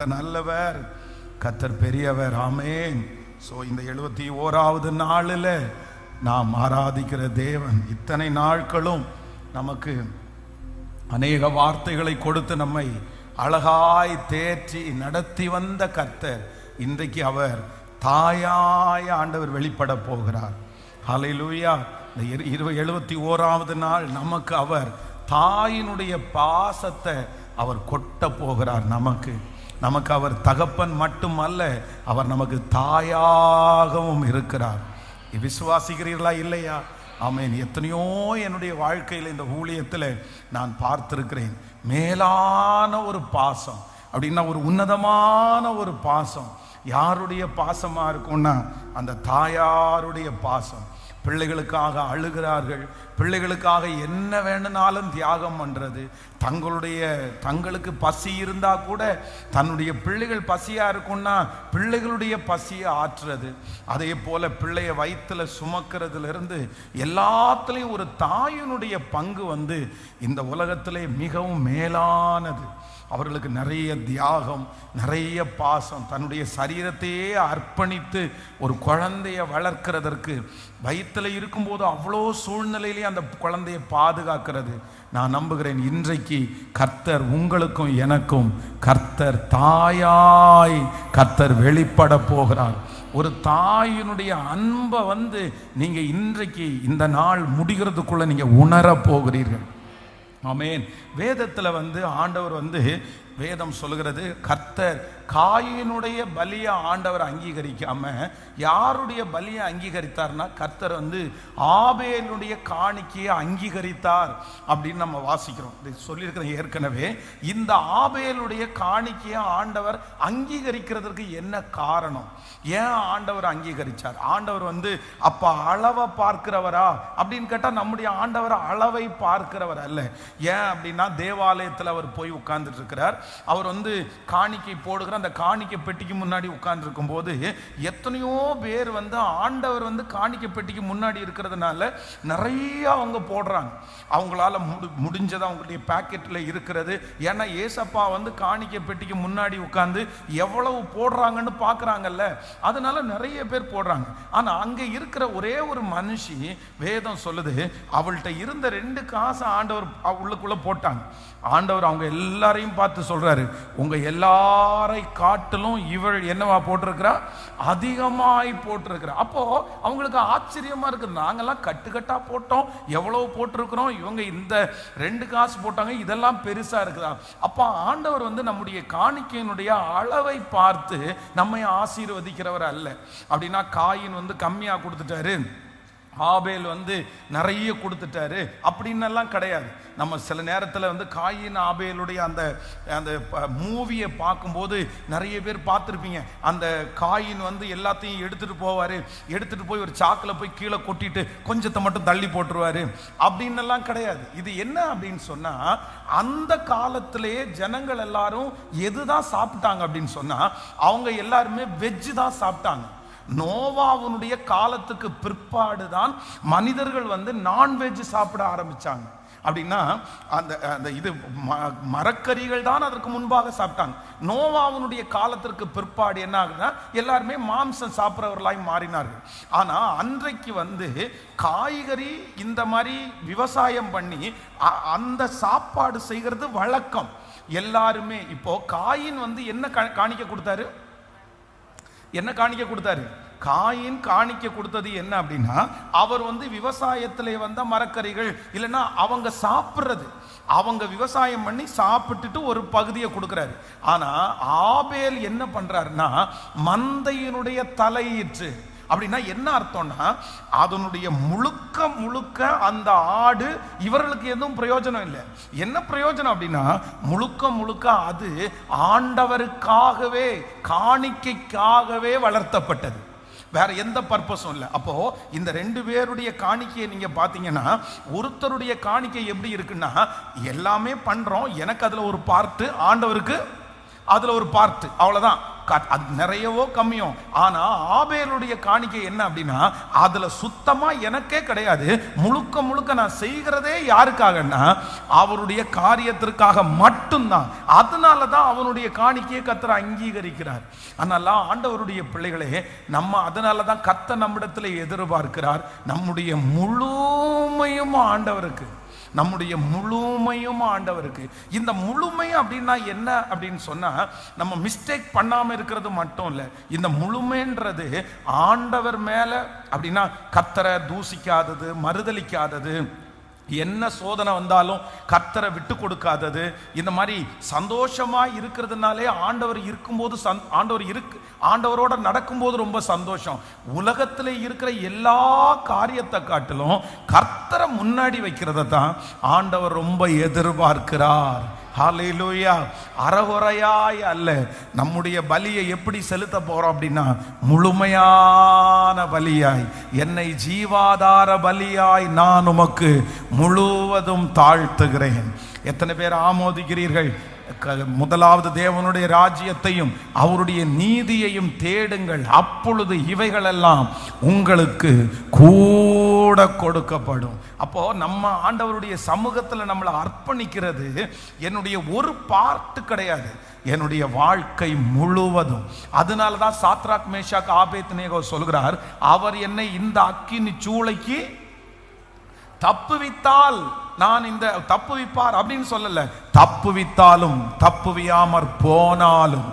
நல்லவர், கர்த்தர் பெரியவர். ஆமென். ஸோ இந்த 71வது நாளில் நாம் ஆராதிக்கிற தேவன் இத்தனை நாட்களும் நமக்கு அநேக வார்த்தைகளை கொடுத்து நம்மை அழகாய் தேற்றி நடத்தி வந்த கர்த்தர் இன்றைக்கு அவர் தாயாய் ஆண்டவர் வெளிப்பட போகிறார். ஹல்லேலூயா. இந்த 71வது நாள் நமக்கு அவர் தாயினுடைய பாசத்தை அவர் கொட்ட போகிறார். நமக்கு அவர் தகப்பன் மட்டுமல்ல, அவர் நமக்கு தாயாகவும் இருக்கிறார். விசுவாசிக்கிறீர்களா இல்லையா? ஆமென். எத்தனையோ என்னுடைய வாழ்க்கையில் இந்த ஊழியத்தில் நான் பார்த்திருக்கிறேன். மேலான ஒரு பாசம் அப்படின்னா ஒரு உன்னதமான ஒரு பாசம் யாருடைய பாசமா இருக்கும்னா அந்த தாயாருடைய பாசம். பிள்ளைகளுக்காக அழுகிறார்கள், பிள்ளைகளுக்காக என்ன வேணுனாலும் தியாகம் பண்றது, தங்களுக்கு பசி இருந்தா கூட தன்னுடைய பிள்ளைகள் பசியா இருக்கும்னா பிள்ளைகளுடைய பசியை ஆற்றுறது. அதே போல பிள்ளைய வயிற்றுல சுமக்கிறதுல இருந்து எல்லாத்துலேயும் ஒரு தாயினுடைய பங்கு இந்த உலகத்திலே மிகவும் மேலானது. அவர்களுக்கு நிறைய தியாகம், நிறைய பாசம், தன்னுடைய சரீரத்தையே அர்ப்பணித்து ஒரு குழந்தைய வளர்க்கிறதற்கு வயிற்றில் இருக்கும்போது அவ்வளோ சூழ்நிலையிலே அந்த குழந்தையை பாதுகாக்கிறது. நான் நம்புகிறேன் இன்றைக்கு கர்த்தர் உங்களுக்கும் எனக்கும் கர்த்தர் தாயாய் கர்த்தர் வெளிப்பட போகிறார். ஒரு தாயினுடைய அன்பை நீங்க இன்றைக்கு இந்த நாள் முடிகிறதுக்குள்ள நீங்க உணர போகிறீர்கள். ஆமென். வேதத்தில் ஆண்டவர் வேதம் சொல்லுகிறது, கர்த்தர் காயினுடைய பலியை ஆண்டவர் அங்கீகரிக்காம யாருடைய பலியை அங்கீகரித்தார்னா கர்த்தர் ஆபேலுடைய காணிக்கையை அங்கீகரித்தார் அப்படின்னு நம்ம வாசிக்கிறோம். சொல்லியிருக்கிறேன் ஏற்கனவே. இந்த ஆபேலுடைய காணிக்கையை ஆண்டவர் அங்கீகரிக்கிறதுக்கு என்ன காரணம்? ஏன் ஆண்டவர் அங்கீகரிச்சார்? ஆண்டவர் அப்ப அளவை பார்க்கிறவரா அப்படின்னு கேட்டா நம்முடைய ஆண்டவர் அளவை பார்க்கிறவர் அல்ல. ஏன் அப்படின்னா தேவாலயத்தில் அவர் போய் உட்கார்ந்துட்டு இருக்கிறார். அவர் காணிக்கை போடுகிற அந்த காணிக்கை பெட்டிக்கு முன்னாடி உட்கார்ந்து இருக்கும் போது எத்தனையோ பேர் ஆண்டவர் காணிக்கை பெட்டிக்கு முன்னாடி இருக்கிறதுனால நிறைய அவங்க போடுறாங்க. அவங்களால முடிஞ்சது அவங்களுடைய பாக்கெட்ல இருக்கிறது. ஏன்னா ஏசப்பா காணிக்கை பெட்டிக்கு முன்னாடி உட்கார்ந்து எவ்வளவு போடுறாங்கன்னு பாக்குறாங்கல்ல, அதனால நிறைய பேர் போடுறாங்க. ஆனா அங்க இருக்கிற ஒரே ஒரு மனுஷி, வேதம் சொல்லுது, அவள்கிட்ட இருந்த 2 காசு ஆண்டவர் உள்ளுக்குள்ள போட்டாங்க. ஆண்டவர் அவங்க எல்லாரையும் பார்த்து சொல்றாரு, உங்க எல்லாரை காட்டிலும் இவள் என்னவா போட்டிருக்கிறா? அதிகமாய் போட்டிருக்கிறா. அப்போ அவங்களுக்கு ஆச்சரியமா இருக்கு. நாங்கெல்லாம் கட்டுக்கட்டா போட்டோம், எவ்வளவு போட்டிருக்கிறோம், இவங்க இந்த 2 காசு போட்டாங்க, இதெல்லாம் பெருசா இருக்குதா? அப்ப ஆண்டவர் நம்முடைய காணிக்கையினுடைய அளவை பார்த்து நம்மை ஆசீர்வதிக்கிறவர் அல்ல. அப்படின்னா காயின் கம்மியா கொடுத்துட்டாரு, ஆபேல் நிறைய கொடுத்துட்டாரு அப்படின்னு எல்லாம் கிடையாது. நம்ம சில நேரத்தில் காயின் ஆபேலுடைய அந்த மூவியை பார்க்கும்போது நிறைய பேர் பார்த்துருப்பீங்க. அந்த காயின் எல்லாத்தையும் எடுத்துட்டு போவாரு, எடுத்துட்டு போய் ஒரு சாக்கில் போய் கீழே கொட்டிட்டு கொஞ்சத்தை மட்டும் தள்ளி போட்டுருவாரு அப்படின்னு எல்லாம் கிடையாது. இது என்ன அப்படின்னு சொன்னா, அந்த காலத்திலேயே ஜனங்கள் எல்லாரும் எதுதான் சாப்பிட்டாங்க அப்படின்னு சொன்னா அவங்க எல்லாருமே வெஜ் தான் சாப்பிட்டாங்க. நோவாவுடைய காலத்துக்கு பிற்பாடுதான் மனிதர்கள் நான்வெஜ் சாப்பிட ஆரம்பிச்சாங்க. அப்படின்னா அந்த இது மரக்கறிகள் தான் அதற்கு முன்பாக சாப்பிட்டாங்க. நோவாவுடைய காலத்திற்கு பிற்பாடு என்ன ஆகுதுன்னா எல்லாருமே மாம்சம் சாப்பிட்றவர்களாய் மாறினார்கள். ஆனா அன்றைக்கு காய்கறி இந்த மாதிரி விவசாயம் பண்ணி அந்த சாப்பாடு செய்கிறது வழக்கம் எல்லாருமே. இப்போ காயின் என்ன காணிக்க கொடுத்தாரு? என்ன காணிக்க கொடுத்தாரு? காயின் காணிக்க கொடுத்தது என்ன அப்படின்னா, அவர் விவசாயத்திலே மரக்கறிகள் இல்லைன்னா அவங்க சாப்பிட்றது, அவங்க விவசாயம் பண்ணி சாப்பிட்டுட்டு ஒரு பகுதியை கொடுக்கிறாரு. ஆனா ஆபேல் என்ன பண்றாருன்னா மந்தையினுடைய தலையீற்று. அப்படின்னா என்ன அர்த்தம்னா அதனுடைய முழுக்க அந்த ஆடு இவர்களுக்கு எதுவும் பிரயோஜனம் இல்லை. என்ன பிரயோஜனம் அப்படின்னா முழுக்க அது ஆண்டவருக்காகவே காணிக்கைக்காகவே வளர்த்தப்பட்டது, வேற எந்த பர்பஸும் இல்லை. அப்போ இந்த 2 பேருடைய காணிக்கையை நீங்க பாத்தீங்கன்னா, ஒருத்தருடைய காணிக்கை எப்படி இருக்குன்னா எல்லாமே பண்றோம், எனக்கு அதுல ஒரு பார்ட்டு, ஆண்டவருக்கு அதுல ஒரு பார்ட்டு, அவ்வளவுதான். அது நிறையவோ கம்மியோ. ஆனா ஆபேலுடைய காணிக்கை என்ன அப்படின்னா, அதுல சுத்தமா எனக்கே கிடையாது, முழுக்க முழுக்க நான் செய்கிறதே யாருக்காகன்னா அவருடைய காரியத்திற்காக மட்டும்தான். அதனாலதான் அவனுடைய காணிக்கையை கர்த்தர் அங்கீகரிக்கிறார். அதனால ஆண்டவருடைய பிள்ளைகளே, நம்ம அதனாலதான் கர்த்தர் நம்மிடத்தில் எதிர்பார்க்கிறார் நம்முடைய முழுமையும் ஆண்டவருக்கு, நம்முடைய முழுமையும் ஆண்டவருக்கு. இந்த முழுமை அப்படின்னா என்ன அப்படின்னு சொன்னா, நம்ம மிஸ்டேக் பண்ணாம இருக்கிறது மட்டும் இல்ல. இந்த முழுமைன்றது ஆண்டவர் மேல அப்படின்னா கர்த்தரை தூசிக்காதது, மறுதலிக்காதது, என்ன சோதனை வந்தாலும் கர்த்தரை விட்டு கொடுக்காதது, இந்த மாதிரி சந்தோஷமா இருக்கிறதுனாலே ஆண்டவர் இருக்கும்போது ஆண்டவரோட நடக்கும்போது ரொம்ப சந்தோஷம். உலகத்தில் இருக்கிற எல்லா காரியத்தை காட்டிலும் கர்த்தரை முன்னாடி வைக்கிறத தான் ஆண்டவர் ரொம்ப எதிர்பார்க்கிறார். ஹல்லேலூயா. அறகுறையாய் அல்ல. நம்முடைய பலியை எப்படி செலுத்த போறோம் அப்படின்னா, முழுமையான பலியாய், என்னை ஜீவாதார பலியாய் நான் உமக்கு முழுவதும் தாழ்த்துகிறேன். எத்தனை பேர் ஆமோதிக்கிறீர்கள்? முதலாவது தேவனுடைய ராஜ்யத்தையும் அவருடைய நீதியையும் தேடுங்கள், அப்பொழுது இவைகளெல்லாம் உங்களுக்கு கூட கொடுக்கப்படும். அப்போ நம்ம ஆண்டவருடைய சமூகத்தில் நம்மளை அர்ப்பணிக்கிறது என்னுடைய ஒரு பார்ட் கிடையாது, என்னுடைய வாழ்க்கை முழுவதும். அதனால தான் சாத்ராக் மேஷாக் ஆபேத்நேகோ சொல்கிறார், அவர் என்னை இந்த அக்கினி சூளைக்கு தப்புவித்தால் நான் இந்த தப்புவிப்பார் அப்படின்னு சொல்லல, தப்புவித்தாலும் தப்புவியாமற் போனாலும்.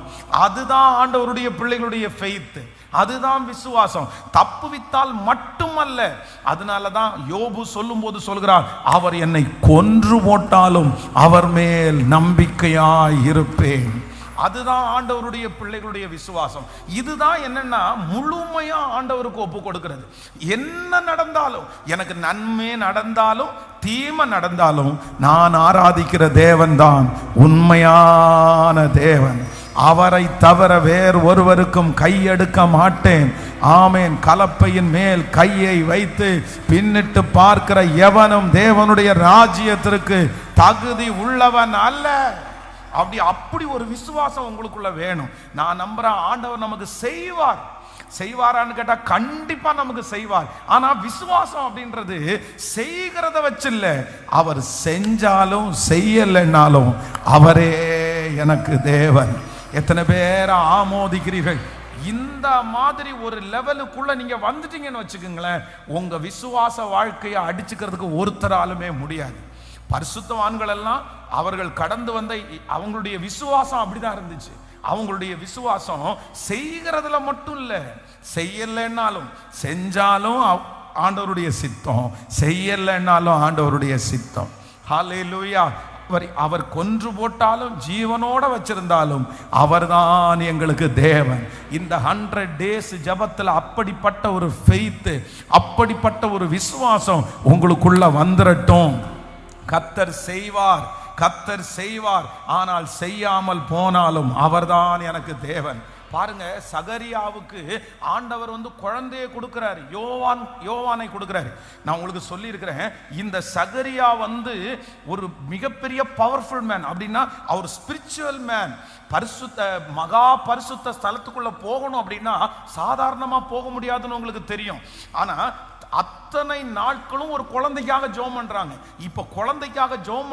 அதுதான் ஆண்டவருடைய பிள்ளைகளுடைய ஃபெய்த், அதுதான் விசுவாசம். தப்புவித்தால் மட்டுமல்ல. அதனாலதான் யோபு சொல்லும் போது சொல்கிறார், அவர் என்னை கொன்று போட்டாலும் அவர் மேல் நம்பிக்கையாய் இருப்பேன். அதுதான் ஆண்டவருடைய பிள்ளைகளுடைய விசுவாசம். இதுதான் என்னன்னா முழுமையா ஆண்டவருக்கு ஒப்பு கொடுக்கிறது. என்ன நடந்தாலும், எனக்கு நன்மை நடந்தாலும் தீமை நடந்தாலும், நான் ஆராதிக்கிற தேவன் தான் உண்மையான தேவன். அவரை தவிர வேறு ஒருவருக்கும் கையெடுக்க மாட்டேன். ஆமேன். கலப்பையின் மேல் கையை வைத்து பின்னிட்டு பார்க்கிற எவனும் தேவனுடைய ராஜ்யத்திற்கு தகுதி உள்ளவன் அல்ல. அப்படி ஒரு விசுவாசம் உங்களுக்குள்ள வேணும். நான் நம்புறேன் ஆண்டவர் நமக்கு செய்வாரான்னு கேட்டா கண்டிப்பா நமக்கு செய்வார். ஆனா விசுவாசம் அப்படின்றது செய்கிறத வச்சு இல்ல, அவர் செஞ்சாலும் செய்யலைன்னாலும் அவரே எனக்கு தேவன். எத்தனை பேர் ஆமோதிக்கிறீர்கள்? இந்த மாதிரி ஒரு லெவலுக்குள்ள நீங்க வந்துட்டீங்கன்னு வச்சுக்கோங்களேன், உங்க விசுவாச வாழ்க்கையை அடிச்சுக்கிறதுக்கு ஒருத்தராலுமே முடியாது. பரிசுத்தவான்கள் எல்லாம் அவர்கள் கடந்து வந்த அவங்களுடைய விசுவாசம் அப்படிதான் இருந்துச்சு. அவங்களுடைய விசுவாசம் செய்கிறதுல மட்டும் இல்ல, செய்யலைன்னாலும் செஞ்சாலும் ஆண்டவருடைய சித்தம், செய்யலைன்னாலும் ஆண்டவருடைய சித்தம். ஹல்லேலூயா. அவர் கொன்று போட்டாலும் ஜீவனோட வச்சிருந்தாலும் அவர்தான் எங்களுக்கு தேவன். இந்த 100 days ஜபத்தில் அப்படிப்பட்ட ஒரு ஃபெய்த், அப்படிப்பட்ட ஒரு விசுவாசம் உங்களுக்குள்ள வந்துரட்டும். கர்த்தர் செய்வார், கர்த்தர் செய்வார். ஆனால் செய்யாமல் போனாலும் அவர்தான் எனக்கு தேவன். பாருங்க, சகரியாவுக்கு ஆண்டவர் குழந்தையை கொடுக்கிறாரு, யோவானை கொடுக்கிறாரு. நான் உங்களுக்கு சொல்லி இருக்கிறேன், இந்த சகரியா ஒரு மிகப்பெரிய பவர்ஃபுல் மேன். அப்படின்னா அவர் ஸ்பிரிச்சுவல் மேன். பரிசுத்த மகா பரிசுத்த ஸ்தலத்துக்குள்ள போகணும் அப்படின்னா சாதாரணமா போக முடியாதுன்னு உங்களுக்கு தெரியும். ஆனா அத்தனை நாட்களும் ஒரு குழந்தைக்காக ஜெபம் பண்றாங்க. இப்ப குழந்தைக்காக ஜெபம்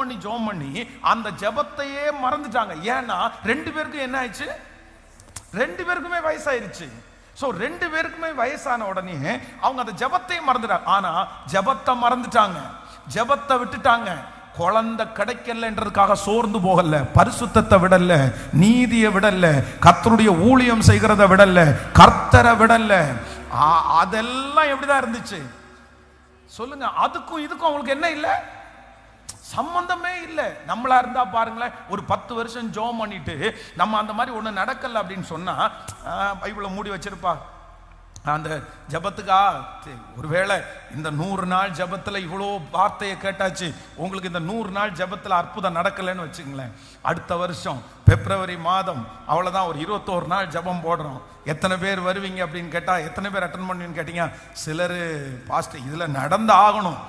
பண்ணி அந்த ஜெபத்தையே மறந்துட்டாங்க. ஏன்னா 2 பேருக்கும் என்ன ஆயிடுச்சு? 2 பேருக்குமே வயசாயிருச்சு. சோ 2 பேருக்குமே வயசான உடனே அவங்க அந்த ஜெபத்தை மறந்துட்டாங்க. ஆனா ஜெபத்தை மறந்துட்டாங்க, ஜெபத்தை விட்டுட்டாங்க. குழந்தை கிடைக்கலன்றதுக்காக சோர்ந்து போகல, பரிசுத்தத்தை விடல, நீதியை விடல, கர்த்தருடைய ஊழியம் செய்கிறத விடல, கர்த்தரை விடல. அதெல்லாம் எப்படிதான் இருந்துச்சு சொல்லுங்க? அதுக்கும் இதுக்கும் அவங்களுக்கு என்ன இல்லை? சம்பந்தமே இல்லை. நம்மளா இருந்தா பாருங்களேன், ஒரு 10 வருஷம் ஜெபம் பண்ணிட்டு நம்ம அந்த மாதிரி ஒண்ணு நடக்கல அப்படின்னு சொன்னா பைபிளை மூடி வச்சிருப்பா. அந்த ஜபத்துக்கா ஒருவேளை இந்த 100 நாள் ஜபத்துல இவ்வளோ வார்த்தையை கேட்டாச்சு, உங்களுக்கு இந்த 100 நாள் ஜபத்துல அற்புதம் நடக்கலைன்னு வச்சுங்களேன், அடுத்த வருஷம் பிப்ரவரி மாதம் அவ்வளோதான், ஒரு 21 நாள் ஜபம் போடுறோம். எத்தனை பேர் வருவீங்க அப்படின்னு கேட்டால், எத்தனை பேர் அட்டன் பண்ணுவீங்கன்னு கேட்டீங்க, சிலர் பாஸ்டர் இதில் நடந்து ஆகணும்,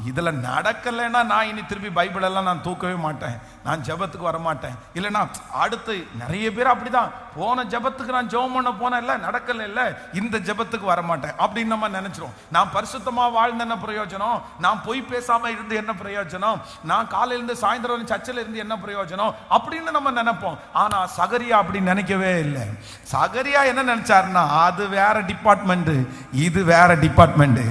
இதுல நடக்கலைன்னா நான் இனி திருப்பி பைபிள் எல்லாம் நான் தூக்கவே மாட்டேன், நான் ஜெபத்துக்கு வர மாட்டேன். இல்லைன்னா அடுத்து நிறைய பேர் அப்படிதான், போன ஜெபத்துக்கு நான் ஜெபம் பண்ண போனேன், இல்லை நடக்கல, இல்லை இந்த ஜெபத்துக்கு வர மாட்டேன் அப்படின்னு நம்ம நினைச்சிரும். நான் பரிசுத்தமா வாழ்ந்த என்ன பிரயோஜனம், நான் பொய் பேசாம இருந்து என்ன பிரயோஜனம், நான் காலையில இருந்து சாயந்தரம் சர்ச்சில் இருந்து என்ன பிரயோஜனம் அப்படின்னு நம்ம நினைப்போம். ஆனா சகரியா அப்படி நினைக்கவே இல்லை. சகரியா என்ன நினைச்சாருன்னா, அது வேற டிபார்ட்மெண்ட், இது வேற டிபார்ட்மெண்ட்.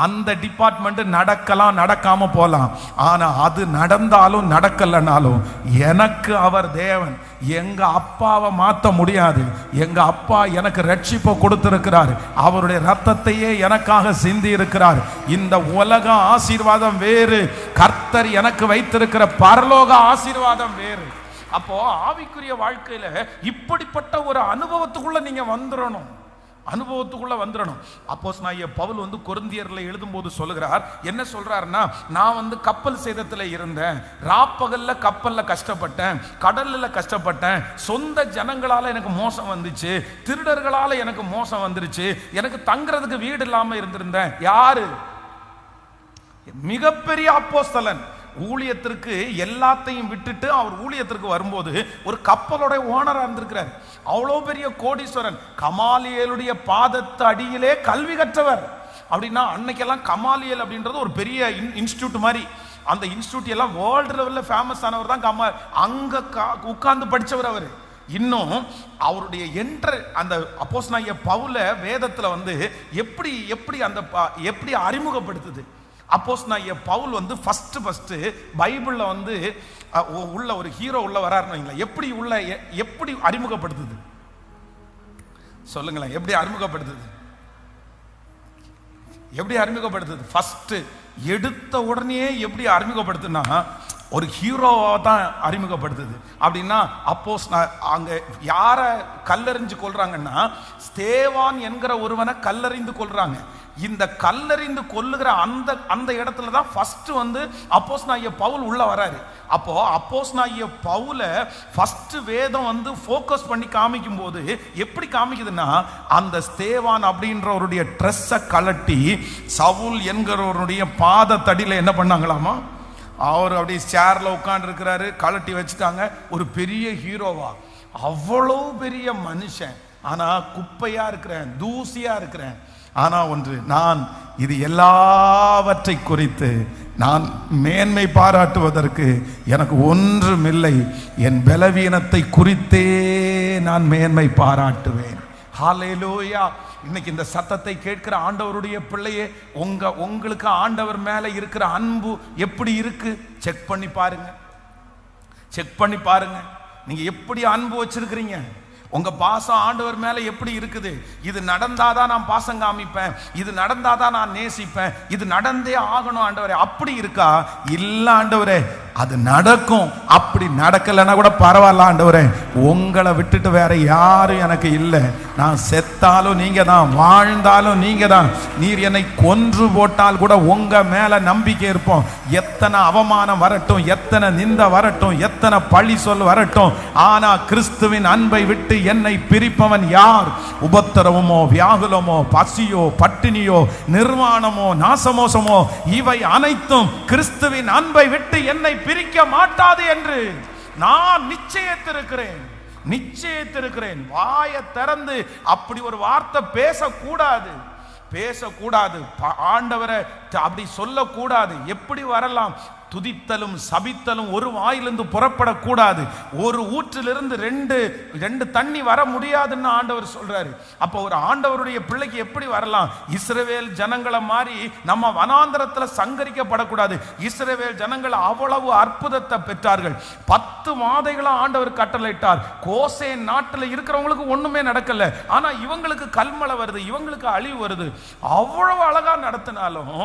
அந்த டிபார்ட்மெண்ட் நடக்கலாம், நடக்காம போலாம். ஆனா அது நடந்தாலும் நடக்கலனாலும் எனக்கு அவர் தேவன். எங்க அப்பாவை மாற்ற முடியாது. எங்க அப்பா எனக்கு ரட்சிப்பை கொடுத்திருக்கிறார், அவருடைய ரத்தத்தையே எனக்காக சிந்தி இருக்கிறார். இந்த உலக ஆசீர்வாதம் வேறு, கர்த்தர் எனக்கு வைத்திருக்கிற பரலோக ஆசீர்வாதம் வேறு. அப்போ ஆவிக்குரிய வாழ்க்கையில இப்படிப்பட்ட ஒரு அனுபவத்துக்குள்ள நீங்க வந்துடணும், அனுபவத்துக்குள்ள வந்துடணும். அப்போஸ்தலனாகிய பவுல் கொரிந்தியர்ல எழுதும்போது சொல்லுகிறார், என்ன சொல்றாருன்னா, நான் கப்பல் சேதத்துல இருந்தேன், ராப்பகல்ல கப்பல்ல கஷ்டப்பட்டேன், கடல்ல கஷ்டப்பட்டேன், சொந்த ஜனங்களால எனக்கு மோசம் வந்துச்சு, திருடர்களால எனக்கு மோசம் வந்துருச்சு, எனக்கு தங்குறதுக்கு வீடு இல்லாம இருந்திருந்தேன். யாரு? மிகப்பெரிய அப்போஸ்தலன். ஊழியத்திற்கு எல்லாத்தையும் விட்டுட்டு அவர் ஊழியத்திற்கு வரும்போது ஒரு கப்பலோட ஓனரா இருந்திருக்கிறார். அவ்வளோ பெரிய கோடீஸ்வரன், கமாலியேலுடைய பாதத்து அடியிலே கல்வி கற்றவர். அப்படின்னா அன்னைக்கெல்லாம் கமாலியல் அப்படின்றது ஒரு பெரிய இன்ஸ்டியூட் மாதிரி. அந்த இன்ஸ்டியூட் எல்லாம் வேர்ல்டு லெவலில் ஃபேமஸ் ஆனவர் தான் அங்க உட்கார்ந்து படித்தவர் அவர். இன்னும் அவருடைய அந்த அப்போஸ்தலனாகிய பவுல வேதத்துல எப்படி எப்படி அந்த எப்படி அறிமுகப்படுத்துது. அப்போஸ்தலனாகிய பவுல் ஃபர்ஸ்ட் பைபிள்ல உள்ள ஒரு ஹீரோ உள்ள வராருன்னு எப்படி உள்ள எப்படி அறிமுகப்படுத்துது சொல்லுங்களேன். எப்படி அறிமுகப்படுத்துது? எப்படி அறிமுகப்படுத்துது? ஃபர்ஸ்ட் எடுத்த உடனே எப்படி அறிமுகப்படுத்துனா ஒரு ஹீரோவா தான் அறிமுகப்படுத்துது. அப்படின்னா அங்க யார கல்லறிஞ்சு கொள்றாங்கன்னா, ஸ்தேவான் என்கிற ஒருவனை கல்லறிந்து கொள்றாங்க. இந்த கல்லறிந்து கொல்லுகிற அந்த இடத்துல தான் ஃபர்ஸ்ட் அப்போஸ்தலனாகிய பவுல் உள்ள வராரு. அப்போ அப்போஸ்தலனாகிய பவுல ஃபர்ஸ்ட் வேதம் ஃபோக்கஸ் பண்ணி காமிக்கும் போது எப்படி காமிக்குதுன்னா, அந்த ஸ்தேவான் அப்படின்றவருடைய ட்ரெஸ்ஸை கலட்டி சவுல் என்கிறவருடைய பாதத்தடியில என்ன பண்ணாங்களாமா, அவர் அப்படி சேர்ல உட்கார்ந்து இருக்கிறாரு, கலட்டி வச்சுட்டாங்க. ஒரு பெரிய ஹீரோவா, அவ்வளோ பெரிய மனுஷன், ஆனா குப்பையா இருக்கிறேன், தூசியா இருக்கிறேன். ஆனா ஒன்று, நான் இது எல்லாவற்றை குறித்து நான் மேன்மை பாராட்டுவதற்கு எனக்கு ஒன்றுமில்லை, என் பலவீனத்தை குறித்தே நான் மேன்மை பாராட்டுவேன். ஹல்லேலூயா. இன்னைக்கு இந்த சத்தத்தை கேட்கிற ஆண்டவருடைய பிள்ளையே, உங்களுக்கு ஆண்டவர் மேல இருக்கிற அன்பு எப்படி இருக்கு செக் பண்ணி பாருங்க. செக் பண்ணி பாருங்க, நீங்க எப்படி அன்பு வச்சிருக்கிறீங்க, உங்க பாசம் ஆண்டவர் மேல எப்படி இருக்குது. இது நடந்தாதான் நான் பாசம் காமிப்பேன், இது நடந்தாதான் நான் நேசிப்பேன், இது நடந்தே ஆகணும் ஆண்டவரே, அப்படி இருக்கா? இல்ல ஆண்டவரே, அது நடக்கும். அப்படி நடக்கலைன்னா கூட பரவாயில்ல ஆண்டவரே, உங்களை விட்டுட்டு வேற யாரும் எனக்கு இல்லை. நான் செத்தாலும் நீங்க தான், வாழ்ந்தாலும் நீங்க தான். நீர் என்னை கொன்று போட்டால் கூட உங்க மேல நம்பிக்கை இருப்போம். எத்தனை அவமானம் வரட்டும், எத்தனை நிந்த வரட்டும், எத்தனை பழி சொல் வரட்டும், ஆனா கிறிஸ்துவின் அன்பை விட்டு என்னை பிரிப்பவன் யார்? உபத்திரவமோ, வியாகுலமோ, பசியோ, பட்டினியோ, நிர்வாணமோ, நாசமோசமோ, இவை அனைத்தும் கிறிஸ்துவின் அன்பை விட்டு என்னை பிரிக்க மாட்டாது என்று நான் நிச்சயித்திருக்கிறேன். வாயை திறந்து அப்படி ஒரு வார்த்தை பேசக்கூடாது. ஆண்டவரை அப்படி சொல்லக்கூடாது. எப்படி வரலாம்? துதித்தலும் சபித்தலும் ஒரு வாயிலிருந்து புறப்படக்கூடாது. ஒரு ஊற்றிலிருந்து ரெண்டு தண்ணி வர முடியாதுன்னு ஆண்டவர் சொல்றாரு. அப்போ ஒரு ஆண்டவருடைய பிள்ளைக்கு எப்படி வரலாம்? இஸ்ரவேல் ஜனங்களை மாதிரி நம்ம வனாந்தரத்துல சங்கரிக்கப்படக்கூடாது. இஸ்ரவேல் ஜனங்கள் அவ்வளவு அற்புதத்தை பெற்றார்கள். 10 மாதைகளை ஆண்டவர் கட்டளையிட்டார். கோசேன் நாட்டில் இருக்கிறவங்களுக்கு ஒண்ணுமே நடக்கல, ஆனா இவங்களுக்கு கல்மழை வருது, இவங்களுக்கு அழிவு வருது. அவ்வளவு அழகா நடத்தினாலும்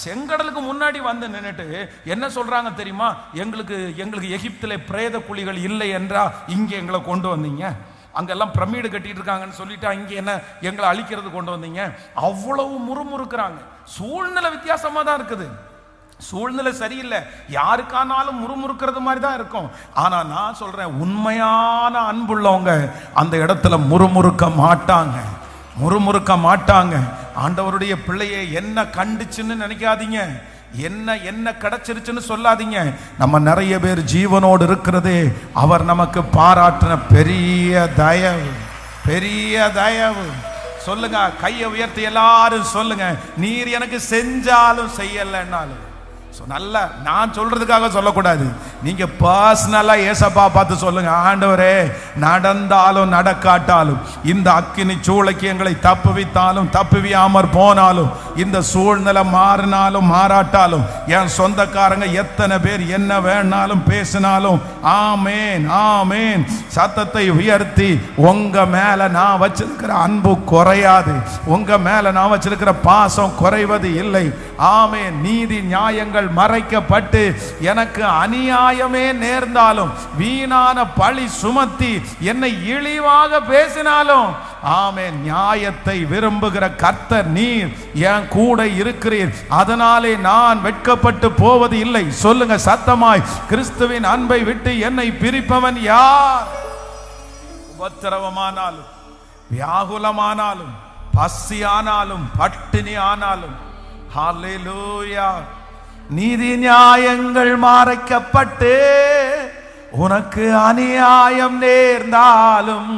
செங்கடலுக்கு முன்னாடி நின்னுட்டு என்ன சொல்றாங்க தெரியுமா? எங்களுக்கு எகிப்திலே பிரேத குழிகள் இல்லை என்றா இங்க எங்களை கொண்டு வந்தீங்க? அங்கெல்லாம் பிரமிடு கட்டிட்டு இருக்காங்கன்னு சொல்லிட்டு இங்க என்ன எங்களை அழிக்கிறது கொண்டு வந்தீங்க? அவ்வளவு முறுமுறுக்கிறாங்க. சூழ்நிலை வித்தியாசமா தான் இருக்குது. சூழ்நிலை சரியில்லை, யாருக்கானாலும் முறுமுறுக்கிறது மாதிரி தான் இருக்கும். ஆனா நான் சொல்றேன், உண்மையான அன்புள்ளவங்க அந்த இடத்துல முறுமுறுக்க மாட்டாங்க. ஆண்டவருடைய பிள்ளையை என்ன கண்டுச்சுன்னு நினைக்காதீங்க. என்ன என்ன கிடைச்சிருச்சுன்னு சொல்லாதீங்க. நம்ம நிறைய பேர் ஜீவனோடு இருக்கிறதே அவர் நமக்கு பாராட்டின பெரிய தயவு, பெரிய தயவு. சொல்லுங்க, கையை உயர்த்தி எல்லாரும் சொல்லுங்க, நீர் எனக்கு செஞ்சாலும் செய்யலைன்னாலும். நல்ல நான் சொல்றதுக்காக சொல்லக்கூடாது, நீங்க பர்சனலா ஏசப்பா பார்த்து சொல்லுங்க, ஆண்டவரே நடந்தாலும் நடக்காட்டாலும், இந்த அக்கினி சூளைக்கு எங்களை தப்புவித்தாலும் தப்புவியாமற் போனாலும், இந்த சூழ்நிலை மாறினாலும் மாறாட்டாலும், என் சொந்தக்காரங்க எத்தனை பேர் என்ன வேணாலும் பேசினாலும், ஆமேன் ஆமேன். சத்தத்தை உயர்த்தி, உங்க மேல நான் வச்சிருக்கிற அன்பு குறையாது, உங்க மேல நான் வச்சிருக்கிற பாசம் குறைவது இல்லை. ஆமேன். நீதி நியாயங்கள் மறைக்கப்பட்டு எனக்கு அநியாயமே நேர்ந்தாலும், வீணான பழி சுமத்தி என்னை இழிவாக பேசினாலும், ஆமென், நியாயத்தை விரும்புகிற கர்த்தர் நீர் என் கூட இருக்கிறீர், அதனாலே நான் வெட்கப்பட்டு போவது இல்லை. சொல்லுங்க சத்தமாய், கிறிஸ்துவின் அன்பை விட்டு என்னை பிரிப்பவன் யார்? உபத்திரவமானாலும், வியாகுலமானாலும், பசியானாலும், பட்டினி ஆனாலும், ஹல்லேலூயா. நீதி நியாயங்கள் மறைக்கப்பட்டு உனக்கு அநியாயம் நேர்ந்தாலும்,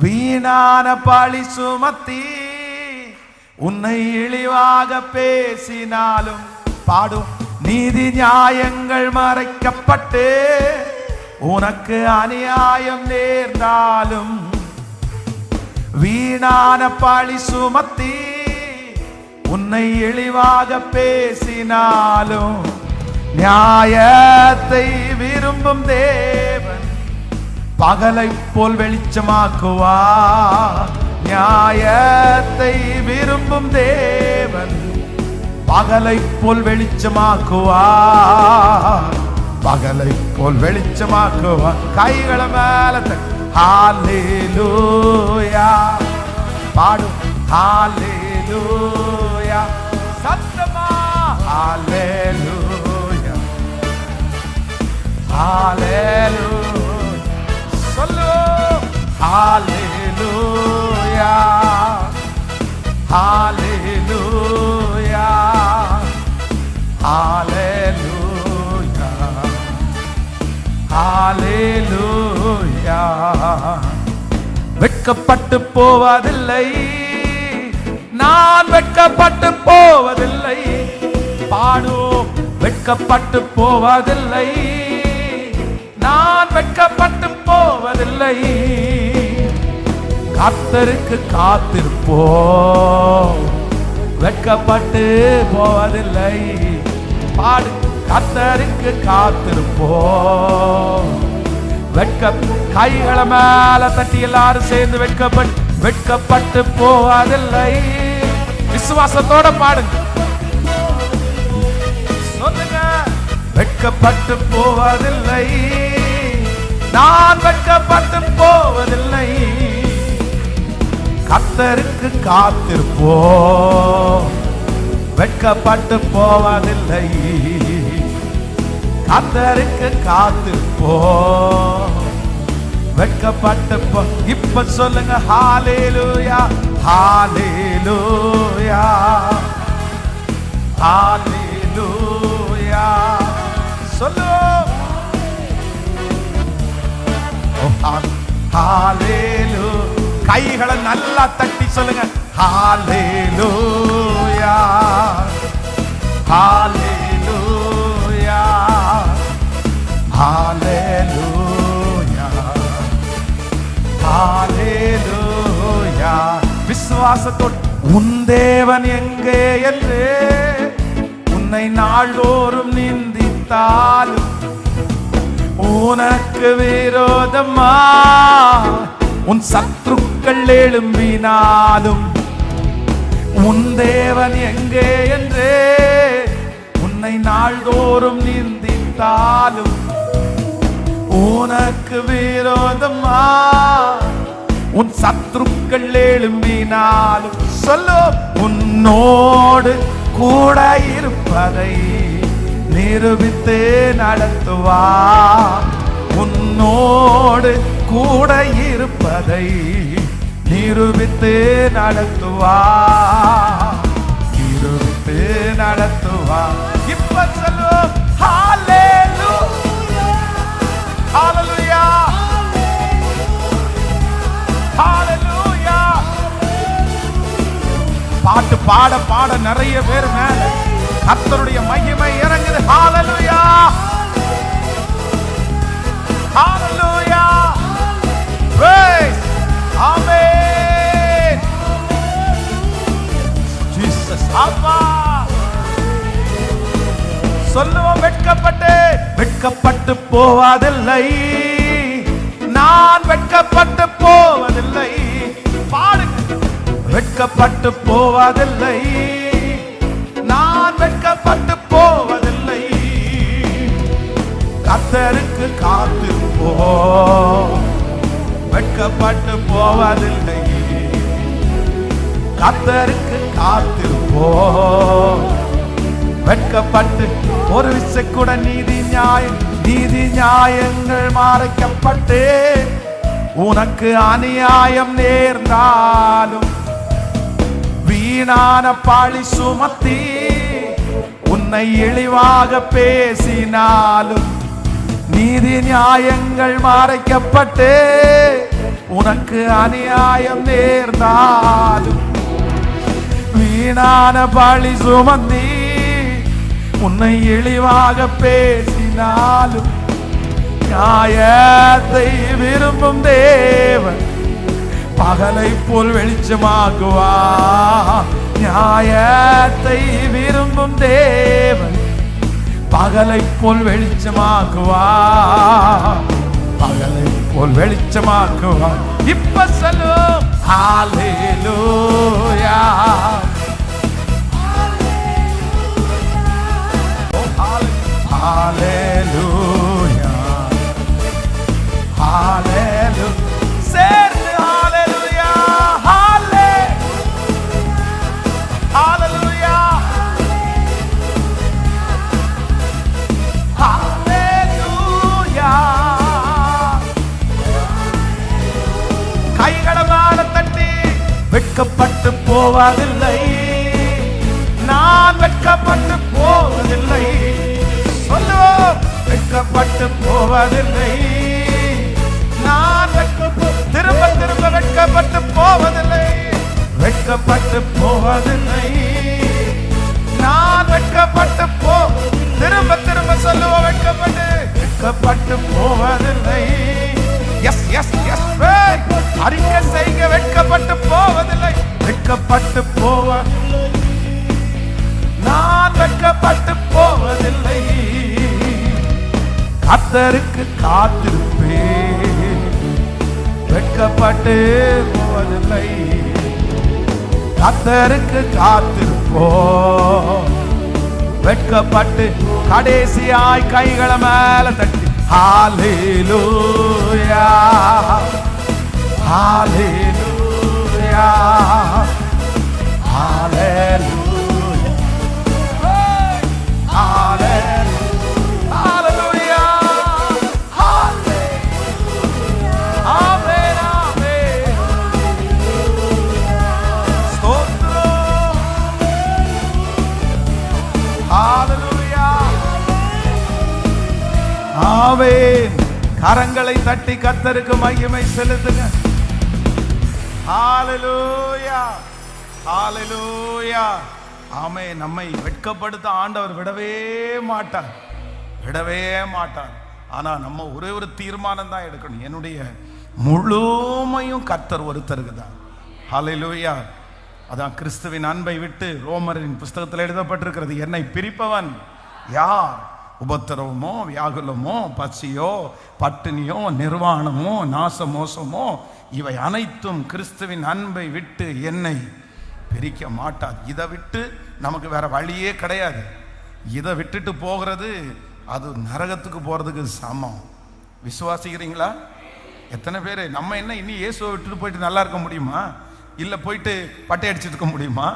வீணான பழி சுமத்தி உன்னை இழிவாக பேசினாலும், பாடும். நீதி நியாயங்கள் மறைக்கப்பட்டு உனக்கு அநியாயம் நேர்ந்தாலும், வீணான பழி சுமத்தி உன்னை இழிவாக பேசினாலும், நியாயத்தை விரும்பும் தேவன் பகலை போல் வெளிச்சமாக்குவார். நியாயத்தை விரும்பும் தேவன் பகலை போல் வெளிச்சமாக்குவார், பகலை போல் வெளிச்சமாக்குவார். கைகளை மேல ஹல்லேலூயா பாடும், ஹல்லேலூயா சத்தமா, ஹல்லேலூயா ஹல்லேலூயா சொல்லு, ஹல்லேலூயா ஹல்லேலூயா ஹல்லேலூயா ஹல்லேலூயா. வெட்கப்பட்டு போவதில்லை, நான் வெட்கப்பட்டு போவதில்லை, பாடும். வெட்கப்பட்டு போவதில்லை, நான் வெட்கப்பட்டு போவதில்லை, கர்த்தருக்கு காத்திருப்போம், வெட்கப்பட்டு போவதில்லை, பாடு. கர்த்தருக்கு காத்திருப்போம், கைகளை மேல தட்டி எல்லாரும் சேர்ந்து வெட்கப்பட்டு போவதில்லை. விசுவாசத்தோட பாடுங்க, சொல்லுங்க. வெட்கப்பட்டு போவதில்லை, நான் வெட்கப்பட்டு போவதில்லை, கர்த்தருக்கு காத்திருப்போம், வெட்கப்பட்டு போவதில்லை, கர்த்தருக்கு காத்திருப்போம், வெட்கப்பட்டு போ. இப்ப சொல்லுங்க, ஹல்லேலூயா ஹல்லேலூயா ஹல்லேலூயா சொல்லு, ஹல்லேலூயா. கைகளை நல்லா தட்டி சொல்லுங்க, ஹல்லேலூயா ஹல்லேலூயா ஹல்லேலூயா ஹல்லேலூயா. விசுவாசத்தோடு, உன் தேவன் எங்கே என்று உன்னை நாள்தோறும் நிந்தித்தாலும், உனக்கு விரோதமா உன் சத்துருக்கள் எழும்பினாலும், உன் தேவன் எங்கே என்று உன்னை நாள்தோறும் நிந்தித்தாலும், உனக்கு விரோதமா உன் சத்துருக்கள் எழும்பினாலும், சொல்லு. உன்னோடு கூட இருப்பதை நிரூபித்து நடத்துவார், உன்னோடு கூட இருப்பதை நிரூபித்து நடத்துவார், நிரூபித்து மீட்டு நடத்துவார். இப்ப சொல்லுவோம் ஹalleluya ஹalleluya ஹalleluya. பாட்டு பாட பாட நிறைய பேர் மேல கர்த்தருடைய மகிமை இறங்குது. ஹalleluya ஹalleluya praise amen Jesus. அப்பா சொல்லுவோம் வெட்கப்பட்டு போவதில்லை, நான் வெட்கப்பட்டு போவதில்லை. பாடுங்க. வெட்கப்பட்டு போவதில்லை, நான் வெட்கப்பட்டு போவதில்லை. கர்த்தருக்கு காத்திருப்போம், வெட்கப்பட்டு போவதில்லை. கர்த்தருக்கு காத்திருப்போம், வெட்கப்பட்டு ஒரு விசை கூட நீதி நியாயங்கள் மறைக்கப்பட்டு உனக்கு அநியாயம் நேர்ந்தாலும் வீணான பழி சுமத்தி உன்னை இழிவாக பேசினாலும் நீதி நியாயங்கள் மறைக்கப்பட்டு உனக்கு அநியாயம் நேர்ந்தாலும் வீணான பழி சுமந்தி உன்னை இழிவாக பேசினாலும் நியாயத்தை விரும்பும் தேவன் பகலை போல் வெளிச்சமாக்குவார். நியாயத்தை விரும்பும் தேவன் பகலை போல் வெளிச்சமாக்குவார், பகலை போல் வெளிச்சமாக்குவார். இப்ப சொல்லுவோம் ஹalleluya ஹalleluya ஹalleluya. சேர்ந்து ஹalleluya ஹalleluya ஹalleluya. கைகளை மேல தட்டி வெட்கப்பட்டு போவதில்லை, நான் வெட்கப்பட்டு போவதில்லை. சொல்லுவோம் வெட்கப்பட்டு போவதில்லை, நான் திரும்ப திரும்ப வெட்கப்பட்டு போவதில்லை. வெட்கப்பட்டு போவதில்லை, நான் வெட்கப்பட்டு திரும்ப திரும்ப சொல்லுவோம் வெட்கப்பட்டு போவதில்லை. எஸ் எஸ் எஸ் அறிக்கை செய்க. வெட்கப்பட்டு போவதில்லை, வெட்கப்பட்டு போவதில்லை, நான் வெட்கப்பட்டு போவதில்லை. கர்த்தருக்கு காத்திருப்பேன், வெட்கப்பட்டு போவதில்லை. கர்த்தருக்கு காத்திருப்போம், வெட்கப்பட்டு கடைசியாய் கைகளை மேல தட்டி ஹalleluya ஹalleluya ஹalleluya ஹalleluya ஹalleluya ஆமென் ஆமென். ஸ்தோத்திரம் ஹalleluya ஆமென். கரங்களை தட்டி கர்த்தருக்கு மகிமை செலுத்துங்க. ஹalleluya ஹalleluya ஆமென். நம்மை வெட்கப்படுத்த ஆண்டவர் விடவே மாட்டார், விடவே மாட்டார். ஆனா நம்ம ஒரே ஒரு தீர்மானம் தான் எடுக்கணும், என்னுடைய முழுமையும் கர்த்தர் ஒருத்தருக்கு தான். ஹalleluya. அதான் கிறிஸ்துவின் அன்பை விட்டு ரோமரின் புஸ்தகத்தில் எழுதப்பட்டிருக்கிறது, என்னை பிரிப்பவன் யார்? உபத்திரவமோ வியாகுலமோ பசியோ பட்டினியோ நிர்வாணமோ நாசமோசமோ இவை அனைத்தும் கிறிஸ்துவின் அன்பை விட்டு என்னை பிரிக்க மாட்டாது. இதை விட்டு நமக்கு வேற வழியே கிடையாது. இதை விட்டுட்டு போகிறது அது நரகத்துக்கு போறதுக்கு சமம். விசுவாசிக்கிறீங்களா? எத்தனை பேர் நம்ம என்ன இனி இயேசுவை விட்டுட்டு போயிட்டு நல்லா இருக்க முடியுமா? இல்லை போயிட்டு பட்டை அடிச்சுட்டு இருக்க முடியுமா?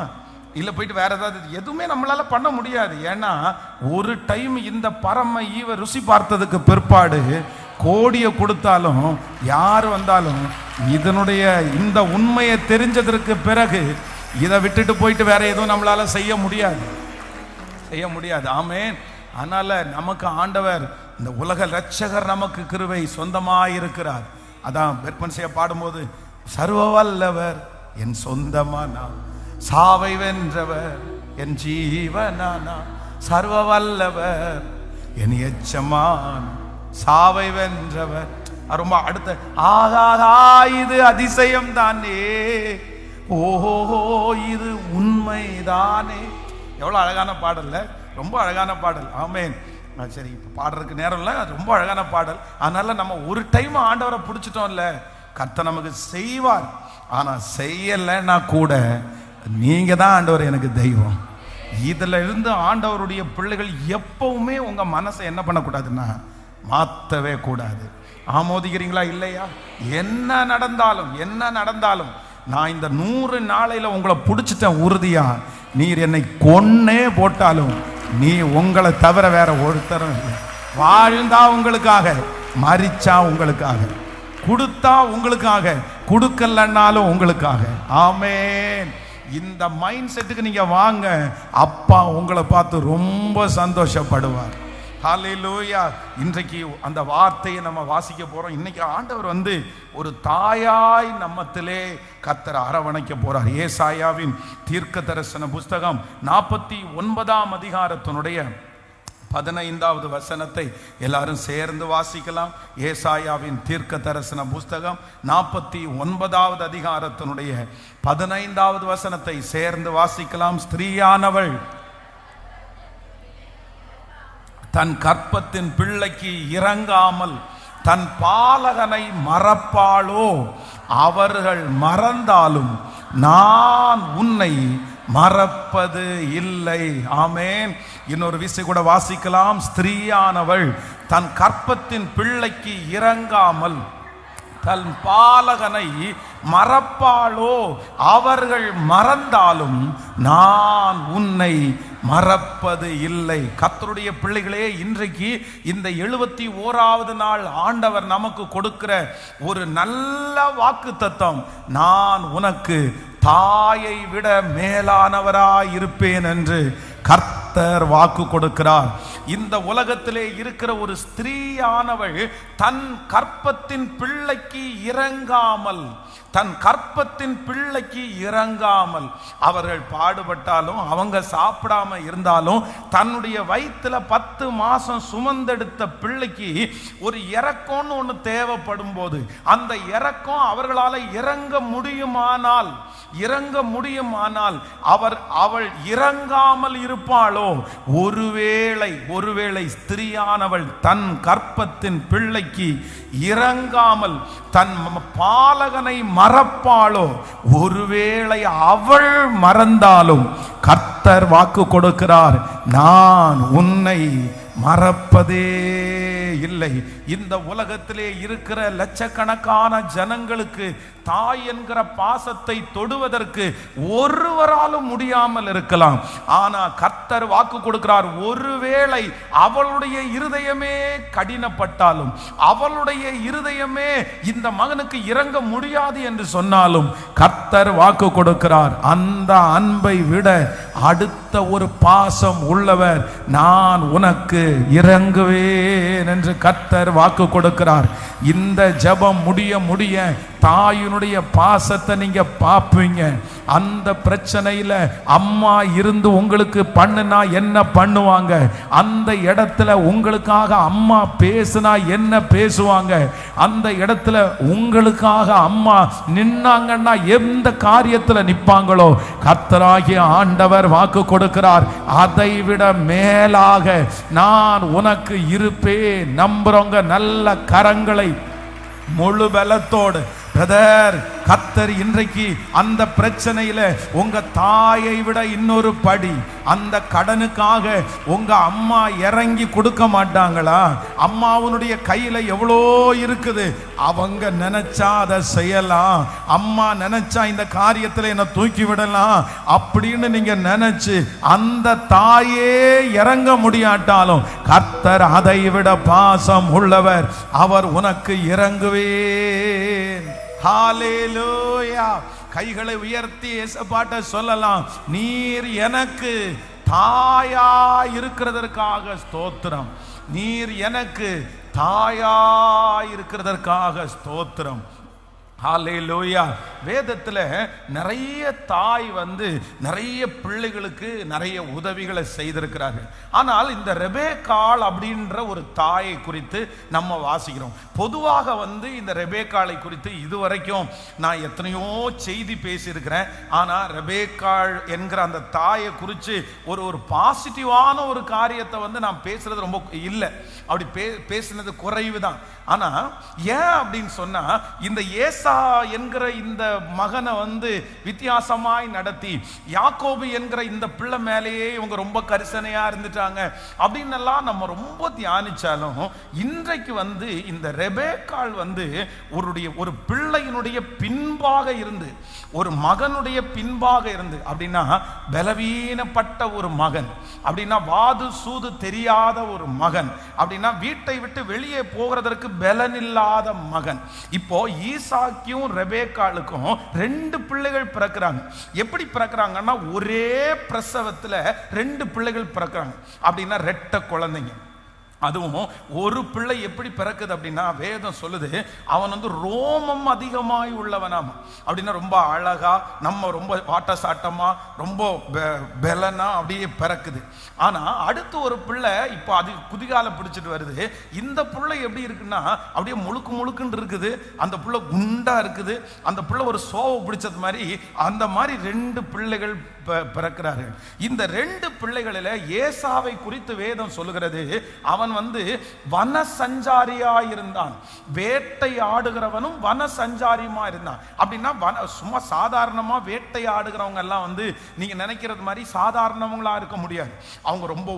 இல்லை போயிட்டு வேற ஏதாவது? எதுவுமே நம்மளால பண்ண முடியாது. ஏன்னா ஒரு டைம் இந்த பரம ஈவ ருசி பார்த்ததுக்கு பிற்பாடு கோடியை கொடுத்தாலும் யார் வந்தாலும் இதனுடைய இந்த உண்மையை தெரிஞ்சதற்கு பிறகு இதை விட்டுட்டு போயிட்டு வேற எதுவும் நம்மளால செய்ய முடியாது. செய்ய முடியாது. ஆமென். அதனால நமக்கு ஆண்டவர், இந்த உலக இரட்சகர் நமக்கு கிருபை சொந்தமாயிருக்கிறார். அதான் பெர்பன்சியா பாடும்போது, சர்வ வல்லவர் என் சொந்தமானா, சாவை வென்றவர் என் ஜீவனானா, சர்வ வல்லவர் என் எச்சமான, சாவை வென்றவர். ரொம்ப அடுத்த, ஆகாதா இது அதிசயம் தானே, ஓஹோ இது உண்மைதானே. எவ்வளோ அழகான பாடல்ல, ரொம்ப அழகான பாடல். ஆமென். சரி, இப்போ பாடுறதுக்கு நேரம் இல்லை, அது ரொம்ப அழகான பாடல். அதனால நம்ம ஒரு டைம் ஆண்டவரை பிடிச்சிட்டோம்ல, கர்த்தர் நமக்கு செய்வார். ஆனால் செய்யலைன்னா கூட நீங்க தான் ஆண்டவர் எனக்கு தெய்வம். இதுல இருந்து ஆண்டவருடைய பிள்ளைகள் எப்பவுமே உங்க மனசை என்ன பண்ணக்கூடாதுன்னா மாற்றவே கூடாது. ஆமோதிக்கிறீங்களா இல்லையா? என்ன நடந்தாலும் நான் இந்த 100 நாளையில உங்களை பிடிச்சிட்டேன் உறுதியா. நீர் என்னை கொன்னே போட்டாலும் நீ உங்களை தவிர வேற ஒருத்தரும் இல்லை. வாழ்ந்தா உங்களுக்காக, மரிச்சா உங்களுக்காக, கொடுத்தா உங்களுக்காக, கொடுக்கலன்னாலும் உங்களுக்காக. ஆமென். இந்த மைண்ட் செட்டுக்கு நீங்க வாங்க, அப்பா உங்களை பார்த்து ரொம்ப சந்தோஷப்படுவார். ஹல்லேலூயா. இன்றைக்கு அந்த வார்த்தையை நம்ம வாசிக்க போறோம். இன்னைக்கு ஆண்டவர் ஒரு தாயாய் நம்மத்திலே கர்த்தர் அரவணைக்க போறார். ஏசாயாவின் தீர்க்க தரிசன புஸ்தகம் 49ஆம் அதிகாரத்தினுடைய 15வது வசனத்தை எல்லாரும் சேர்ந்து வாசிக்கலாம். ஏசாயாவின் தீர்க்க தரிசன புஸ்தகம் 49வது அதிகாரத்தினுடைய 15வது வசனத்தை சேர்ந்து வாசிக்கலாம். ஸ்திரீயானவள் தன் கற்பத்தின் பிள்ளைக்கு இறங்காமல் தன் பாலகனை மறப்பாளோ? அவர்கள் மறந்தாலும் நான் உன்னை மறப்பது இல்லை. ஆமென். இன்னொரு விஷயம் கூட வாசிக்கலாம். ஸ்திரீயானவள் தன் கற்பத்தின் பிள்ளைக்கு இறங்காமல் தன் பாலகனை மறப்பாளோ? அவர்கள் மறந்தாலும் நான் உன்னை மறப்பது இல்லை. கர்த்தருடைய பிள்ளைகளே, இன்றைக்கு இந்த 71வது நாள் ஆண்டவர் நமக்கு கொடுக்கிற ஒரு நல்ல வாக்குத்தத்தம், நான் உனக்கு தாயை விட மேலானவராய் இருப்பேன் என்று கர்த்தர் வாக்கு கொடுக்கிறார். இந்த உலகத்திலே இருக்கிற ஒரு ஸ்திரீயானவள் தன் கற்பத்தின் பிள்ளைக்கு இறங்காமல், தன் கற்பத்தின் பிள்ளைக்கு இறங்காமல், அவர்கள் பாடுபட்டாலும் அவங்க சாப்பிடாம இருந்தாலும் தன்னுடைய வயிற்றுல 10 மாசம் சுமந்தெடுத்த பிள்ளைக்கு ஒரு இறக்கம்னு ஒன்று தேவைப்படும் போது, அந்த இறக்கம் அவர்களால் இறங்க முடியுமானால் அவள் இறங்காமல் இருப்பாளோ? ஒருவேளை ஸ்திரீயானவள் தன் கற்பத்தின் பிள்ளைக்கு இறங்காமல் தன் பாலகனை மறப்பாளோ? ஒருவேளை அவள் மறந்தாலும் கர்த்தர் வாக்கு கொடுக்கிறார், நான் உன்னை மறப்பதே இல்லை. இந்த உலகத்திலே இருக்கிற லட்சக்கணக்கான ஜனங்களுக்கு தாய் என்கிற பாசத்தை தொடுவதற்கு ஒருவராலும் முடியாமல் இருக்கலாம். ஆனா கர்த்தர் வாக்கு கொடுக்கிறார், ஒருவேளை அவளுடைய இருதயமே கடினப்பட்டாலும், அவளுடைய இருதயமே இந்த மகனுக்கு இறங்க முடியாது என்று சொன்னாலும் கர்த்தர் வாக்கு கொடுக்கிறார், அந்த அன்பை விட அடுத்த ஒரு பாசம் உள்ளவர் நான் உனக்கு இறங்குவேன் என்று கர்த்தர் வாக்கு கொடுக்கிறார். இந்த ஜெபம் முடிய தாயினுடைய பாசத்தை நீங்க பார்ப்பீங்க. அந்த பிரச்சனையில அம்மா இருந்து உங்களுக்கு பண்ணுனா என்ன பண்ணுவாங்க, அந்த இடத்துல உங்களுக்காக அம்மா பேசுனா என்ன பேசுவாங்க, அந்த இடத்துல உங்களுக்காக அம்மா நின்னாங்கன்னா எந்த காரியத்துல நிப்பாங்களோ கர்த்தராகிய ஆண்டவர் வாக்கு கொடுக்கிறார், அதை விட மேலாக நான் உனக்கு இருப்பேன். நம்புறவங்க நல்ல கரங்களை முழு பலத்தோடு, பிரதர், கர்த்தர் இன்றைக்கு அந்த பிரச்சனையில உங்க தாயை விட இன்னொரு படி, அந்த கடனுக்காக உங்க அம்மா இறங்கி கொடுக்க மாட்டாங்களா? அம்மாவுடைய கையில எவ்வளோ இருக்குது, அவங்க நினைச்சா அதை செய்யலாம், அம்மா நினைச்சா இந்த காரியத்தில் என்ன தூக்கி விடலாம் அப்படின்னு நீங்க நினைச்சு அந்த தாயே இறங்க முடியாட்டாலும் கர்த்தர் அதை விட பாசம் உள்ளவர், அவர் உனக்கு இறங்குவேன். ஹல்லேலூயா. கைகளை உயர்த்தி இயேசுவாட்ட சொல்லலாம், நீர் எனக்கு தாயா இருக்கிறதற்காக ஸ்தோத்திரம். நீர் எனக்கு தாயா இருக்கிறதற்காக ஸ்தோத்திரம். ஹல்லேலூயா. வேதத்தில் நிறைய தாய் நிறைய பிள்ளைகளுக்கு நிறைய உதவிகளை செய்திருக்கிறார்கள். ஆனால் இந்த ரெபேக்காள் அப்படின்ற ஒரு தாயை குறித்து நம்ம வாசிக்கிறோம். பொதுவாக இந்த ரெபேக்காளை குறித்து இதுவரைக்கும் நான் எத்தனையோ செய்தி பேசியிருக்கிறேன். ஆனால் ரெபேக்காள் என்கிற அந்த தாயை குறித்து ஒரு பாசிட்டிவான ஒரு காரியத்தை நான் பேசுறது ரொம்ப இல்லை. அப்படி பேசினது குறைவு தான். ஆனால் ஏன் அப்படின்னு சொன்னா, இந்த ஏசா என்கிற இந்த மகனை வித்தியாசமாய் நடத்தி யாக்கோபு என்கிற இந்த பிள்ளை மேலேயே இவங்க ரொம்ப கரிசனையா இருந்துட்டாங்க அப்படின்னு எல்லாம் நம்ம ரொம்ப தியானிச்சாலும், இன்றைக்கு இந்த ரெபேக்காள் ஒரு பிள்ளையினுடைய பின்பாக இருந்து, ஒரு மகனுடைய பின்பாக இருந்து, அப்படின்னா பலவீனப்பட்ட ஒரு மகன், அப்படின்னா வாது சூது தெரியாத ஒரு மகன், அப்படின்னா வீட்டை விட்டு வெளியே போகிறதற்கு பலனில்லாத மகன். இப்போ ஈசாக்கியும் ரெபேக்காளுக்கும் 2 பிள்ளைகள் பிறக்கிறாங்க. எப்படி பிறக்கிறாங்கன்னா, ஒரே பிரசவத்தில் 2 பிள்ளைகள் பிறக்கிறாங்க. அப்படின்னா 2 குழந்தைங்க. அதுவும் ஒரு பிள்ளை எப்படி பிறக்குது அப்படின்னா, வேதம் சொல்லுது அவன் ரோமம் அதிகமாய் உள்ளவனாம். அப்படின்னா ரொம்ப அழகா, நம்ம ரொம்ப வாட்ட சாட்டமா, ரொம்ப பெலனா அப்படியே பிறக்குது. ஆனா அடுத்து ஒரு பிள்ளை இப்போ அது குதிகால பிடிச்சிட்டு வருது. இந்த பிள்ளை எப்படி இருக்குன்னா, அப்படியே முழுக்குன்னு இருக்குது. அந்த பிள்ளை குண்டா இருக்குது. அந்த பிள்ளை ஒரு சோவை பிடிச்சது மாதிரி, அந்த மாதிரி 2 பிள்ளைகள் பிறக்கிறார்கள். இந்த 2 பிள்ளைகளில் ஏசாவை குறித்து வேதம் சொல்லுகிறது, அவன் வன சஞ்சாரியா இருந்தான். வேட்டை ஆடுகிறவனும் வன சஞ்சாரியுமா இருந்தான். அப்படின்னா சும்மா சாதாரணமா வேட்டை ஆடுகிறவங்க எல்லாம் நீங்க நினைக்கிறது மாதிரி சாதாரணவங்களா இருக்க முடியாது. அவங்க ரொம்ப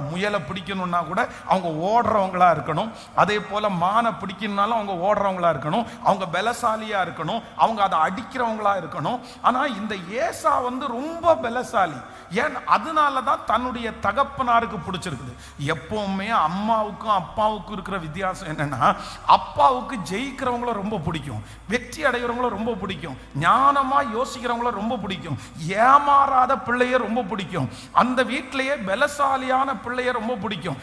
முயலை பிடிக்கணும்னா கூட அவங்க ஓடுறவங்களா இருக்கணும். அதே போல மானை பிடிக்கணும்னாலும் அவங்க ஓடுறவங்களா இருக்கணும். அவங்க பலசாலியா இருக்கணும். அவங்க அதை அடிக்கிறவங்களா இருக்கணும். ஆனா இந்த ஏசா ரொம்ப பலசாலி. ஏன்? அதனாலதான் தன்னுடைய தகப்பனாருக்கு பிடிச்சிருக்குது. எப்பவுமே அம்மாவுக்கும் அப்பாவுக்கும் இருக்கிற வித்தியாசம் என்னன்னா, அப்பாவுக்கு ஜெயிக்கிறவங்கள ரொம்ப பிடிக்கும், வெற்றி அடைகிறவங்கள ரொம்ப பிடிக்கும், ஞானமா யோசிக்கிறவங்கள ரொம்ப பிடிக்கும், ஏமாறாத பிள்ளைய ரொம்ப பிடிக்கும், அந்த வீட்டிலேயே பலசாலியான பிள்ளைய ரொம்ப பிடிக்கும்.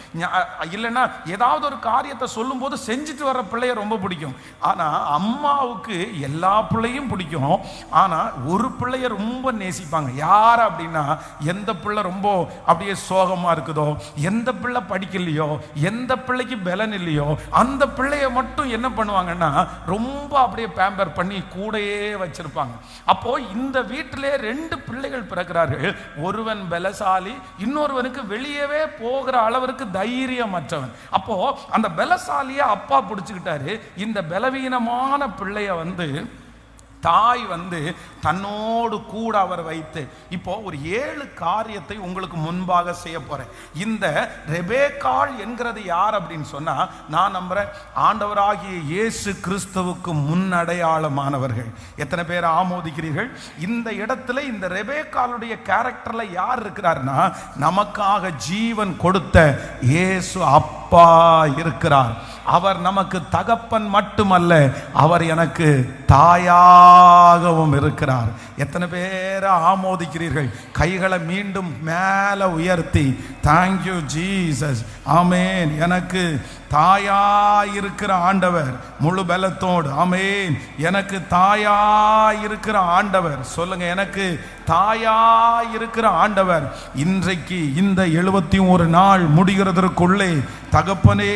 இல்லைன்னா ஏதாவது ஒரு காரியத்தை சொல்லும் போது செஞ்சுட்டு வர்ற பிள்ளைய ரொம்ப பிடிக்கும். ஆனா அம்மாவுக்கு எல்லா பிள்ளையும் பிடிக்கும். ஆனா ஒரு பிள்ளைய ரொம்ப நேசிப்பாங்க. யார் அப்படின்னா, எந்த பிள்ளை ரொம்ப அப்படியே சோகமா இருக்குதோ, எந்த பிள்ளை படிக்கலையோ, எந்த பிள்ளைக்கு பலன் இல்லையோ, அந்த பிள்ளைய மட்டும் என்ன பண்ணுவாங்கன்னா ரொம்ப அப்படியே பேம்பர் பண்ணி கூடையே வச்சிருப்பாங்க. அப்போ இந்த வீட்டிலே 2 பிள்ளைகள் பிறக்கிறார்கள். ஒருவன் பலசாலி, இன்னொருவனுக்கு வெளியவே போகிற அளவிற்கு தைரியமற்றவன். அப்போ அந்த பலசாலிய அப்பா பிடிச்சுக்கிட்டாரு. இந்த பலவீனமான பிள்ளைய தாய் தன்னோடு கூட அவர் வைத்து, இப்போ ஒரு 7 காரியத்தை உங்களுக்கு முன்பாக செய்ய போறேன். இந்த ரெபேக்காள் என்கிறது யார் அப்படின்னு சொன்னா, நான் நம்புறேன் ஆண்டவராகிய இயேசு கிறிஸ்துவுக்கு முன்னடையாளமானவர்கள். எத்தனை பேர் ஆமோதிக்கிறீர்கள்? இந்த இடத்துல இந்த ரெபேக்காளுடைய கேரக்டர்ல யார் இருக்கிறார்னா, நமக்காக ஜீவன் கொடுத்த இயேசு அப்பா இருக்கிறார். அவர் நமக்கு தகப்பன் மட்டுமல்ல, அவர் எனக்கு தாயாகவும் இருக்கிறார். எத்தனை பேர் ஆமோதிக்கிறீர்கள்? கைகளை மீண்டும் மேலே உயர்த்தி தேங்க்யூ ஜீசஸ், ஆமேன். எனக்கு தாயாயிருக்கிற ஆண்டவர், முழு பலத்தோடு ஆமேன். எனக்கு தாயாயிருக்கிற ஆண்டவர் சொல்லுங்க. எனக்கு தாயாயிருக்கிற ஆண்டவர் இன்றைக்கு இந்த 71 நாள் முடிகிறதற்குள்ளே, தகப்பனே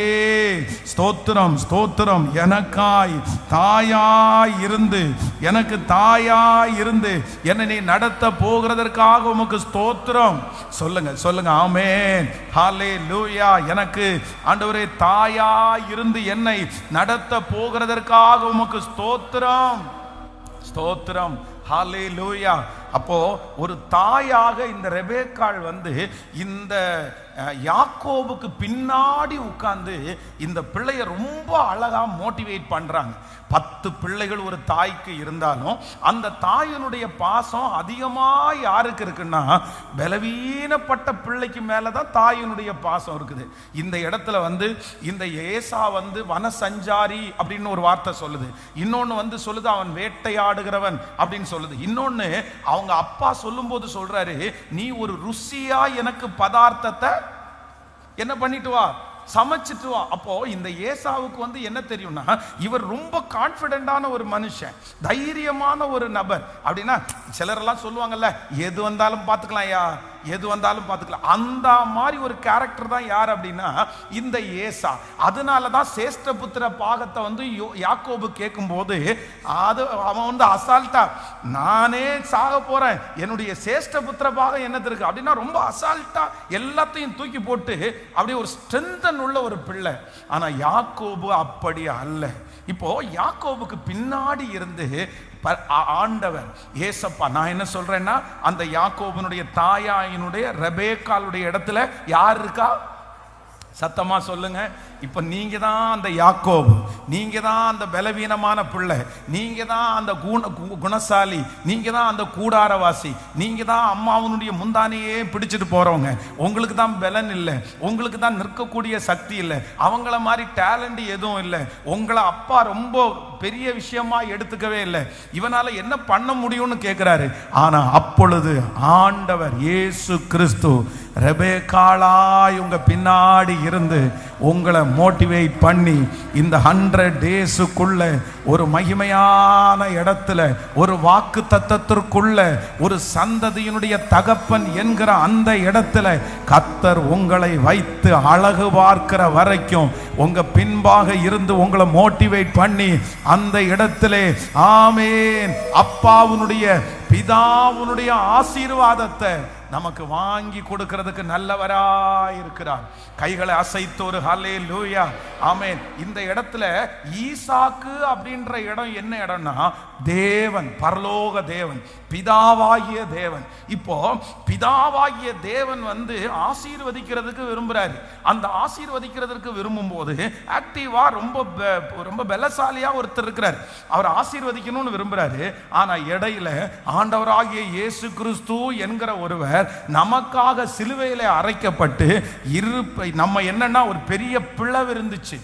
ஸ்தோத்திரம் ஸ்தோத்திரம், எனக்காய் தாயாய் இருந்து, எனக்கு தாயாய் இருந்து என்னை நீ நடத்த போகிறதற்காக உமக்கு ஸ்தோத்திரம். சொல்லுங்க சொல்லுங்க ஆமென், ஹல்லேலூயா. எனக்கு ஆண்டவரே தாயாய் இருந்து என்னை நடத்த போகிறதற்காக உமக்கு ஸ்தோத்திரம் ஸ்தோத்திரம், ஹல்லேலூயா. அப்போ ஒரு தாயாக இந்த ரெபேக்காள் இந்த யாக்கோபுக்கு பின்னாடி உட்கார்ந்து இந்த பிள்ளைய ரொம்ப அழகா மோட்டிவேட் பண்றாங்க. 10 பிள்ளைகள் ஒரு தாய்க்கு இருந்தாலும் அந்த தாயினுடைய பாசம் அதிகமா யாருக்கு இருக்குன்னா, பலவீனப்பட்ட பிள்ளைக்கு மேலதான் தாயினுடைய பாசம் இருக்குது. இந்த இடத்துல இந்த ஏசா வன சஞ்சாரி அப்படின்னு ஒரு வார்த்தை சொல்லுது. இன்னொன்னு சொல்லுது அவன் வேட்டையாடுகிறவன் அப்படின்னு சொல்லுது. இன்னொன்னு, அவங்க அப்பா சொல்லும் போது சொல்றாரு, நீ ஒரு ருசியா எனக்கு பதார்த்தத்தை என்ன பண்ணிட்டு வா, சமைச்சிட்டு வா. அப்போ இந்த ஏசாவுக்கு வந்து என்ன தெரியும்னா, இவர் ரொம்ப கான்பிடென்டான ஒரு மனுஷன், தைரியமான ஒரு நபர். அப்படின்னா சிலரெல்லாம் சொல்லுவாங்கல்ல, எது வந்தாலும் பார்த்துக்கலாம் யா, எது வந்தாலும் பார்த்துக்கலாம், அந்த மாதிரி ஒரு கேரக்டர் தான் யார் அப்படின்னா இந்த ஏசா. அதனால தான் சேஷ்டபுத்திர பாகத்தை வந்து யாக்கோபு கேட்கும்போது அது அவன் வந்து அசால்ட்டா, நானே சாக போறேன், என்னுடைய சேஷ்டபுத்திர பாகம் என்னது இருக்கு அப்படின்னா ரொம்ப அசால்ட்டா எல்லாத்தையும் தூக்கி போட்டு அப்படியே ஒரு ஸ்ட்ரென்தன் உள்ள ஒரு பிள்ளை. ஆனா யாக்கோபு அப்படி அல்ல. இப்போ யாக்கோபுக்கு பின்னாடி இருந்து ஆண்டவர் ஏசப்பா, நான் என்ன சொல்றேன்னா, அந்த யாக்கோபனுடைய தாயாயினுடைய ரெபேக்காளுடைய இடத்துல யார் இருக்கா? சத்தமா சொல்லுங்க. இப்ப நீங்க தான் அந்த யாக்கோபு, நீங்க தான் அந்த பலவீனமான பிள்ளை, நீங்க தான் அந்த குணசாலி, நீங்க தான் அந்த கூடாரவாசி, நீங்க தான் அம்மாவனுடைய முந்தானையே பிடிச்சிட்டு போறவங்க. உங்களுக்கு தான் பலன் இல்லை, உங்களுக்கு தான் நிற்கக்கூடிய சக்தி இல்லை, அவங்கள மாதிரி டேலண்ட் எதுவும் இல்லை, உங்களை அப்பா ரொம்ப பெரிய விஷயமா எடுத்துக்கவே இல்லை, இவனால என்ன பண்ண முடியும்னு கேட்கிறாரு. ஆனா அப்பொழுது ஆண்டவர் இயேசு கிறிஸ்து ரெபேக்காளாய் உங்க பின்னாடி இருந்து உங்களை மோட்டிவேட் பண்ணி இந்த 100 டேஸுக்குள்ள ஒரு மகிமையான இடத்துல, ஒரு வாக்கு தத்தத்திற்குள்ள, ஒரு சந்ததியினுடைய தகப்பன் என்கிற அந்த இடத்துல கர்த்தர் உங்களை வைத்து அழகு பார்க்கிற வரைக்கும் உங்க பின்பாக இருந்து உங்களை மோட்டிவேட் பண்ணி அந்த இடத்திலே ஆமேன் அப்பாவுனுடைய பிதாவுனுடைய ஆசீர்வாதத்தை நமக்கு வாங்கி கொடுக்கிறதுக்கு நல்லவராய் இருக்கிறார். கைகளை அசைத்து ஒரு ஹல்லேலூயா ஆமென். இந்த இடத்துல ஈசாக்கு அப்படின்ற இடம் என்ன இடம்னா, தேவன், பரலோக தேவன், பிதாவாகிய தேவன். இப்போ பிதாவாகிய தேவன் வந்து ஆசீர்வதிக்கிறதுக்கு விரும்புறாரு. அந்த ஆசீர்வதிக்கிறதுக்கு விரும்பும் போது ஆக்டிவா ரொம்ப பலசாலியா ஒருத்தர் இருக்கிறார், அவர் ஆசீர்வதிக்கணும்னு விரும்புறாரு. ஆனா இடையில ஆண்டவராகிய இயேசு கிறிஸ்து என்கிற ஒருவர் நமக்காக சிலுவையில அறைக்கப்பட்டு நம்ம என்னன்னா ஒரு பெரிய பிளவு இருந்துச்சு.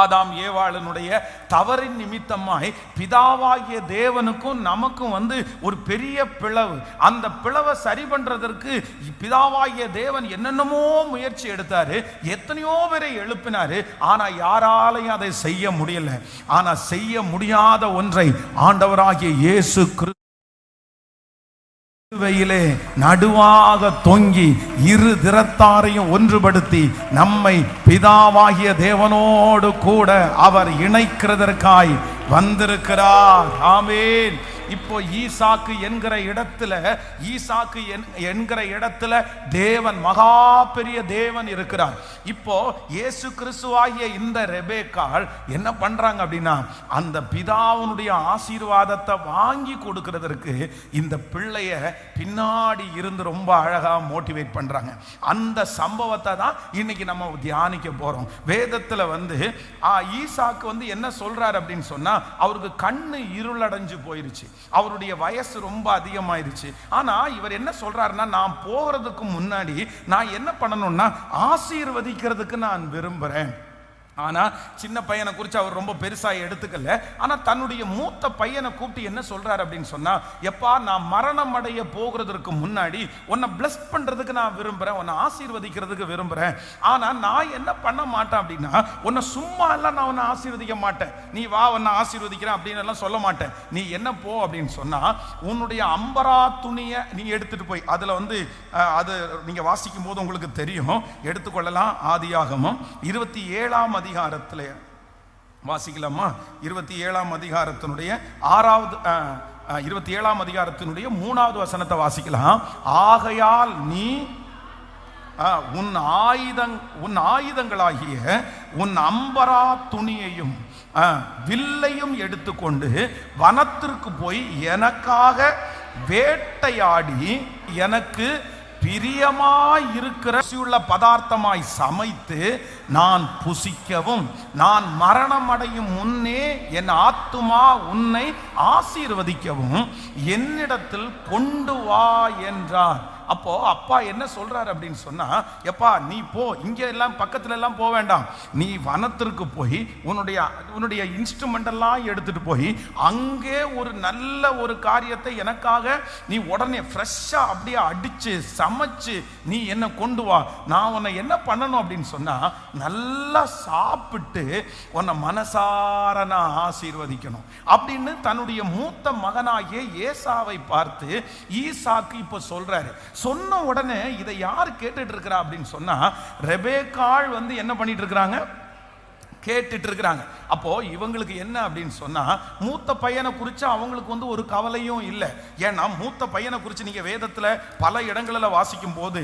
ஆதாம் ஏவாளனுடைய தவறின் நிமித்தமாய் பிதாவாகிய தேவனுக்கும் நமக்கும் வந்து ஒரு பெரிய பிளவு. அந்த பிளவை சரி பண்றதற்கு பிதாவாகிய தேவன் என்னென்னமோ முயற்சி எடுத்தாரு, எத்தனையோ பேரை எழுப்பினாரு. ஆனா யாராலையும் அதை செய்ய முடியல. ஆனா செய்ய முடியாத ஒன்றை ஆண்டவராகிய இயேசு கிறிஸ்து நடுவாக தொங்கி இரு திறத்தாரையும் ஒன்றுபடுத்தி நம்மை பிதாவாகிய தேவனோடு கூட அவர் இணைக்கிறதற்காய் வந்திருக்கிறார். ஆமென். இப்போ ஈசாக்கு என்கிற இடத்துல தேவன், மகா பெரிய தேவன் இருக்கிறார். இப்போ இயேசு கிறிஸ்துவாகிய இந்த ரெபேக்காள் என்ன பண்றாங்க அப்படின்னா, அந்த பிதாவுனுடைய ஆசீர்வாதத்தை வாங்கி கொடுக்கிறதற்கு இந்த பிள்ளைய பின்னாடி இருந்து ரொம்ப அழகா மோட்டிவேட் பண்றாங்க. அந்த சம்பவத்தை தான் இன்னைக்கு நம்ம தியானிக்க போறோம். வேதத்துல வந்து ஈசாக்கு வந்து என்ன சொல்றாரு அப்படின்னு சொன்னா, அவருக்கு கண்ணு இருளடைஞ்சு போயிருச்சு, அவருடைய வயசு ரொம்ப அதிகமாயிருச்சு. ஆனா இவர் என்ன சொல்றாருன்னா, நான் போகிறதுக்கு முன்னாடி நான் என்ன பண்ணணும்னா ஆசீர்வதிக்கிறதுக்கு நான் விரும்புறேன். ஆனா சின்ன பையனை குறித்து அவர் ரொம்ப பெருசா எடுத்துக்கல. ஆனா தன்னுடைய மூத்த பையனை கூப்பிட்டு என்ன சொல்றாரு அப்படின்னு சொன்னா, எப்பா நான் மரணம் அடைய போகிறதுக்கு முன்னாடி உன்னை பிளஸ் பண்றதுக்கு நான் விரும்புறேன், உன்னை ஆசீர்வதிக்கிறதுக்கு விரும்புறேன். ஆனா நான் என்ன பண்ண மாட்டேன் அப்படின்னா, உன்னை சும்மா எல்லாம் நான் உன்னை ஆசீர்வதிக்க மாட்டேன், நீ வா உன்னை ஆசீர்வதிக்கிறேன் அப்படின்னு எல்லாம் சொல்ல மாட்டேன். நீ என்ன போ அப்படின்னு சொன்னா, உன்னுடைய அம்பரா துணியை நீ எடுத்துட்டு போய், அதுல வந்து அது நீங்க வாசிக்கும் போது உங்களுக்கு தெரியும், எடுத்துக்கொள்ளலாம். ஆதியாகமம் 27ஆம் அதிகாரத்தில் வாசிக்கலாமா? 27ஆம் அதிகாரத்தினுடைய 27ஆம் அதிகாரத்தினுடைய 3வது வசனத்தை வாசிக்கலாம். ஆகையால் நீ உன் ஆயுதங்களாகிய உன் அம்பரா துணியையும் வில்லையும் எடுத்துக்கொண்டு வனத்திற்கு போய் எனக்காக வேட்டையாடி எனக்கு பிரியமாயிருக்கிற பதார்த்தமாய் சமைத்து நான் புசிக்கவும், நான் மரணம் அடையும் முன்னே என் ஆத்துமா உன்னை ஆசீர்வதிக்கவும் என்னிடத்தில் கொண்டு வா என்றார். அப்போ அப்பா என்ன சொல்றாரு அப்படின்னு சொன்னா, எப்பா நீ போ, இங்க எல்லாம் பக்கத்துல எல்லாம் போக வேண்டாம், நீ வனத்திற்கு போய் உன்னுடைய இன்ஸ்ட்ருமெண்ட் எல்லாம் எடுத்துட்டு போய் அங்கே ஒரு நல்ல ஒரு காரியத்தை எனக்காக நீ உடனே ஃப்ரெஷ்ஷா அப்படியே அடிச்சு சமைச்சு நீ என்ன கொண்டு வா, நான் உன்னை என்ன பண்ணணும் அப்படின்னு சொன்னா நல்லா சாப்பிட்டு உன்னை மனசார நான் ஆசீர்வதிக்கணும் அப்படின்னு தன்னுடைய மூத்த மகனாகிய ஏசாவை பார்த்து ஈசாக்கு இப்ப சொல்றாரு. சொன்ன உடனே இதை யார் கேட்டுட்டு இருக்கிறா அப்படின்னு சொன்னா, ரெபேக்காள் என்ன பண்ணிட்டு இருக்கிறாங்க, கேட்டுட்டு இருக்கிறாங்க. அப்போ இவங்களுக்கு என்ன அப்படின்னு சொன்னா, மூத்த பையனை குறித்து அவங்களுக்கு ஒரு கவலையும் இல்லை. ஏன்னா மூத்த பையனை குறித்து நீங்க வேதத்துல பல இடங்களில் வாசிக்கும் போது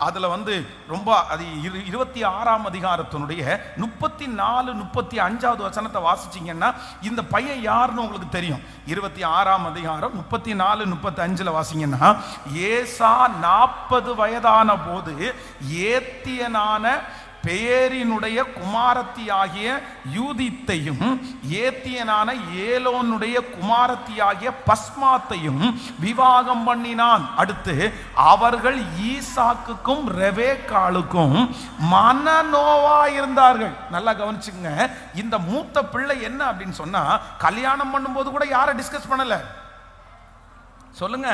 அதுல ரொம்ப அது 26ஆம் அதிகாரத்தினுடைய 34, 35வது வசனத்தை வாசிச்சீங்கன்னா இந்த பையன் யாருன்னு உங்களுக்கு தெரியும். 26ஆம் அதிகாரம் 34, 35 வாசிங்கன்னா, ஏசா 40 வயதான போது ஏத்தியனான பேரினுடைய குமாரத்தியாகிய யூதித்தையும் ஏத்தியனான ஏலோனுடைய குமாரத்தியாகிய பஸ்மாத்தையும் விவாகம் பண்ணினான். அடுத்து அவர்கள் ஈசாக்குக்கும் ரெபேக்காளுக்கும் மனநோவா இருந்தார்கள். நல்லா கவனிச்சுங்க, இந்த மூத்த பிள்ளை என்ன அப்படின்னு சொன்னா, கல்யாணம் பண்ணும்போது கூட யாரை டிஸ்கஸ் பண்ணல சொல்லுங்க,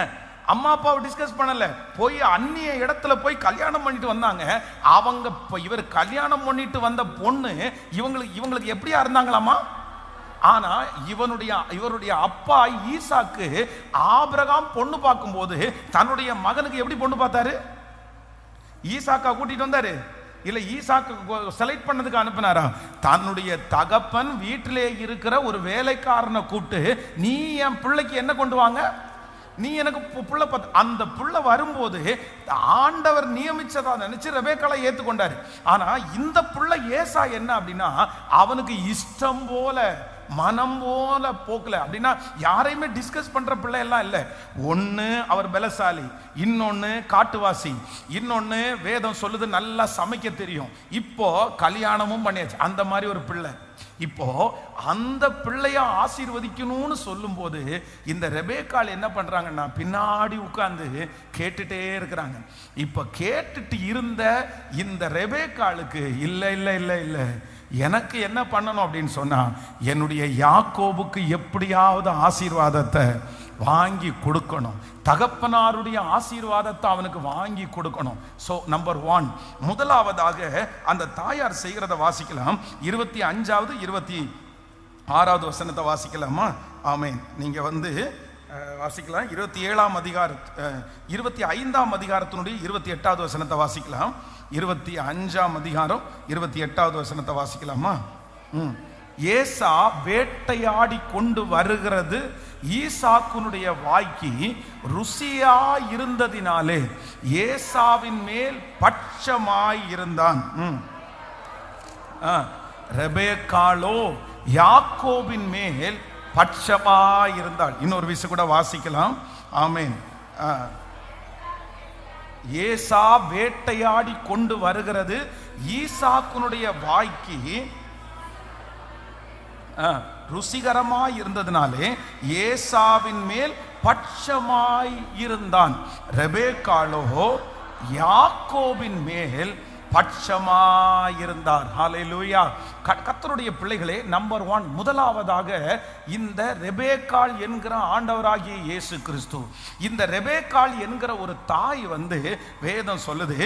அம்மா அப்பாவை டிஸ்கஸ் பண்ணல, போய் அந்நிய இடத்துல போய் கல்யாணம் பண்ணிட்டு வந்தாங்க. அவங்க இவர் கல்யாணம் பண்ணிட்டு வந்த பொண்ணு இவங்களுக்கு எப்படியா இருந்தாங்களாமா? ஆனா இவருடைய அப்பா ஈசாக்கு ஆபிரகாம் பொண்ணு பார்க்கும்போது தன்னுடைய மகனுக்கு எப்படி பொண்ணு பார்த்தாரு? ஈசாக்கா கூட்டிட்டு வந்தாரு இல்ல ஈசாக்கு செலக்ட் பண்ணதுக்கு அனுப்பினாரா? தன்னுடைய தகப்பன் வீட்டிலே இருக்கிற ஒரு வேலைக்காரனை கூப்பிட்டு, நீ என் பிள்ளைக்கு என்ன கொண்டு வாங்க, நீ எனக்கு புள்ள பார்த்து, அந்த புள்ள வரும்போது ஆண்டவர் நியமிச்சதா நினைச்சு ரெபேக்காளை ஏத்துக்கொண்டாரு. ஆனா இந்த புள்ள ஏசா என்ன அப்படின்னா, அவனுக்கு இஷ்டம் போல மனம் போல போக்கல. அப்படின்னா யாரையுமே டிஸ்கஸ் பண்ற பிள்ளை எல்லாம் இல்லை. ஒன்னு அவர் பலசாலி, இன்னொன்னு காட்டுவாசி, இன்னொன்னு வேதம் சொல்லுது நல்லா சமைக்க தெரியும், இப்போ கல்யாணமும் பண்ணியாச்சு, அந்த மாதிரி ஒரு பிள்ளை. இப்போ அந்த பிள்ளைய ஆசீர்வதிக்கணும்னு சொல்லும் போது இந்த ரெபேக்காள் என்ன பண்றாங்கன்னா, பின்னாடி உட்கார்ந்து கேட்டுட்டே இருக்கிறாங்க. இப்ப கேட்டுட்டு இருந்த இந்த ரெபேக்காளுக்கு இல்ல இல்ல இல்ல இல்ல, எனக்கு என்ன பண்ணணும் அப்படின்னு சொன்னா, என்னுடைய யாக்கோபுக்கு எப்படியாவது ஆசீர்வாதத்தை வாங்கி கொடுக்கணும், தகப்பனாருடைய ஆசீர்வாதத்தை அவனுக்கு வாங்கி கொடுக்கணும். ஸோ நம்பர் 1, முதலாவதாக அந்த தாயார் செய்கிறத வாசிக்கலாம். 25வது 26வது வசனத்தை வாசிக்கலாமா? ஆமேன். நீங்க வாசிக்கலாம். 27ஆம் அதிகாரம் 25ஆம் அதிகாரத்தினுடைய 28வது வசனத்தை வாசிக்கலாம். 25ஆம் அதிகாரம் 28வது வசனத்தை வாசிக்கலாமா? ஏசா வேட்டையாடி கொண்டு வருகிறது ஈசாக்குனுடைய வாய்க்கு ருசியா இருந்ததினாலே ஏசாவின் மேல் பட்சமாய் இருந்தான். ரெபேக்காளோ யாக்கோபின் மேல் பட்சமாய் இருந்தாள். இன்னொரு விஷயம் கூட வாசிக்கலாம். ஆமேன். ஏசா வேட்டையாடி கொண்டு வருகிறது ஈசாக்குனுடைய வாய்க்கு ருசிகரமாய் இருந்ததினாலே ஏசாவின் மேல் பட்சமாய் இருந்தான். ரெபேக்காளோ யாக்கோபின் மேல் பட்சமாயிருந்தார். ஹல்லேலூயா. கர்த்தருடைய பிள்ளைகளே, நம்பர் 1, முதலாவதாக இந்த ரெபேக்காள் என்கிற ஆண்டவராகிய இயேசு கிறிஸ்து, இந்த ரெபேக்காள் என்கிற ஒரு தாய் வேதம் சொல்லுது,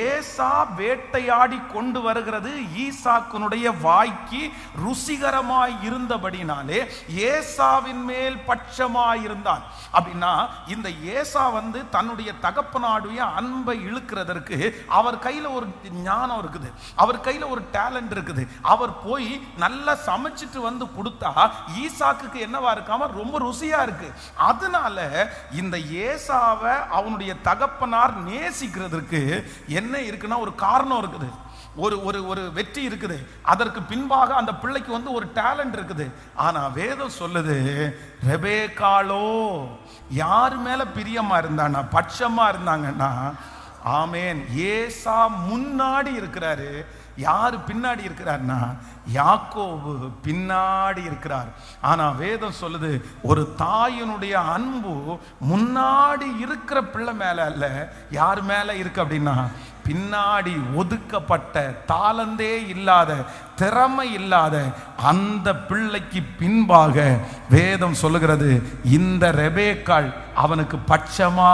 ஏசா வேட்டையாடி கொண்டு வருகிறது ஈசாக்குனுடைய வாய்க்கு ருசிகரமாய் இருந்தபடினாலே ஏசாவின் மேல் பட்சமாயிருந்தான். அப்படின்னா இந்த ஏசா தன்னுடைய தகப்பனாடைய அன்பை இழுக்கிறதற்கு அவர் கையில ஒரு ஞானம் இருக்குது, அவர் கையில ஒரு டேலண்ட் இருக்குது. அவர் போய் நல்லா சமைச்சிட்டு கொடுத்தா ஈசாக்குக்கு என்னவா இருக்காம ரொம்ப ருசியா இருக்கு. அதனால இந்த ஏசாவை அவனுடைய தகப்பனார் நேசிக்கிறதுக்கு என்ன இருக்குன்னா ஒரு காரணம் இருக்குது, ஒரு வெற்றி இருக்குது. அதற்கு பின்பாக அந்த பிள்ளைக்கு ஒரு டேலண்ட் இருக்குது. ஆனா வேதம் சொல்லுது, ரெபேக்காளோ யார் மேல பிரியமா இருந்தானா, பட்சமா இருந்தாங்கன்னா, ஆமேன், ஏசா முன்னாடி இருக்கிறாரு, யாரு பின்னாடி இருக்கிறார்னா யாக்கோபு பின்னாடி இருக்கிறார். ஆனா வேதம் சொல்லுது, ஒரு தாயினுடைய அன்பு முன்னாடி இருக்கிற பிள்ளை மேல அல்ல, யார் மேல இருக்கு அப்படின்னா பின்னாடி ஒதுக்கப்பட்ட, தாளந்தே இல்லாத, திறமை இல்லாத அந்த பிள்ளைக்கு பின்பாக வேதம் சொல்லுகிறது, இந்த ரெபேக்காள் அவனுக்கு பட்சமா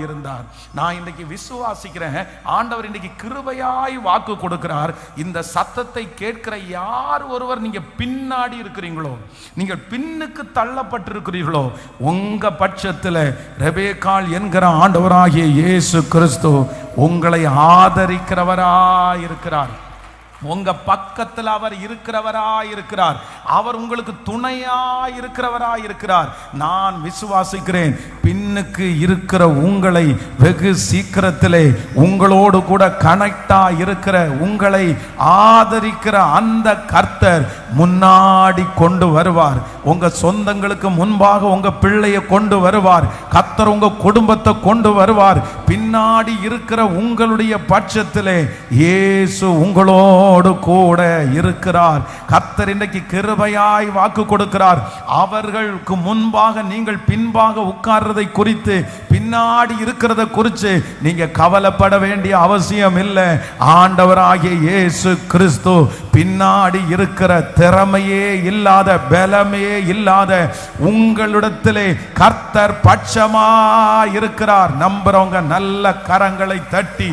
இருந்தார். நான் இன்னைக்கு விசுவாசிக்கிறேன், ஆண்டவர் இன்னைக்கு கிருபையாய் வாக்கு கொடுக்கிறார். இந்த சத்தத்தை கேட்கிற யார் ஒருவர் நீங்க பின்னாடி இருக்கிறீங்களோ, நீங்கள் பின்னுக்கு தள்ளப்பட்டிருக்கிறீர்களோ, உங்க பட்சத்தில் ரெபேக்காள் என்கிற ஆண்டவராகிய இயேசு கிறிஸ்து உங்களை ஆதரிக்கிறவராய் இருக்கிறார். உங்க பக்கத்தில் அவர் இருக்கிறவராய் இருக்கிறார். அவர் உங்களுக்கு துணையாய் இருக்கிறவராய் இருக்கிறார். நான் விசுவாசிக்கிறேன், பின்னுக்கு இருக்கிற உங்களை வெகு சீக்கிரத்திலே உங்களோடு கூட கனெக்டா இருக்கிற உங்களை ஆதரிக்கிற அந்த கர்த்தர் முன்னாடி கொண்டு வருவார். உங்க சொந்தங்களுக்கு முன்பாக உங்க பிள்ளையை கொண்டு வருவார். கர்த்தர் உங்க குடும்பத்தை கொண்டு வருவார். பின்னாடி இருக்கிற உங்களுடைய பட்சத்திலே இயேசு உங்களோடு கூட இருக்கிறார். கர்த்தர் இன்றைக்கு கிருபையாய் வாக்கு கொடுக்கிறார். அவர்களுக்கு முன்பாக நீங்கள் பின்பாக உட்கார்றதை குறித்து, பின்னாடி இருக்கிறத குறித்து நீங்க கவலைப்பட வேண்டிய அவசியம் இல்லை. ஆண்டவராகிய இயேசு கிறிஸ்து பின்னாடி இருக்கிற திறமையே இல்லாத, பலமே இல்லாத உங்களிடத்திலே கர்த்தர் பட்சமா இருக்கிறார். நம்புறவங்க நல்ல கரங்களை தட்டி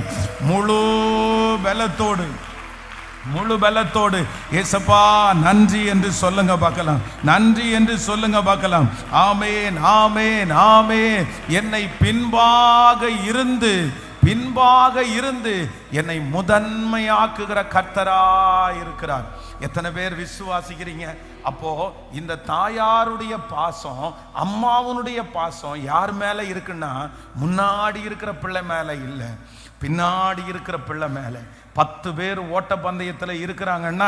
முழு பலத்தோடு ஏசப்பா நன்றி என்று சொல்லுங்க பார்க்கலாம். நன்றி என்று சொல்லுங்க பார்க்கலாம். ஆமேன், ஆமேன், ஆமேன். என்னை பின்பாக இருந்து என்னை முதன்மையாக்குகிற கர்த்தராய் இருக்கிறார். எத்தனை பேர் விசுவாசிக்கிறீங்க? அப்போ இந்த தாயாருடைய பாசம், அம்மாவுடைய பாசம் யார் மேல இருக்குன்னா, முன்னாடி இருக்கிற பிள்ளை மேல இல்லை, பின்னாடி இருக்கிற பிள்ளை மேல. 10 பேர் ஓட்ட பந்தயத்தில் இருக்கிறாங்கன்னா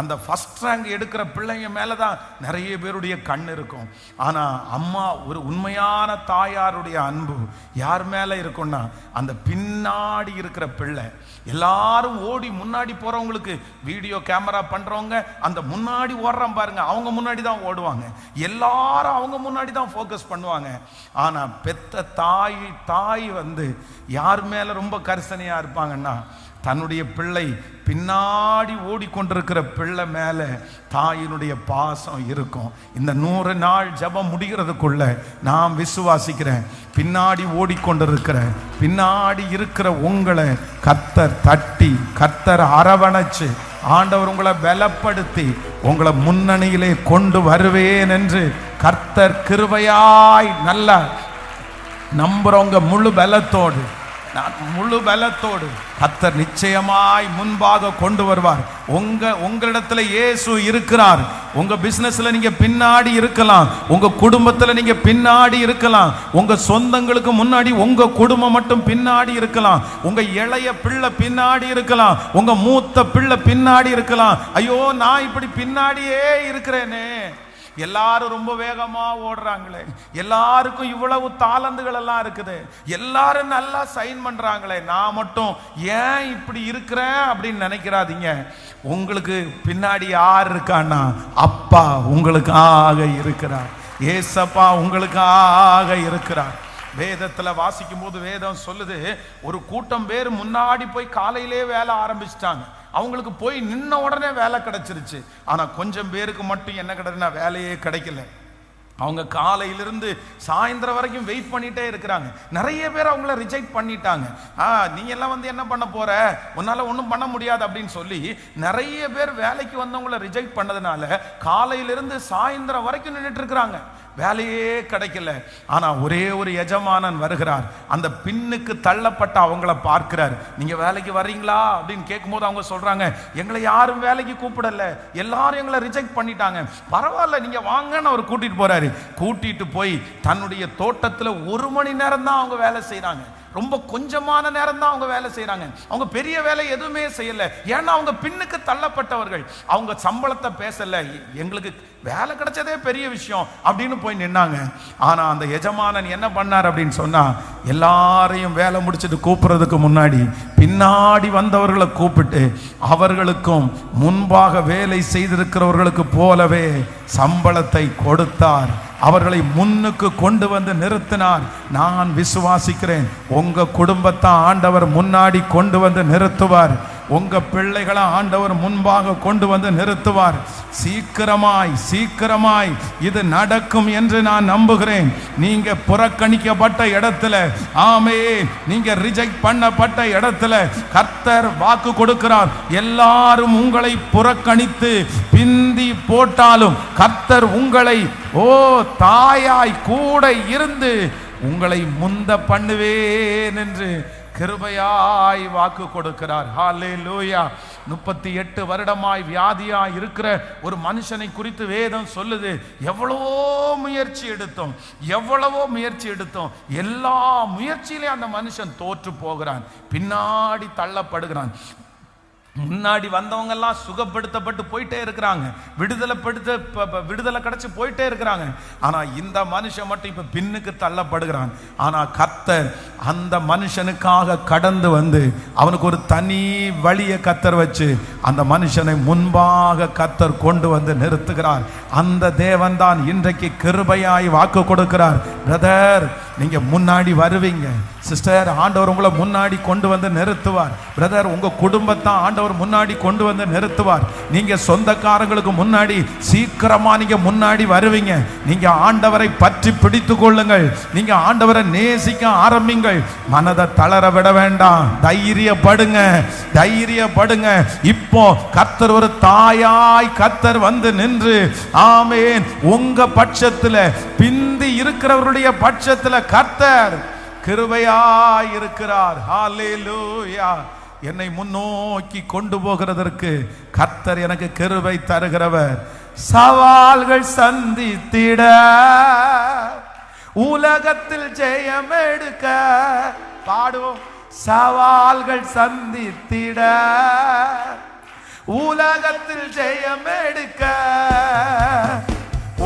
அந்த ஃபர்ஸ்ட் ரேங்க் எடுக்கிற பிள்ளைங்க மேலே தான் நிறைய பேருடைய கண் இருக்கும். ஆனால் அம்மா, ஒரு உண்மையான தாயாருடைய அன்பு யார் மேலே இருக்கும்னா அந்த பின்னாடி இருக்கிற பிள்ளை. எல்லாரும் ஓடி முன்னாடி போகிறவங்களுக்கு வீடியோ கேமரா பண்ணுறவங்க அந்த முன்னாடி ஓடுறான் பாருங்க, அவங்க முன்னாடி தான் ஓடுவாங்க. எல்லாரும் அவங்க முன்னாடி தான் ஃபோக்கஸ் பண்ணுவாங்க. ஆனால் பெத்த தாய் வந்து யார் மேலே ரொம்ப கரிசனையாக இருப்பாங்கன்னா, தன்னுடைய பிள்ளை பின்னாடி ஓடிக்கொண்டிருக்கிற பிள்ளை மேல தாயினுடைய பாசம் இருக்கும். இந்த 100 நாள் ஜெபம் முடிகிறதுக்குள்ள நான் விசுவாசிக்கிறேன், பின்னாடி ஓடிக்கொண்டிருக்கிற, பின்னாடி இருக்கிற உங்களை கர்த்தர் தட்டி, கர்த்தர் அரவணைச்சு, ஆண்டவர் உங்களை பலப்படுத்தி உங்களை முன்னணியிலே கொண்டு வருவேன் என்று கர்த்தர் கிருபையாய் நல்லா நம்புறவங்க முழு பலத்தோடு கர்த்தர் நிச்சயமாய் முன்பாக கொண்டு வருவார். உங்களிடத்துல இயேசு இருக்கிறார். உங்க பிசினஸ்ல நீங்க பின்னாடி இருக்கலாம், உங்க குடும்பத்துல நீங்க பின்னாடி இருக்கலாம், உங்க சொந்தங்களுக்கு முன்னாடி உங்க குடும்பம் மட்டும் பின்னாடி இருக்கலாம், உங்க இளைய பிள்ளை பின்னாடி இருக்கலாம், உங்க மூத்த பிள்ளை பின்னாடி இருக்கலாம். ஐயோ, நான் இப்படி பின்னாடியே இருக்கிறேனே, எல்லாரும் ரொம்ப வேகமா ஓடுறாங்களே, எல்லாருக்கும் இவ்வளவு தாளந்துகள் எல்லாம் இருக்குது, எல்லாரும் நல்லா சைன் பண்றாங்களே, நான் மட்டும் ஏன் இப்படி இருக்கிறேன் அப்படின்னு நினைக்கிறாதீங்க. உங்களுக்கு பின்னாடி யார் இருக்கான்னா அப்பா உங்களுக்காக இருக்கிறார். ஏசப்பா உங்களுக்காக இருக்கிறார். வேதத்துல வாசிக்கும் போது வேதம் சொல்லுது, ஒரு கூட்டம் பேர் முன்னாடி போய் காலையிலே வேலை ஆரம்பிச்சிட்டாங்க. அவங்களுக்கு போய் நின்ன உடனே வேலை கிடைச்சிருச்சு. ஆனா கொஞ்சம் பேருக்கு மட்டும் என்ன கிடைச்சுன்னா வேலையே கிடைக்கல. அவங்க காலையிலிருந்து சாயந்தரம் வரைக்கும் வெயிட் பண்ணிட்டே இருக்கிறாங்க. நிறைய பேர் அவங்கள ரிஜெக்ட் பண்ணிட்டாங்க. நீ எல்லாம் வந்து என்ன பண்ண போற, உன்னால ஒன்றும் பண்ண முடியாது அப்படின்னு சொல்லி நிறைய பேர் வேலைக்கு வந்தவங்கள ரிஜெக்ட் பண்ணதுனால காலையிலிருந்து சாயந்தரம் வரைக்கும் நின்றுட்டு இருக்கிறாங்க, வேலையே கிடைக்கல. ஆனா ஒரே ஒரு எஜமானன் வருகிறார், அந்த பின்னுக்கு தள்ளப்பட்ட அவங்கள பார்க்கிறார். நீங்க வேலைக்கு வர்றீங்களா அப்படின்னு கேட்கும்போது அவங்க சொல்றாங்க, எங்களை யாரும் வேலைக்கு கூப்பிடல, எல்லாரும் எங்களை ரிஜெக்ட் பண்ணிட்டாங்க, பரவாயில்ல நீங்க வாங்கன்னு அவர் கூட்டிட்டு போறாரு. கூட்டிட்டு போய் தன்னுடைய தோட்டத்தில் 1 மணி நேரம் தான் அவங்க வேலை செய்யறாங்க. ரொம்ப கொஞ்சமான நேரம் தான் அவங்க வேலை செய்யறாங்க. அவங்க பெரிய வேலை எதுவுமே செய்யல. ஏன்னா அவங்க பின்னுக்கு தள்ளப்பட்டவர்கள். அவங்க சம்பளத்தை பேசல, எங்களுக்கு வேலை கிடைச்சதே பெரிய விஷயம் அப்படின்னு போய் நின்னாங்க. ஆனா அந்த எஜமானன் என்ன பண்ணார் அப்படின்னு சொன்னா, எல்லாரையும் வேலை முடிச்சுட்டு கூப்பிடுறதுக்கு முன்னாடி பின்னாடி வந்தவர்களை கூப்பிட்டு அவர்களுக்கும் முன்பாக வேலை செய்திருக்கிறவர்களுக்கு போலவே சம்பளத்தை கொடுத்தார். அவர்களை முன்னுக்கு கொண்டு வந்து நிறுத்தினார். நான் விசுவாசிக்கிறேன், உங்க குடும்பத்தை ஆண்டவர் முன்னாடி கொண்டு வந்து நிறுத்துவார். உங்க பிள்ளைகளை ஆண்டவர் முன்பாக கொண்டு வந்து நிறுத்துவார். சீக்கிரமாய் இது நடக்கும் என்று நான் நம்புகிறேன். நீங்க புறக்கணிக்கப்பட்ட இடத்துல, ஆமென், நீங்க ரிஜெக்ட் பண்ணப்பட்ட இடத்துல கர்த்தர் வாக்கு கொடுக்கிறார். எல்லாரும் உங்களை புறக்கணித்து பிந்தி போட்டாலும் கர்த்தர் உங்களை தாயாய் கூட இருந்து உங்களை முந்த பண்ணுவேன் என்று கிருபையாய் வாக்கு கொடுக்கிறார். ஹல்லேலூயா. 38 வருடமாய் வியாதியாய் இருக்கிற ஒரு மனுஷனை குறித்து வேதம் சொல்லுது. எவ்வளவோ முயற்சி எடுத்தோம், எல்லா முயற்சியிலையும் அந்த மனுஷன் தோற்று போகிறான், பின்னாடி தள்ளப்படுகிறான். முன்னாடி வந்தவங்க எல்லாம் சுகப்படுத்தப்பட்டு போயிட்டே இருக்கிறாங்க, விடுதலை கிடைச்சு போயிட்டே இருக்கிறாங்க. ஆனா இந்த மனுஷன் மட்டும் இப்ப பின்னுக்கு தள்ளப்படுகிறான். ஆனா கர்த்தர் அந்த மனுஷனுக்காக கடந்து வந்து அவனுக்கு ஒரு தனி வழியை கர்த்தர் வச்சு அந்த மனுஷனை முன்பாக கர்த்தர் கொண்டு வந்து நிறுத்துகிறார். அந்த தேவன் தான் இன்றைக்கு கிருபையாய் வாக்கு கொடுக்கிறார். பிரதர், நீங்க முன்னாடி வருவீங்க. சிஸ்டர், ஆண்டவர் உங்களை முன்னாடி கொண்டு வந்து நிறுத்துவார். பிரதர், உங்க குடும்பத்தை ஆண்டவர் முன்னாடி கொண்டு வந்து நிறுத்துவார். நீங்க சொந்தக்காரங்களுக்கு முன்னாடி சீக்கிரமா நீங்க முன்னாடி வருவீங்க. நீங்க ஆண்டவரை பற்றி பிடித்து கொள்ளுங்கள். நீங்க ஆண்டவரை நேசிக்க ஆரம்பிங்கள். மனதை தளர விட வேண்டாம். தைரியப்படுங்க. இப்போ கர்த்தர் ஒரு தாயாய் கர்த்தர் வந்து நின்று, ஆமென், உங்க பட்சத்துல, பிந்தி இருக்கிறவருடைய பட்சத்துல கர்த்தர் கிருபையாய் இருக்கிறார். ஹல்லேலூயா. என்னை முன்னோக்கி கொண்டு போகிறதற்கு கர்த்தர் எனக்கு கிருபை தருகிறவர். சவால்கள் சந்தித்திட, உலகத்தில் ஜெயம் எடுக்க பாடுவோம். சவால்கள் சந்தித்திட, உலகத்தில் ஜெயம் எடுக்க,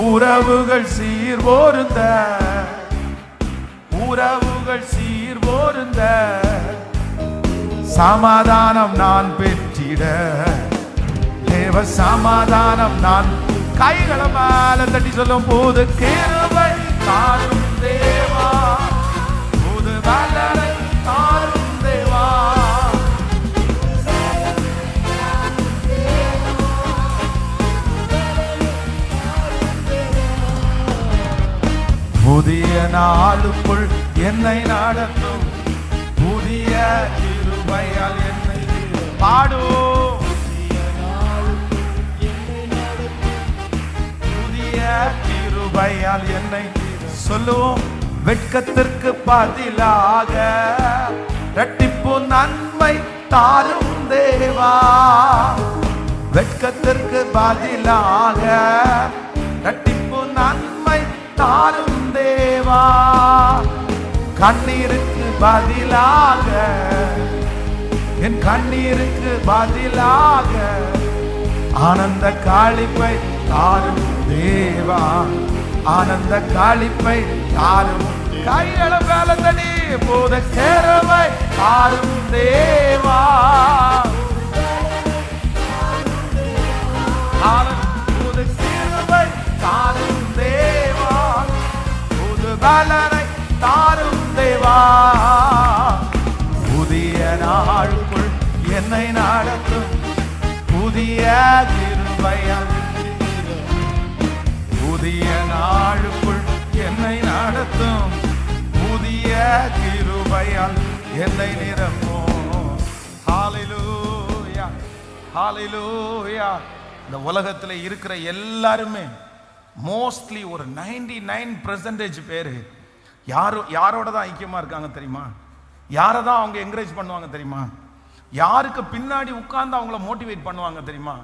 உறவுகள் சீர்பொருந்த, சமாதானம் நான் பெற்றிட, தேவ சமாதானம் நான். கைகளை மேல தட்டி சொல்லும் போது, கிருபை தாரும் தேவா, புது வல்லமை தாரும் தேவா, புதிய நாளுக்குள் என்னை நடத்தும், புதிய கிருபையால் என்னை பாடும், புதிய கிருபையால் என்னை சொல்லுவோம். வெட்கத்திற்கு பதிலாக இரட்டிப்பு நன்மை தாரும் தேவா, வெட்கத்திற்கு பதிலாக இரட்டிப்பு நன்மை தாரும் தேவா, கண்ணீருக்கு பதிலாக, என் கண்ணீருக்கு பதிலாக ஆனந்த காளிப்பை தாரும் தேவா, ஆனந்த காளிப்பை தாரும். கைகளை மேல தடி, போத கிருபை தாரும் தேவா, போத கிருபை தாரும் தேவா, புது பலனை தாரும் தேவா, புதிய நாளுக்குள் என்னை நடத்தும், புதிய கிருபையால், புதிய நாளுக்குள் என்னை நடத்தும், புதிய கிருபையால் என்னை நிரப்பும். ஹல்லேலூயா, ஹல்லேலூயா. இந்த உலகத்தில் இருக்கிற எல்லாருமே மோஸ்ட்லி ஒரு 99% பேர் யாரோட தான் ஐக்கியமா இருக்காங்க தெரியுமா? யாரை தான் அவங்க என்கரேஜ் பண்ணுவாங்க தெரியுமா? யாருக்கு பின்னாடி உட்கார்ந்து அவங்கள மோட்டிவேட் பண்ணுவாங்க தெரியுமா?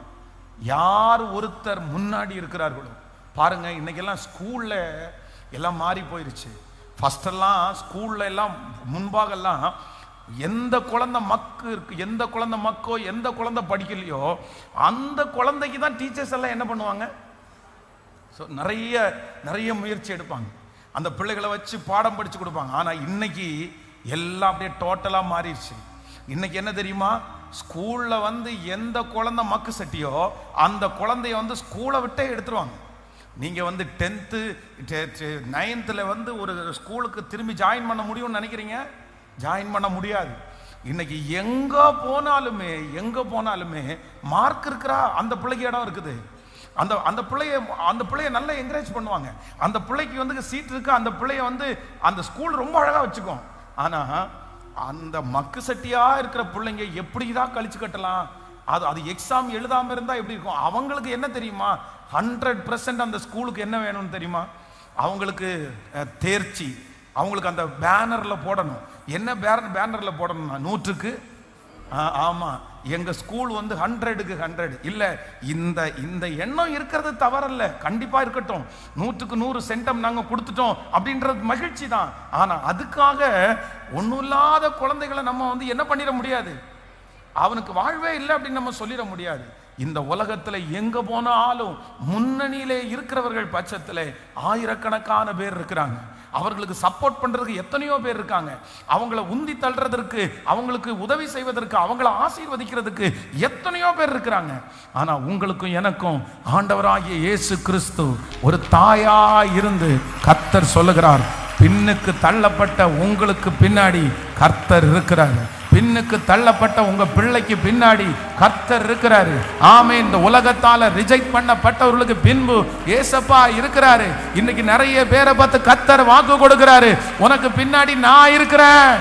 யார் ஒருத்தர் முன்னாடி இருக்கிறார்களோ பாருங்க. இன்னைக்கெல்லாம் ஸ்கூல்ல எல்லாம் மாறி போயிருச்சு. ஃபஸ்ட்டெல்லாம் ஸ்கூல்ல எல்லாம் முன்பாகெல்லாம் எந்த குழந்தை மக்கு இருக்கு, எந்த குழந்தை மக்கோ, எந்த குழந்தை படிக்கலையோ அந்த குழந்தைக்கு தான் டீச்சர்ஸ் எல்லாம் என்ன பண்ணுவாங்க, ஸோ நிறைய முயற்சி எடுப்பாங்க, அந்த பிள்ளைகளை வச்சு பாடம் படிச்சு கொடுப்பாங்க. ஆனால் இன்னைக்கு எல்லாம் அப்படியே டோட்டலாக மாறிடுச்சு. இன்னைக்கு என்ன தெரியுமா, ஸ்கூல்ல வந்து எந்த குழந்தை மக்கு சட்டியோ அந்த குழந்தைய வந்து ஸ்கூலை விட்டே எடுத்துருவாங்க. நீங்க வந்து 10th 9th வந்து ஒரு ஸ்கூலுக்கு திரும்பி ஜாயின் பண்ண முடியும்னு நினைக்கிறீங்க, ஜாயின் பண்ண முடியாது. இன்னைக்கு எங்க போனாலுமே மார்க் இருக்கிறா அந்த பிள்ளைக்கு இடம் இருக்குது. அந்த பிள்ளைய நல்லா என்கரேஜ் பண்ணுவாங்க. அந்த பிள்ளைக்கு வந்து சீட் இருக்கு, அந்த பிள்ளைய வந்து அந்த ஸ்கூல் ரொம்ப அழகா வச்சுக்கும். ஆனா அந்த மக்கு சட்டியா இருக்கிற பிள்ளைங்க எப்படிதான் கழிச்சு கட்டலாம், அது எக்ஸாம் எழுதாம இருந்தா எப்படி இருக்கும்? அவங்களுக்கு என்ன தெரியுமா, 100% அந்த ஸ்கூலுக்கு என்ன வேணும்னு தெரியுமா, அவங்களுக்கு தேர்ச்சி. அவங்களுக்கு அந்த பேனர்ல போடணும். என்ன பேனர்ல போடணும்னா 100க்கு ஆமா எங்க ஸ்கூல் வந்து 100க்கு 100 இல்ல. இந்த எண்ணம் இருக்கிறது தவறல்ல, கண்டிப்பா இருக்கட்டும். 100க்கு 100 சென்டம் நாங்க கொடுத்துட்டோம் அப்படின்றது மகிழ்ச்சி தான். ஆனா அதுக்காக ஒண்ணும் இல்லாத குழந்தைகளை நம்ம வந்து என்ன பண்ணிட முடியாது, அவனுக்கு வாழ்வே இல்லை அப்படின்னு நம்ம சொல்லிட முடியாது. இந்த உலகத்துல எங்க போனாலும் முன்னணியிலே இருக்கிறவர்கள் பட்சத்திலே ஆயிரக்கணக்கான பேர் இருக்கிறாங்க. அவர்களுக்கு சப்போர்ட் பண்றதுக்கு எத்தனையோ பேர் இருக்காங்க. அவங்கள உந்தி தள்ளுறதற்கு, அவங்களுக்கு உதவி செய்வதற்கு, அவங்கள ஆசீர்வதிக்கிறதுக்கு எத்தனையோ பேர் இருக்கிறாங்க. ஆனா உங்களுக்கும் எனக்கும் ஆண்டவராகிய இயேசு கிறிஸ்து ஒரு தாயா இருந்து கர்த்தர் சொல்லுகிறார், பின்னுக்கு தள்ளப்பட்ட உங்களுக்கு பின்னாடி கர்த்தர் இருக்கிறார். பின்னுக்கு தள்ளப்பட்ட உங்க பிள்ளைக்கு பின்னாடி கர்த்தர் இருக்கிறாரு. ஆமே. இந்த உலகத்தால ரிஜெக்ட் பண்ணப்பட்டவர்களுக்கு பின்பு ஏசப்பா இருக்கிறாரு. இன்னைக்கு நிறைய பேரை பார்த்து கர்த்தர் வாக்கு கொடுக்கிறாரு, உனக்கு பின்னாடி நான் இருக்கிறேன்,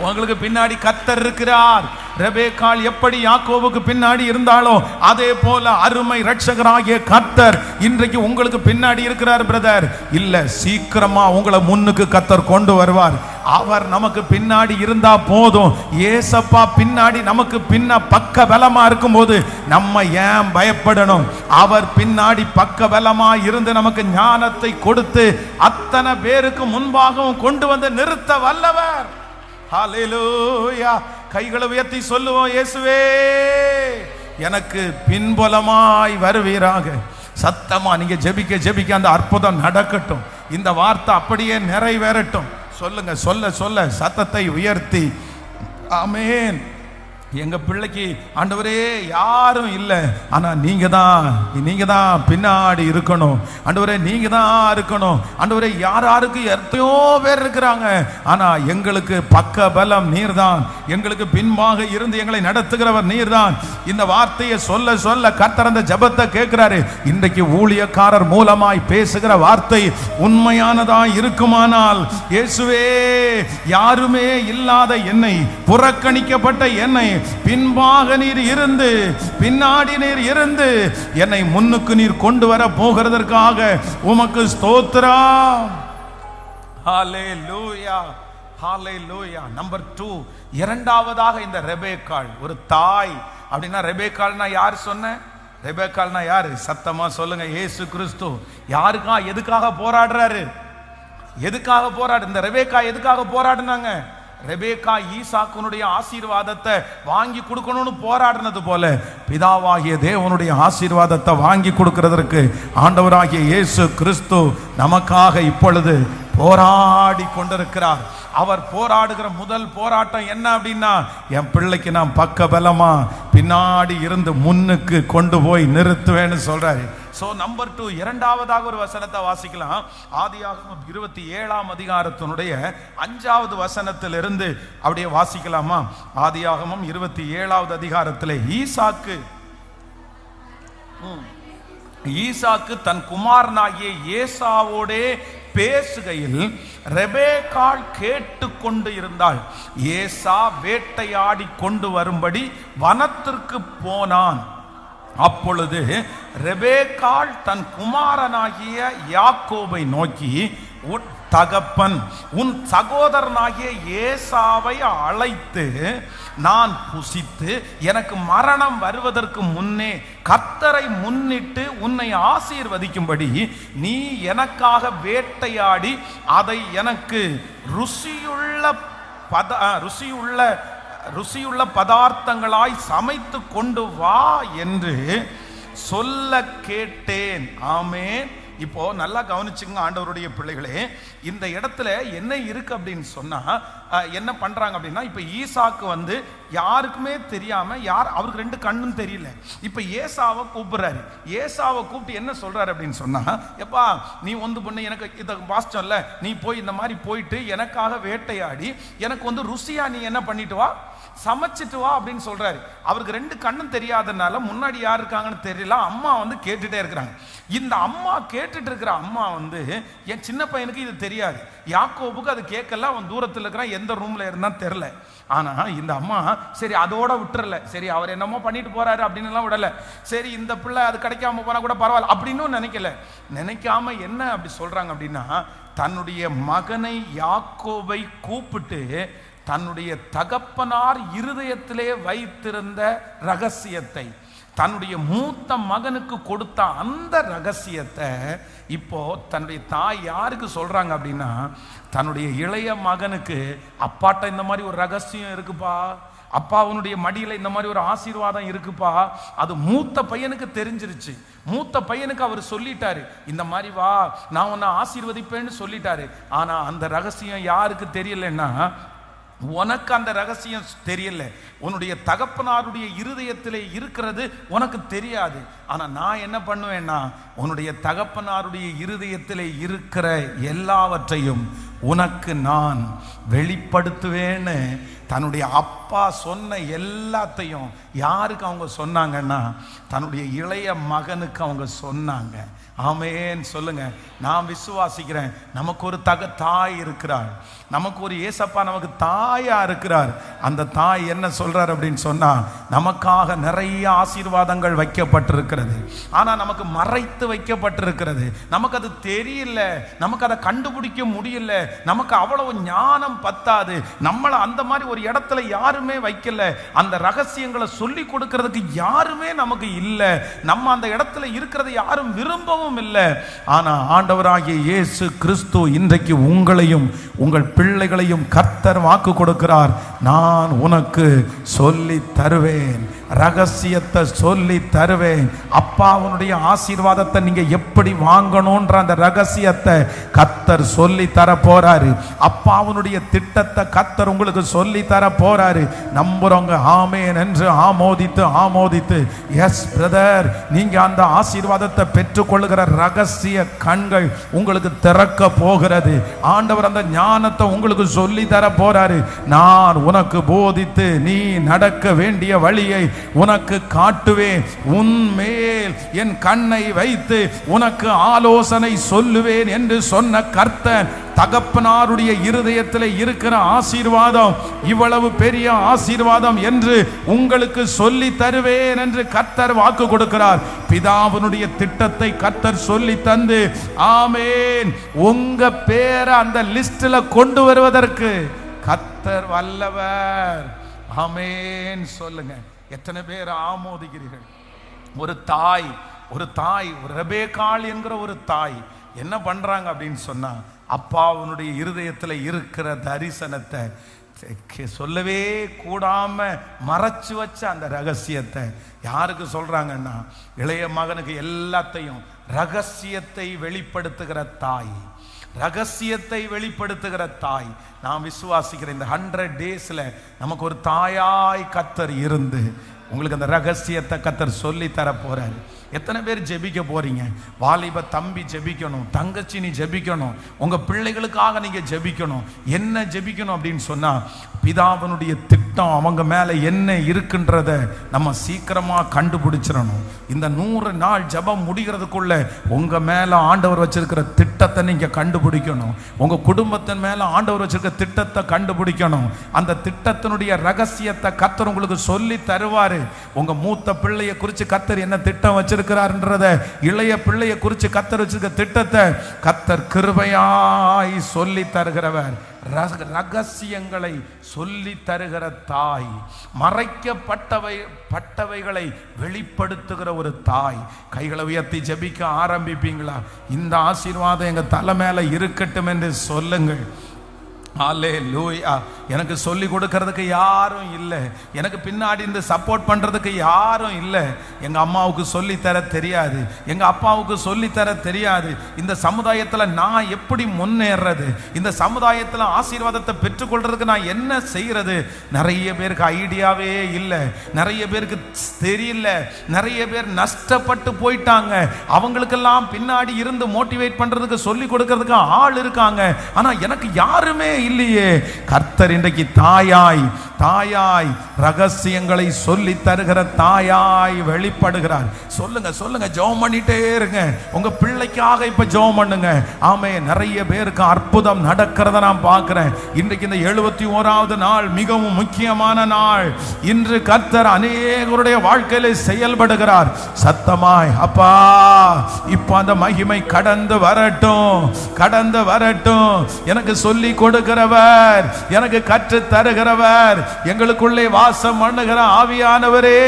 உங்களுக்கு பின்னாடி கர்த்தர் இருக்கிறார். ரெபேக்காள் எப்படி யாக்கோபுக்கு பின்னாடி இருந்தாலோ அதே போல அருமை இரட்சகராகிய கர்த்தர் இன்றைக்கு உங்களுக்கு பின்னாடி இருக்கிறார் பிரதர். இல்ல, சீக்கிரமா உங்களை முன்னுக்கு கர்த்தர் கொண்டு வருவார். அவர் நமக்கு பின்னாடி இருந்தா போதும். ஏசப்பா பின்னாடி நமக்கு பக்க பலமா இருக்கும்போது நம்ம ஏன் பயப்படணும்? அவர் பின்னாடி பக்க பலமா இருந்து நமக்கு ஞானத்தை கொடுத்து அத்தனை பேருக்கு முன்பாகவும் கொண்டு வந்து நிறுத்த வல்லவர். ஹல்லேலூயா. கைகளை உயர்த்தி சொல்லுவோம், இயேசுவே எனக்கு பின்புலமாய் வருவீராக. சத்தமா நீங்க ஜெபிக்க அந்த அற்புதம் நடக்கட்டும். இந்த வார்த்தை அப்படியே நிறைவேறட்டும். சொல்லுங்க, சொல்ல சத்தத்தை உயர்த்தி ஆமென். எங்க பிள்ளைக்கு ஆண்டவரே யாரும் இல்லை, ஆனா நீங்க தான் பின்னாடி இருக்கணும். ஆண்டவரே நீங்க தான் இருக்கணும். ஆண்டவரே யாருக்கு எத்தனையோ பேர் இருக்கிறாங்க, ஆனா எங்களுக்கு பக்க பலம் நீர்தான், எங்களுக்கு பின்பாக இருந்து எங்களை நடத்துகிறவர் நீர்தான். இந்த வார்த்தையை சொல்ல கர்த்தர் அந்த ஜெபத்தை கேட்கிறாரு. இன்றைக்கு ஊழியக்காரர் மூலமாய் பேசுகிற வார்த்தை உண்மையானதா இருக்குமானால், இயேசுவே யாருமே இல்லாத என்னை, புறக்கணிக்கப்பட்ட என்னை பின்பாக நீர் இருந்து, பின்னாடி நீர் இருந்து என்னை முன்னுக்கு நீர் கொண்டு வர போகிறதற்காக உமக்கு ஸ்தோத்திரம். ஹல்லேலூயா, ஹல்லேலூயா. நம்பர் 2, இரண்டாவதாக இந்த ரெபேக்காள் ஒரு தாய். அப்படின்னா ரெபேக்காள்னா யார் சொன்ன? ரெபேக்காள்னா யாரு? சத்தமா சொல்லுங்க, இயேசு கிறிஸ்து. எதுக்காக போராடுறாரு? இந்த ரெபேக்கா எதுக்காக போராடினாங்க? ரெபேக்கா ஈசாக்குனுடைய ஆசீர்வாதத்தை வாங்கி கொடுக்கணும்னு போராடினது போல பிதாவாகிய தேவனுடைய ஆசீர்வாதத்தை வாங்கி கொடுக்கிறதற்கு ஆண்டவராகிய இயேசு கிறிஸ்து நமக்காக இப்பொழுது போராடி கொண்டிருக்கிறார். அவர் போராடுகிற முதல் போராட்டம் என்ன அப்படின்னா, என் பிள்ளைக்கு நான் பக்க பலமா பின்னாடி இருந்து முன்னுக்கு கொண்டு போய் நிறுத்துவேன்னு சொல்றாரு. சோ நம்பர் 2, இரண்டாவதாக ஒரு வசனத்தை வாசிக்கலாம். ஆதியாகமம் 27ஆம் அதிகாரத்தினுடைய 5வது வசனத்திலிருந்து அப்படியே வாசிக்கலாமா? ஆதியாகமம் 27வது அதிகாரத்தில் ஈசாக்கு தன் குமாரனாகிய ஏசாவோடே பேசுகையில் ரெபேக்காள் கேட்டுக்கொண்டு இருந்தாள். ஏசா வேட்டையாடி கொண்டு வரும்படி வனத்திற்கு போனான். அப்பொழுது ரெபேக்காள் தன் குமாரனாகிய யாக்கோபை நோக்கி, உன் தகப்பன் உன் சகோதரனாகிய ஏசாவை அழைத்து நான் புசித்து எனக்கு மரணம் வருவதற்கு முன்னே கர்த்தரை முன்னிட்டு உன்னை ஆசீர்வதிக்கும்படி நீ எனக்காக வேட்டையாடி அதை எனக்கு ருசியுள்ள பதார்த்தங்களாய் சமைத்து கொண்டு வா என்று சொல்ல கேட்டேன். ஆமென். இப்போ நல்லா கவனிச்சுங்க ஆண்டவருடைய பிள்ளைகளே, இந்த இடத்துல என்ன இருக்கு அப்படின்னு சொன்னா, என்ன பண்றாங்க அப்படின்னா, இப்ப ஈசாக்கு வந்து யாருக்குமே தெரியாம, அவருக்கு 2 கண்ணும் தெரியல. இப்ப ஏசாவை கூப்பிடுறாரு. ஏசாவை கூப்பிட்டு என்ன சொல்றாரு அப்படின்னு சொன்னா, எப்பா நீ வந்து பொண்ணு எனக்கு இதை வாசிச்சோம்ல, நீ போய் இந்த மாதிரி போயிட்டு எனக்காக வேட்டையாடி எனக்கு வந்து ருசியா நீ என்ன பண்ணிட்டு வா, சமைச்சிட்டு வா அப்படின்னு சொல்றாரு. அவருக்கு 2 கண்ணும் தெரியாதனால முன்னாடி யார் இருக்காங்கன்னு தெரியல. அம்மா வந்து கேட்டுட்டே இருக்கிறாங்க. இந்த அம்மா கேட்டுட்டு இருக்கிற அம்மா வந்து, என் சின்ன பையனுக்கு இது தெரியாது, யாக்கோபுக்கு அது கேட்கல, அவன் தூரத்தில் இருக்கிறான், எந்த ரூம்ல இருந்தா தெரியல. ஆனா இந்த அம்மா சரி அதோட விட்டுறல, சரி அவர் என்னமோ பண்ணிட்டு போறாரு அப்படின்னு எல்லாம் விடல, சரி இந்த பிள்ளை அது கிடைக்காம போனா கூட பரவாயில்ல அப்படின்னு நினைக்காம என்ன அப்படி சொல்றாங்க அப்படின்னா, தன்னுடைய மகனை யாக்கோபை கூப்பிட்டு தன்னுடைய தகப்பனார் இருதயத்திலே வைத்திருந்த ரகசியத்தை, தன்னுடைய மூத்த மகனுக்கு கொடுத்த அந்த ரகசியத்தை இப்போ தன்னுடைய தாய் யாருக்கு சொல்றாங்க அப்படின்னா, தன்னுடைய இளைய மகனுக்கு, அப்பாட்ட இந்த மாதிரி ஒரு ரகசியம் இருக்குப்பா, அப்பா அவனுடைய மடியில இந்த மாதிரி ஒரு ஆசீர்வாதம் இருக்குப்பா, அது மூத்த பையனுக்கு தெரிஞ்சிருச்சு. மூத்த பையனுக்கு அவர் சொல்லிட்டாரு, இந்த மாதிரி வா நான் உன்னை ஆசீர்வதிப்பேன்னு சொல்லிட்டாரு. ஆனா அந்த ரகசியம் யாருக்கு தெரியலன்னா, உனக்கு அந்த ரகசியம் தெரியல, உன்னுடைய தகப்பனாருடைய இருதயத்திலே இருக்கிறது உனக்கு தெரியாது. ஆனா நான் என்ன பண்ணுவேன்னா, உன்னுடைய தகப்பனாருடைய இருதயத்திலே இருக்கிற எல்லாவற்றையும் உனக்கு நான் வெளிப்படுத்துவேன்னு தன்னுடைய அப்பா சொன்ன எல்லாத்தையும் யாருக்கு அவங்க சொன்னாங்கன்னா, தன்னுடைய இளைய மகனுக்கு அவங்க சொன்னாங்க. ஆமென் சொல்லுங்க. நான் விசுவாசிக்கிறேன், நமக்கு ஒரு தாய் இருக்கிறார், நமக்கு ஒரு ஏசப்பா நமக்கு தாயா இருக்கிறார். அந்த தாய் என்ன சொல்றார் அப்படின்னு சொன்னா, நமக்காக நிறைய ஆசீர்வாதங்கள் வைக்கப்பட்டிருக்கிறது, ஆனா நமக்கு மறைத்து வைக்கப்பட்டிருக்கிறது. நமக்கு அது தெரியல, நமக்கு அதை கண்டுபிடிக்க முடியல, நமக்கு அவ்வளவு ஞானம் பத்தாது, நம்மளை அந்த மாதிரி ஒரு இடத்துல யாருமே வைக்கல, அந்த ரகசியங்களை சொல்லி கொடுக்கிறதுக்கு யாருமே நமக்கு இல்லை, நம்ம அந்த இடத்துல இருக்கிறத யாரும் விரும்பவும் இல்லை. ஆனா ஆண்டவராகிய இயேசு கிறிஸ்து இன்றைக்கு உங்களையும் உங்கள் பிள்ளைகளையும் கர்த்தர் வாக்கு கொடுக்கிறார், நான் உனக்கு சொல்லி தருவேன், ரகசியத்தை சொல்லி தருவேன். அப்பாவுடைய ஆசீர்வாதத்தை நீங்க எப்படி வாங்கணும்ன்ற அந்த ரகசியத்தை கர்த்தர் சொல்லி தர போறாரு. அப்பாவுடைய திட்டத்தை கர்த்தர் உங்களுக்கு சொல்லி தர போறாரு. நம்புறவங்க ஆமென் என்று ஆமோதித்து எஸ் பிரதர், நீங்க அந்த ஆசீர்வாதத்தை பெற்றுக்கொள்ளுகிற ரகசிய கண்கள் உங்களுக்கு திறக்க போகிறது. ஆண்டவர் அந்த ஞானத்தை உங்களுக்கு சொல்லி தர போறாரு. நான் உனக்கு போதித்து நீ நடக்க வேண்டிய வழியை உனக்கு காட்டுவேன், உன்மேல் என் கண்ணை வைத்து உனக்கு ஆலோசனை சொல்லுவேன் என்று சொன்ன கர்த்தர், தகப்பனாருடைய இருதயத்தில் இருக்கிற ஆசீர்வாதம் இவ்வளவு பெரிய ஆசீர்வாதம் என்று உங்களுக்கு சொல்லி தருவேன் என்று கர்த்தர் வாக்கு கொடுக்கிறார். பிதாவினுடைய திட்டத்தை கர்த்தர் சொல்லி தந்து, ஆமென், உங்க பேரை அந்த லிஸ்ட்ல கொண்டு வருவதற்கு கர்த்தர் வல்லவர். ஆமென் சொல்லுங்க. எத்தனை பேர் ஆமோதிக்கிறீர்கள்? ஒரு தாய் ரெபேக்காள் என்கிற ஒரு தாய் என்ன பண்றாங்க அப்படின்னு சொன்னா, அப்பாவுடைய இருதயத்தில் இருக்கிற தரிசனத்தை சொல்லவே கூடாம மறைச்சு வச்ச அந்த ரகசியத்தை யாருக்கு சொல்றாங்கன்னா, இளைய மகனுக்கு எல்லாத்தையும் ரகசியத்தை வெளிப்படுத்துகிற தாய், ரகசியத்தை வெளிப்படுத்துகிற தாய். நான் விசுவாசிக்கிறேன், இந்த 100 டேஸ்ல நமக்கு ஒரு தாயாய் கர்த்தர் இருந்து உங்களுக்கு அந்த ரகசியத்தை கர்த்தர் சொல்லி தர போறாரு. எத்தனை பேர் ஜெபிக்க போறீங்க? வாலிப தம்பி ஜெபிக்கணும், தங்கச்சி நீ ஜெபிக்கணும், உங்க பிள்ளைகளுக்காக நீங்க ஜெபிக்கணும். என்ன ஜெபிக்கணும் அப்படின்னு சொன்னா, பிதாவினுடைய திட்டம் திட்டம் அவங்க மேல என்ன இருக்குன்றத நம்ம சீக்கிரமா கண்டுபிடிச்சிடணும். இந்த 100 நாள் ஜெபம் முடிகிறதுக்குள்ள உங்க மேல ஆண்டவர் வச்சிருக்கிற திட்டத்தை நீங்க கண்டுபிடிக்கணும். உங்க குடும்பத்தின் மேல ஆண்டவர் வச்சிருக்கிற திட்டத்தை கண்டுபிடிக்கணும். அந்த திட்டத்தினுடைய ரகசியத்தை கர்த்தர் உங்களுக்கு சொல்லி தருவாரு. உங்க மூத்த பிள்ளைய குறித்து கர்த்தர் என்ன திட்டம் வச்சிருக்கிறார்ன்றத, இளைய பிள்ளைய குறித்து கர்த்தர் வச்சிருக்கிற திட்டத்தை கர்த்தர் கிருபையாய் சொல்லி தருகிறவர். ரகசியங்களை சொல்லி தருகிற தாய், மறைக்கப்பட்டவைகளை வெளிப்படுத்துகிற ஒரு தாய். கைகளை உயர்த்தி ஜெபிக்க ஆரம்பிப்பீங்களா? இந்த ஆசீர்வாதம் எங்க தலை மேல இருக்கட்டும் என்று சொல்லுங்கள். ஹல்லேலூயா. எனக்கு சொல்லி கொடுக்கறதுக்கு யாரும் இல்லை, எனக்கு பின்னாடி இந்த சப்போர்ட் பண்றதுக்கு யாரும் இல்லை. எங்க அம்மாவுக்கு சொல்லி தர தெரியாது, எங்க அப்பாவுக்கு சொல்லி தர தெரியாது. இந்த சமுதாயத்துல நான் எப்படி முன்னேறது, இந்த சமுதாயத்துல ஆசீர்வாதத்தை பெற்றுக்கொள்றதுக்கு நான் என்ன செய்யறது? நிறைய பேருக்கு ஐடியாவே இல்லை, நிறைய பேருக்கு தெரியல, நிறைய பேர் நஷ்டப்பட்டு போயிட்டாங்க. அவங்களுக்கெல்லாம் பின்னாடி இருந்து மோட்டிவேட் பண்றதுக்கு சொல்லி கொடுக்கறதுக்கு ஆள் இருக்காங்க, ஆனா எனக்கு யாருமே இல்லையே. கர்த்தர் இன்றைக்கு தாயாய் ரகசியங்களை சொல்லி தருகிற தாயாய் வெளிப்படுகிறார். சொல்லுங்க சொல்லுங்க, ஜெபம் பண்ணிட்டே இருங்க. உங்க பிள்ளைக்காக இப்ப ஜெபம் பண்ணுங்க. ஆமே, நிறைய பேருக்கு அற்புதம் நடக்கிறத நான் பார்க்கிறேன். இன்றைக்கு இந்த 71வது நாள் மிகவும் முக்கியமான நாள். இன்று கர்த்தர் அநேகருடைய வாழ்க்கையில செயல்படுகிறார். சத்தமாய் அப்பா, இப்ப அந்த மகிமை கடந்து வரட்டும், கடந்து வரட்டும். எனக்கு சொல்லி கொடுக்கிறவர், எனக்கு கற்று தருகிறவர், எங்களுக்குள்ளே வாசம் பண்ணுகிற ஆவியானவரே,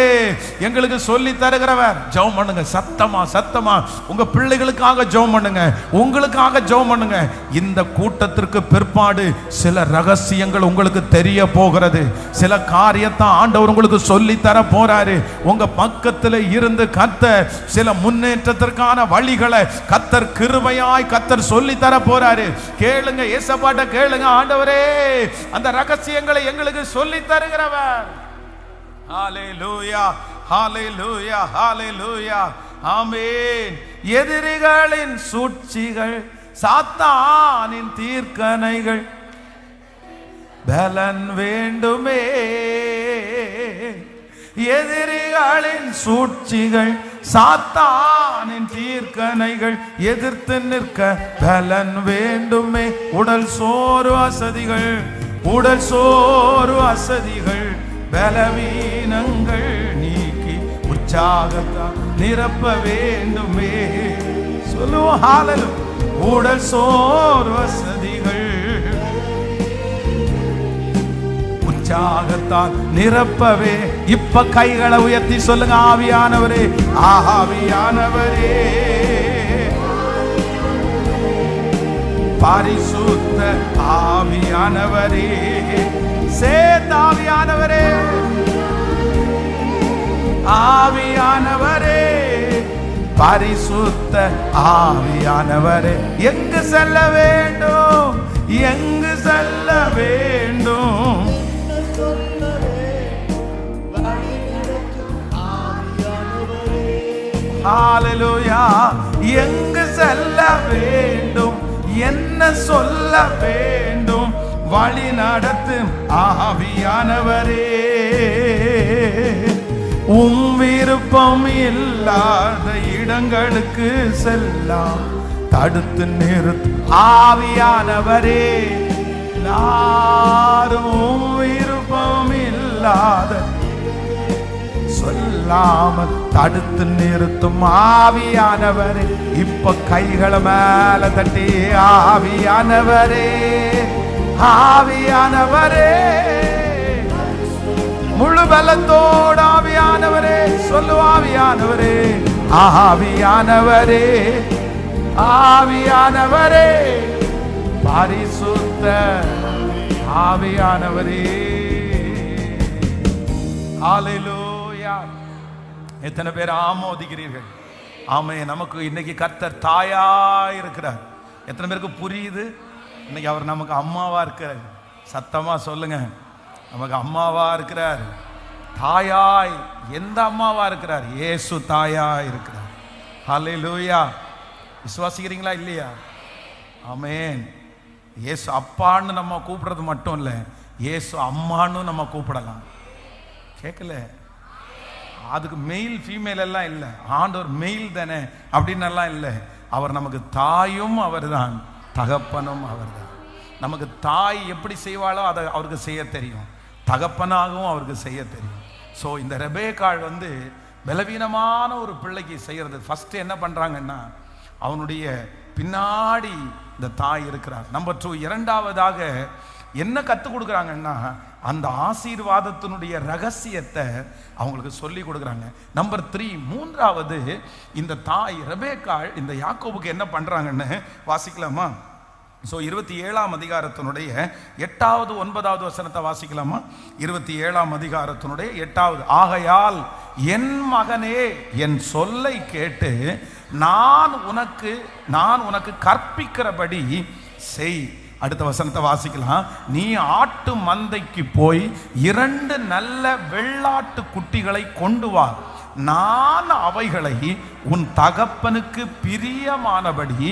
எங்களுக்கு சொல்லி தருகிறவர். ஜெபம் பண்ணுங்க சத்தமா சத்தமா. உங்க பிள்ளைகளுக்காக ஜெபம் பண்ணுங்க, உங்களுக்காக ஜெபம் பண்ணுங்க. இந்த கூட்டத்திற்கு பிற்பாடு சில ரகசியங்கள் உங்களுக்கு தெரிய போகிறது. சில காரியத்தை ஆண்டவர் உங்களுக்கு சொல்லி தர போறாரு. உங்க பக்கத்தில் இருந்து கர்த்தர் சில முன்னேற்றத்திற்கான வழிகளை கர்த்தர் கிருபையாய் கர்த்தர் சொல்லி தர போறாரு. கேளுங்க, ஏசப்பாட்ட கேளுங்க, ஆண்டவரே அந்த ரகசியங்களை எங்களுக்கு சொல்லி தருகிறவர். ஹல்லேலூயா ஹல்லேலூயா ஹல்லேலூயா ஆமென். எதிரிகளின் சூழ்ச்சிகள், சாத்தானின் தீர்க்கணைகள் பலன் வேண்டுமே. எதிரிகளின் சூழ்ச்சிகள், சாத்தானின் தீர்க்கணைகள் எதிர்த்து நிற்க பலன் வேண்டுமே. உடல் சோறு அசதிகள், உடல் சோறு அசதிகள், பலவீனங்கள் நீக்கி உற்சாகத்தால் நிரப்ப வேண்டுமே. சொல்லுவோம் ஹல்லேலூயா. உடல் சோறு அசதிகள் உற்சாகத்தால் நிரப்பவே. இப்ப கைகளை உயர்த்தி சொல்லுங்க, ஆவியானவரே, ஆவியானவரே, பரிசுத்த ஆவியானவரே, சேதாவியானவரே, ஆவியானவரே, பரிசுத்த ஆவியானவரே, எங்கு செல்ல வேண்டும், எங்கு செல்ல வேண்டும், ஹல்லேலூயா. எங்கு செல்ல வேண்டும், என்ன சொல்ல வேண்டும், வழி நடத்தும் ஆவியானவரே. விருப்பம் இல்லாத இடங்களுக்கு செல்லாம் தடுத்து நிறுத்தும் ஆவியானவரே. யாரும் விருப்பம் இல்லாத சொல்லாமல் தடுத்து நிறுத்தும் ஆவியானவரே. இப்ப கைகளை மேல தட்டி, ஆவியானவரே, ஆவியானவரே, முழு பலத்தோடு ஆவியானவரே, சொல்லு ஆவியானவரே, ஆவியானவரே, ஆவியானவரே, பரிசுத்த ஆவியானவரே. ஹல்லேலூயா. எத்தனை பேர் ஆமோதிக்கிறீர்கள்? ஆமே. நமக்கு இன்னைக்கு கர்த்தர் தாயா இருக்கிறார். எத்தனை பேருக்கு புரியுது? இன்னைக்கு அவர் நமக்கு அம்மாவா இருக்கிறார். சத்தமா சொல்லுங்க, நமக்கு அம்மாவா இருக்கிறார். தாயாய் எந்த அம்மாவா இருக்கிறார்? இயேசு தாயா இருக்கிறார். ஹல்லேலூயா. விசுவாசிக்கிறீங்களா இல்லையா? ஆமென். இயேசு அப்பான்னு நம்ம கூப்பிடுறது மட்டும் இல்லை, இயேசு அம்மான்னு நம்ம கூப்பிடலாம். கேட்கல? அதுக்கு மெயில் ஃபீமேல் எல்லாம் இல்லை, ஆண்டவர் மெயில் தானே அப்படின்னு எல்லாம் இல்லை. அவர் நமக்கு தாயும் அவர் தான், தகப்பனும் அவர் தான். நமக்கு தாய் எப்படி செய்வாளோ அதை அவருக்கு செய்ய தெரியும், தகப்பனாகவும் அவருக்கு செய்ய தெரியும். ஸோ இந்த ரெபேக்காள் வந்து பலவீனமான ஒரு பிள்ளைக்கு செய்யறது ஃபர்ஸ்ட் என்ன பண்றாங்கன்னா, அவனுடைய பின்னாடி இந்த தாய் இருக்கிறார். நம்பர் 2, இரண்டாவதாக என்ன கற்றுக் கொடுக்குறாங்கன்னா, அந்த ஆசீர்வாதத்தினுடைய ரகசியத்தை அவங்களுக்கு சொல்லி கொடுக்குறாங்க. நம்பர் 3, மூன்றாவது, இந்த தாய் ரெபேக்காள் இந்த யாக்கோபுக்கு என்ன பண்றாங்கன்னு வாசிக்கலாமா? ஸோ 27ஆம் அதிகாரத்தினுடைய 8வது 9வது வசனத்தை வாசிக்கலாமா? 27ஆம் அதிகாரத்தினுடைய 8வது. ஆகையால் என் மகனே, என் சொல்லை கேட்டு நான் உனக்கு கற்பிக்கிறபடி செய். அடுத்த வசனத்தை வாசிக்கலாம். நீ ஆட்டு மந்தைக்கு போய் 2 நல்ல வெள்ளாட்டு குட்டிகளை கொண்டு வா, நான் அவைகளை உன் தகப்பனுக்கு பிரியமானபடி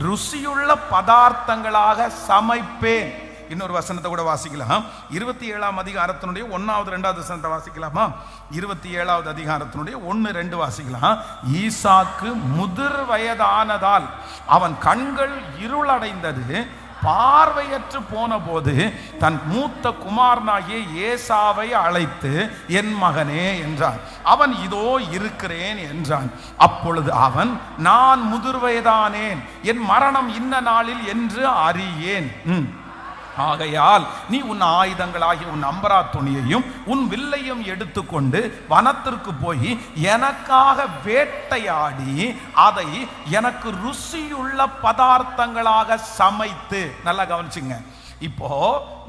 ருசியுள்ள பதார்த்தங்களாக சமைப்பேன். இன்னொரு வசனத்தை கூட வாசிக்கலாம். 27ஆம் அதிகாரத்தினுடைய 1வது 2வது வசனத்தை வாசிக்கலாமா? 27வது அதிகாரத்தினுடைய 1, 2 வாசிக்கலாம். ஈசாக்கு முதிர் வயதானதால் அவன் கண்கள் இருளடைந்தது, பார்வையற்று போன போது தன் மூத்த குமாரனாகிய ஏசாவை அழைத்து என் மகனே என்றான். அவன் இதோ இருக்கிறேன் என்றான். அப்பொழுது அவன், நான் முதிர் வயதானேன், என் மரணம் இன்ன நாளில் என்று அறியேன். ஆகையால் நீ உன் ஆயுதங்களாகிய உன் அம்பரா துணியையும் உன் வில்லையும் எடுத்துக்கொண்டு வனத்திற்கு போய் எனக்காக வேட்டையாடி அதை எனக்கு ருசியுள்ள பதார்த்தங்களாக சமைத்து. நல்லா கவனிச்சுங்க. இப்போ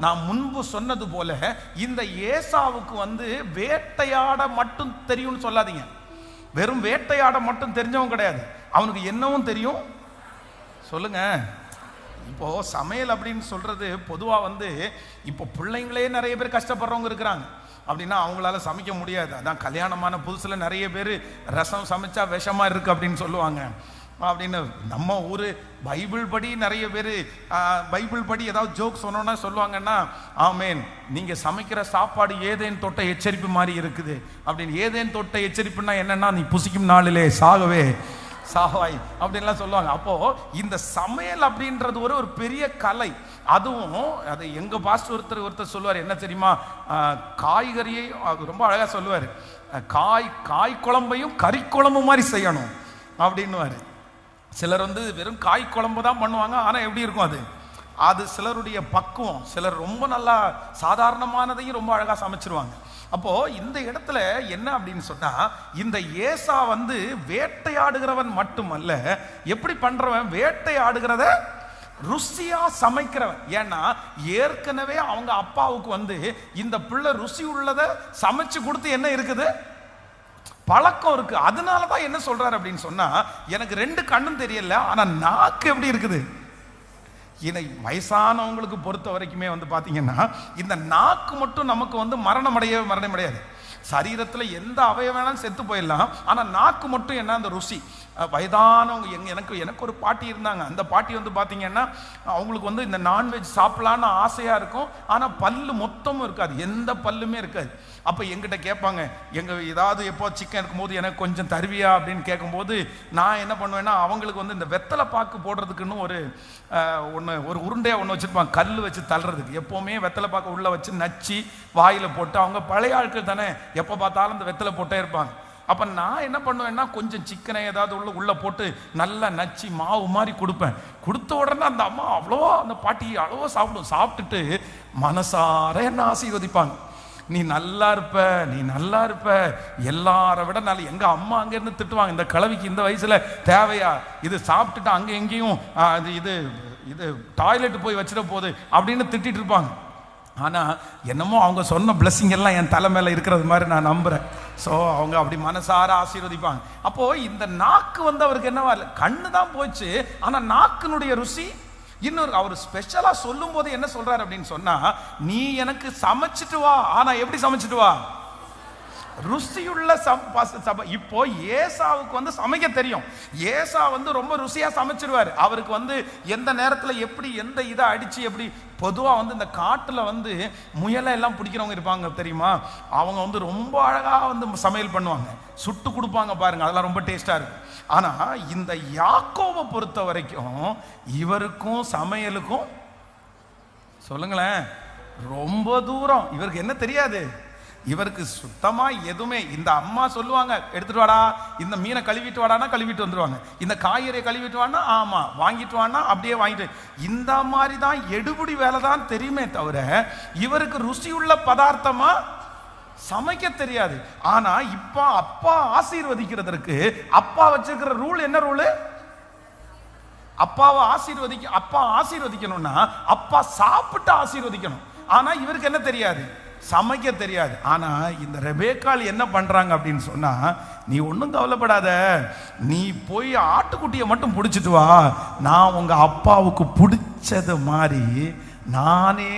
நான் முன்பு சொன்னது போல இந்த ஏசாவுக்கு வந்து வேட்டையாட மட்டும் தெரியும்னு சொல்லாதீங்க. வெறும் வேட்டையாட மட்டும் தெரிஞ்சவன் கிடையாது, அவனுக்கு என்னவும் தெரியும். சொல்லுங்க. இப்போ சமையல் அப்படின்னு சொல்றது பொதுவாக வந்து இப்போ பிள்ளைங்களே நிறைய பேர் கஷ்டப்படுறவங்க இருக்கிறாங்க. அப்படின்னா அவங்களால சமைக்க முடியாது. அதான் கல்யாணமான புதுசில் நிறைய பேர் ரசம் சமைச்சா விஷமா இருக்கு அப்படின்னு சொல்லுவாங்க. அப்படின்னு நம்ம ஊர் பைபிள் படி நிறைய பேர் பைபிள் படி ஏதாவது ஜோக் சொன்னோன்னா சொல்லுவாங்கன்னா, ஆமேன், நீங்கள் சமைக்கிற சாப்பாடு ஏதேன் தொட்ட எச்சரிப்பு மாதிரி இருக்குது அப்படின்னு. ஏதேன் தொட்ட எச்சரிப்புன்னா என்னன்னா, நீ புசிக்கும் நாளிலே சாகவே சாவாய் அப்படின்லாம் சொல்லுவாங்க. அப்போ இந்த சமையல் அப்படின்றது ஒரு பெரிய கலை. அதுவும் அது எங்க பாஸ்டர் ஒருத்தர் சொல்லுவார், என்ன தெரியுமா, காய்கறியை ரொம்ப அழகா சொல்லுவார், காய் குழம்பையும் கறி குழம்பு மாதிரி செய்யணும் அப்படின்னுவாரு. சிலர் வந்து வெறும் காய் குழம்பு தான் பண்ணுவாங்க, ஆனா எப்படி இருக்கும் அது சிலருடைய பக்குவம். சிலர் ரொம்ப நல்லா சாதாரணமானதையும் ரொம்ப அழகா சமைச்சிருவாங்க. அப்போ இந்த இடத்துல என்ன அப்படின்னு சொன்னா, இந்த ஏசா வந்து வேட்டையாடுகிறவன் மட்டுமல்ல, எப்படி பண்றவன், வேட்டையாடுகிறத ருசியா சமைக்கிறவன். ஏன்னா ஏற்கனவே அவங்க அப்பாவுக்கு வந்து இந்த பிள்ளை ருசி உள்ளதை சமைச்சு கொடுத்து என்ன இருக்குது, பழக்கம் இருக்கு. அதனாலதான் என்ன சொல்றாரு அப்படின்னு சொன்னா, எனக்கு 2 கண்ணும் தெரியல, ஆனா நாக்கு எப்படி இருக்குது. வயசானவங்களுக்கு பொறுத்த வரைக்குமே வந்து பார்த்தீங்கன்னா, இந்த நாக்கு மட்டும் நமக்கு வந்து மரணம் அடையாது. சரீரத்தில் எந்த அவயம் வேணாலும் செத்து போயிடலாம், ஆனால் நாக்கு மட்டும் என்ன, அந்த ருசி. வயதானவங்க எனக்கு ஒரு பாட்டி இருந்தாங்க. அந்த பாட்டி வந்து பார்த்தீங்கன்னா, அவங்களுக்கு வந்து இந்த நான்வெஜ் சாப்பிடலான்னு ஆசையாக இருக்கும், ஆனால் பல்லு மொத்தமும் இருக்காது, எந்த பல்லுமே இருக்காது. அப்போ எங்கிட்ட கேட்பாங்க, ஏதாவது எப்போ சிக்கன் இருக்கும்போது எனக்கு கொஞ்சம் தருவியா அப்படின்னு கேட்கும்போது நான் என்ன பண்ணுவேன்னா, அவங்களுக்கு வந்து இந்த வெத்தலை பாக்கு போடுறதுக்குன்னு ஒரு உருண்டையாக ஒன்று வச்சுருப்பாங்க, கல் வச்சு தள்ளுறதுக்கு. எப்போவுமே வெத்தலை பாக்கு உள்ளே வச்சு நச்சு வாயில் போட்டு, அவங்க பழைய ஆட்கள் தானே, எப்போ பார்த்தாலும் இந்த வெத்தலை போட்டே இருப்பாங்க. அப்போ நான் என்ன பண்ணுவேன்னா, கொஞ்சம் சிக்கனை ஏதாவது உள்ளே போட்டு நல்லா நச்சு மாவு மாதிரி கொடுப்பேன். கொடுத்த உடனே அந்த அம்மா அந்த பாட்டி அவ்வளோ சாப்பிட்டுட்டு மனசார என்ன ஆசீர்வதிப்பாங்க. நீ நல்லா இருப்ப எல்லாரை விட நல்ல. எங்க அம்மா அங்கேருந்து திட்டுவாங்க, இந்த கிழவிக்கு இந்த வயசுல தேவையா இது, சாப்பிட்டுட்டு அங்கே எங்கேயும் இது டாய்லெட் போய் வச்சிட போகுது அப்படின்னு திட்டிட்டு இருப்பாங்க. ஆனால் என்னமோ அவங்க சொன்ன பிளஸிங் எல்லாம் என் தலை மேலே இருக்கிறது மாதிரி நான் நம்புகிறேன். ஸோ அவங்க அப்படி மனசார ஆசீர்வதிப்பாங்க. அப்போது இந்த நாக்கு வந்து அவருக்கு என்னவா இல்லை, கண்ணு தான் போச்சு, ஆனால் நாக்கினுடைய ருசி இன்னொரு. அவர் ஸ்பெஷலாக சொல்லும் போது என்ன சொல்றாரு அப்படின்னு சொன்னா, நீ எனக்கு சமைச்சிட்டு வா, ஆனால் எப்படி சமைச்சிட்டு வா, ருசியுள்ள இப்போ ஏசாவுக்கு வந்து சமைக்க தெரியும். ஏசா வந்து ரொம்ப ருசியா சமைச்சிருவாரு. அவருக்கு வந்து எந்த நேரத்தில் எப்படி எந்த இதை அடிச்சு எப்படி, பொதுவா வந்து இந்த காட்டுல வந்து முயலை எல்லாம் பிடிக்கிறவங்க இருப்பாங்க தெரியுமா, அவங்க வந்து ரொம்ப அழகா வந்து சமையல் பண்ணுவாங்க, சுட்டு கொடுப்பாங்க பாருங்க, அதெல்லாம் ரொம்ப டேஸ்டா இருக்கு. ஆனா இந்த யாக்கோவை பொறுத்த வரைக்கும் இவருக்கும் சமையலுக்கும் சொல்லுங்களேன் ரொம்ப தூரம். இவருக்கு என்ன தெரியாது, இவருக்கு சுத்தமா எதுவுமே. இந்த அம்மா சொல்லுவாங்க எடுத்துட்டு வாடா, இந்த மீனை கழுவிட்டு வாடானா கழுவிட்டு வந்துருவாங்க, இந்த காய்கறியை கழுவிட்டு வானா ஆமா, வாங்கிட்டு வானா அப்படியே வாங்கிட்டு, இந்த மாதிரி தான் எடுபடி வேலை தான் தெரியுமே தவிர இவருக்கு ருசியுள்ள பதார்த்தமா சமைக்க தெரியாது. ஆனா இப்ப அப்பா ஆசீர்வதிக்கிறதற்கு அப்பா வச்சிருக்கிற ரூல் என்ன ரூல்? அப்பா ஆசீர்வதிக்கணும்னா அப்பா சாப்பிட்டு ஆசீர்வதிக்கணும். ஆனா இவருக்கு என்ன தெரியாது, சமைக்க தெரியாது. ஆனா இந்த ரெபேக்காள் என்ன பண்றாங்க அப்படின்னு சொன்னா, நீ ஒன்றும் கவலைப்படாத, நீ போய் ஆட்டுக்குட்டியை மட்டும் பிடிச்சிட்டு வா, நான் உங்க அப்பாவுக்கு பிடிச்சது மாதிரி நானே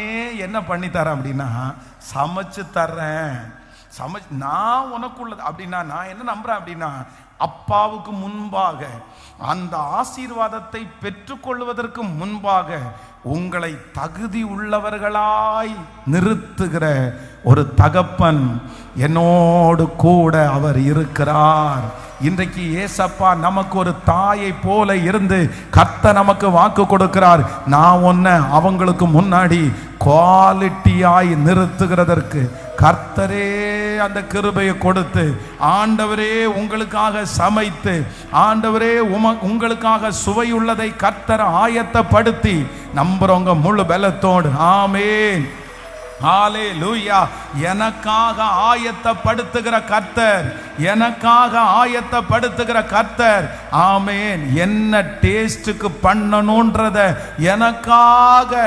என்ன பண்ணி தரேன் அப்படின்னா சமைச்சு தர்றேன். நான் உனக்குள்ளது அப்படின்னா நான் என்ன நம்புறேன் அப்படின்னா, அப்பாவுக்கு முன்பாக அந்த ஆசீர்வாதத்தை பெற்றுக்கொள்வதற்கு முன்பாக உங்களை தகுதி உள்ளவர்களாய் நிறுத்துகிற ஒரு தகப்பன் என்னோடு கூட அவர் இருக்கிறார். இன்றைக்கு ஏசப்பா நமக்கு ஒரு தாயை போல இருந்து கர்த்தர் நமக்கு வாக்கு கொடுக்கிறார். நான் உன்னை அவங்களுக்கு முன்னாடி குவாலிட்டியாய் நிறுத்துகிறதற்கு கர்த்தரே அந்த கிருபையை கொடுத்து, ஆண்டவரே உங்களுக்காக சமைத்து, ஆண்டவரே உங்களுக்காக சுவையுள்ளதை கர்த்தர் ஆயத்தப்படுத்தி நம்புறவங்க முழு பலத்தோடு ஆமென் ஹல்லேலூயா. எனக்காக ஆயத்தப்படுத்துகிற கர்த்தர், எனக்காக ஆயத்தப்படுத்துகிற கர்த்தர் ஆமென். என்ன டேஸ்டுக்கு பண்ணணும்ன்றத எனக்காக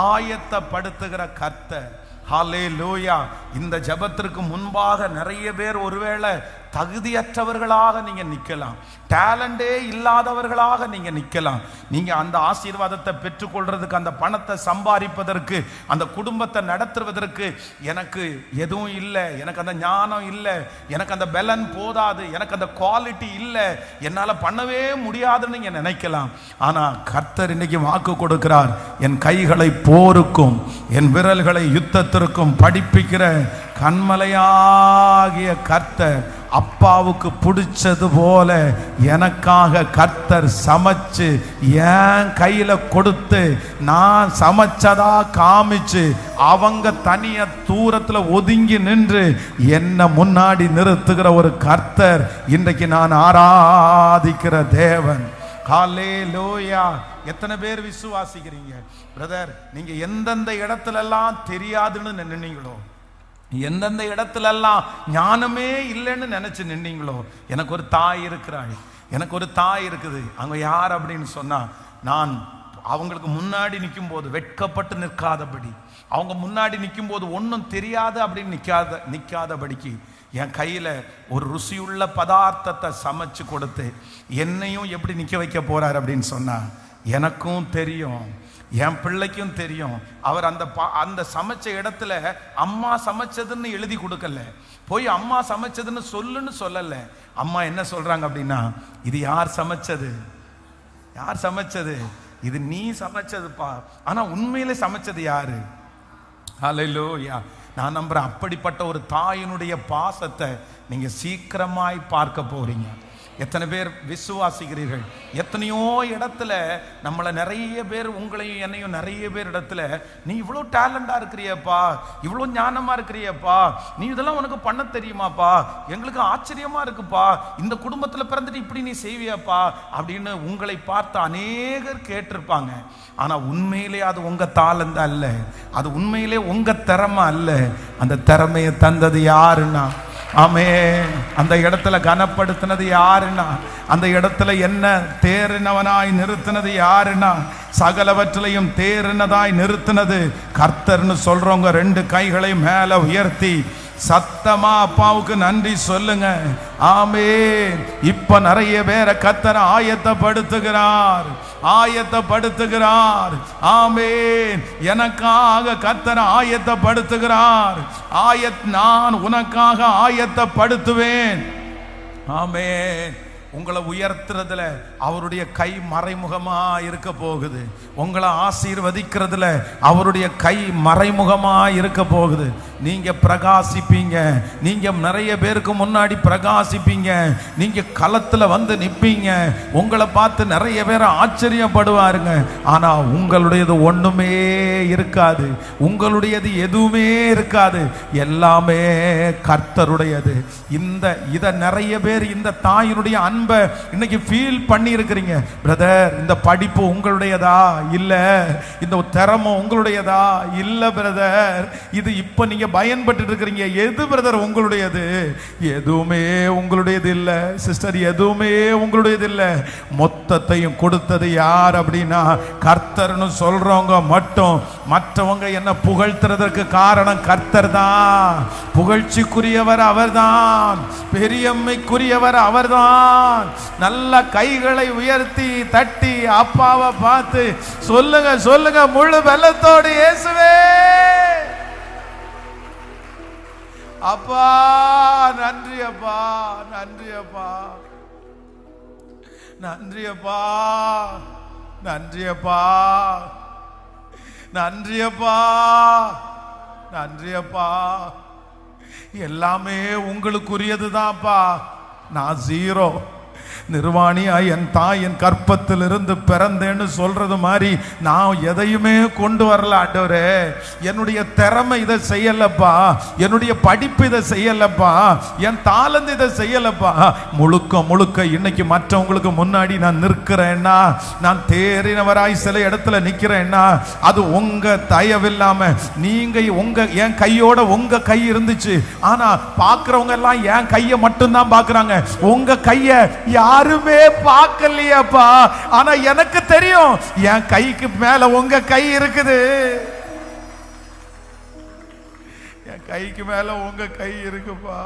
ஆயத்தப்படுத்துகிற கர்த்தர் ஹல்லேலூயா. இந்த ஜெபத்திற்கு முன்பாக நிறைய பேர் ஒருவேளை தகுதியற்றவர்களாக நீங்க நிக்கலாம், டேலண்டே இல்லாதவர்களாக நீங்க நிக்கலாம். நீங்க அந்த ஆசீர்வாதத்தை பெற்றுக்கொள்றதுக்கு, அந்த பணத்தை சம்பாதிப்பதற்கு, அந்த குடும்பத்தை நடத்துவதற்கு எனக்கு எதுவும் இல்லை, எனக்கு அந்த ஞானம் இல்லை, எனக்கு அந்த பலன் போதாது, எனக்கு அந்த குவாலிட்டி இல்லை, என்னால பண்ணவே முடியாதுன்னு நீங்க நினைக்கலாம். ஆனா கர்த்தர் இன்னைக்கு வாக்கு கொடுக்கிறார், என் கைகளை போருக்கும் என் விரல்களை யுத்தத்திற்கும் படிப்பிக்கிற கண்மலையாகிய கர்த்தர் அப்பாவுக்கு பிடிச்சது போல எனக்காக கர்த்தர் சமைச்சு என் கையில கொடுத்து, நான் சமைச்சதா காமிச்சு அவங்க தனிய தூரத்துல ஒதுங்கி நின்று என்ன முன்னாடி நிறுத்துகிற ஒரு கர்த்தர் இன்றைக்கு நான் ஆராதிக்கிற தேவன். ஹல்லேலூயா. எத்தனை பேர் விசுவாசிக்கிறீங்க? பிரதர், நீங்க எந்தெந்த இடத்துல எல்லாம் தெரியாதுன்னு நின்னீங்களோ, எந்தெந்த இடத்துல எல்லாம் ஞானமே இல்லைன்னு நினைச்சு நின்னீங்களோ, எனக்கு ஒரு தாய் இருக்கிறாள், எனக்கு ஒரு தாய் இருக்குது. அவங்க யார் அப்படின்னு சொன்னா, நான் அவங்களுக்கு முன்னாடி நிற்கும் போது வெட்கப்பட்டு நிற்காதபடி, அவங்க முன்னாடி நிற்கும் போது ஒன்றும் தெரியாது அப்படின்னு நிற்காதபடிக்கு என் கையில ஒரு ருசியுள்ள பதார்த்தத்தை சமைச்சு கொடுத்து என்னையும் எப்படி நிற்க வைக்க போறார் அப்படின்னு சொன்னா, எனக்கும் தெரியும், என் பிள்ளைக்கும் தெரியும். அவர் அந்த சமைச்ச இடத்துல அம்மா சமைச்சதுன்னு எழுதி கொடுக்கல, போய் அம்மா சமைச்சதுன்னு சொல்லுன்னு சொல்லல. அம்மா என்ன சொல்றாங்க அப்படின்னா, இது யார் சமைச்சது, யார் சமைச்சது, இது நீ சமைச்சதுப்பா. ஆனா உண்மையிலே சமைச்சது யாரு? ஹல்லேலூயா. நான் நம்புறேன் அப்படிப்பட்ட ஒரு தாயினுடைய பாசத்தை நீங்க சீக்கிரமாய் பார்க்க போறீங்க. எத்தனை பேர் விசுவாசிக்கிறீர்கள்? எத்தனையோ இடத்துல நம்மளை நிறைய பேர், உங்களையும் என்னையும் நிறைய பேர் இடத்துல, நீ இவ்வளோ டேலண்டா இருக்கிறியப்பா, இவ்வளோ ஞானமா இருக்கிறியப்பா, நீ இதெல்லாம் உனக்கு பண்ண தெரியுமாப்பா, எங்களுக்கு ஆச்சரியமா இருக்குப்பா, இந்த குடும்பத்துல பிறந்துட்டு இப்படி நீ செய்வியாப்பா அப்படின்னு உங்களை பார்த்து அநேகர் கேட்டிருப்பாங்க. ஆனா உண்மையிலே அது உங்க தாளந்தா அல்ல, அது உண்மையிலே உங்க திறமை அல்ல. அந்த திறமையை தந்தது யாருன்னா, ஆமே, அந்த இடத்துல கனப்படுத்தினது யாருன்னா, அந்த இடத்துல என்ன தேறினவனாய் நிறுத்தினது யாருன்னா, சகலவற்றிலையும் தேறினதாய் நிறுத்தினது கர்த்தர்னு சொல்றவங்க ரெண்டு கைகளை மேல உயர்த்தி சத்தமா அப்பாவுக்கு நன்றி சொல்லுங்க. ஆமென். இப்ப நிறைய பேரை கர்த்தர் ஆயத்தப்படுத்துகிறார். ஆமென். எனக்காக கர்த்தர் ஆயத்தப்படுத்துகிறார். நான் உனக்காக ஆயத்தப்படுத்துவேன். ஆமென். உங்களை உயர்த்துறதுல அவருடைய கை மறைமுகமா இருக்க போகுது. உங்களை ஆசீர்வதிக்கிறதுல அவருடைய கை மறைமுகமா இருக்க போகுது. நீங்க பிரகாசிப்பீங்க. நீங்க நிறைய பேருக்கு முன்னாடி பிரகாசிப்பீங்க. நீங்க களத்துல வந்து நிப்பீங்க. உங்களை பார்த்து நிறைய பேர் ஆச்சரியப்படுவாருங்க. ஆனா உங்களுடையது ஒண்ணுமே இருக்காது. உங்களுடையது எதுவுமே இருக்காது. எல்லாமே கர்த்தருடையது. இத நிறைய பேர் இந்த தாயினுடைய அன்பை இன்னைக்கு ஃபீல் பண்ணி இருக்கிறீங்க. பிரதர், இந்த படிப்பு உங்களுடையதா? இல்ல. இந்த திறமை உங்களுடையதா? இல்ல பிரதர். இது இப்ப நீங்க பயன்பட்டு இருக்கிறீங்க. எது பிரதர் உங்களுடையது? எதுவுமே உங்களுடையது இல்ல சிஸ்டர், எதுவுமே உங்களுடையது இல்ல. மொத்தத்தையும் கொடுத்தது யார் அப்படின்னா கர்த்தர்னு சொல்றவங்க மட்டும். மற்றவங்க என்ன புகழ்த்துறதற்கு காரணம் கர்த்தர் தான். புகழ்ச்சிக்குரியவர் அவர்தான். பெரியம்மைக்குரியவர் அவர்தான். நல்ல கைகளை உயர்த்தி தட்டி அப்பாவை பார்த்து சொல்லுங்க முழு பலத்தோடு, இயேசுவே அப்பா நன்றி அப்பா, நன்றி அப்பா, நன்றி அப்பா, நன்றி அப்பா, நன்றி அப்பா, நன்றி அப்பா. எல்லாமே உங்களுக்குரியதுதான்ப்பா. நான் ஜீரோ. நிர்வாணியா என் தாய் என் கற்பத்திலிருந்து பிறந்தேன்னு சொல்றது மாதிரி நான் எதையுமே கொண்டு வரல ஆண்டவரே. என்னுடைய திறமை இதை செய்யலப்பா. என்னுடைய படிப்பு இதை செய்யலப்பா. என் தாளந்து இதை செய்யலப்பா. முழுக்க இன்னைக்கு மற்றவங்களுக்கு முன்னாடி நான் நிற்கிறேன்னா, நான் தேறினவராய் சில இடத்துல நிற்கிறேன்னா அது உங்க தயவில்லாம நீங்க என் கையோட உங்க கை இருந்துச்சு. ஆனா பாக்குறவங்க எல்லாம் என் கையை மட்டும்தான் பாக்குறாங்க. உங்க கைய யாருமே பார்க்கலையாப்பா. ஆனா எனக்கு தெரியும் என் கைக்கு மேல உங்க கை இருக்குது. என் கைக்கு மேல உங்க கை இருக்குப்பா.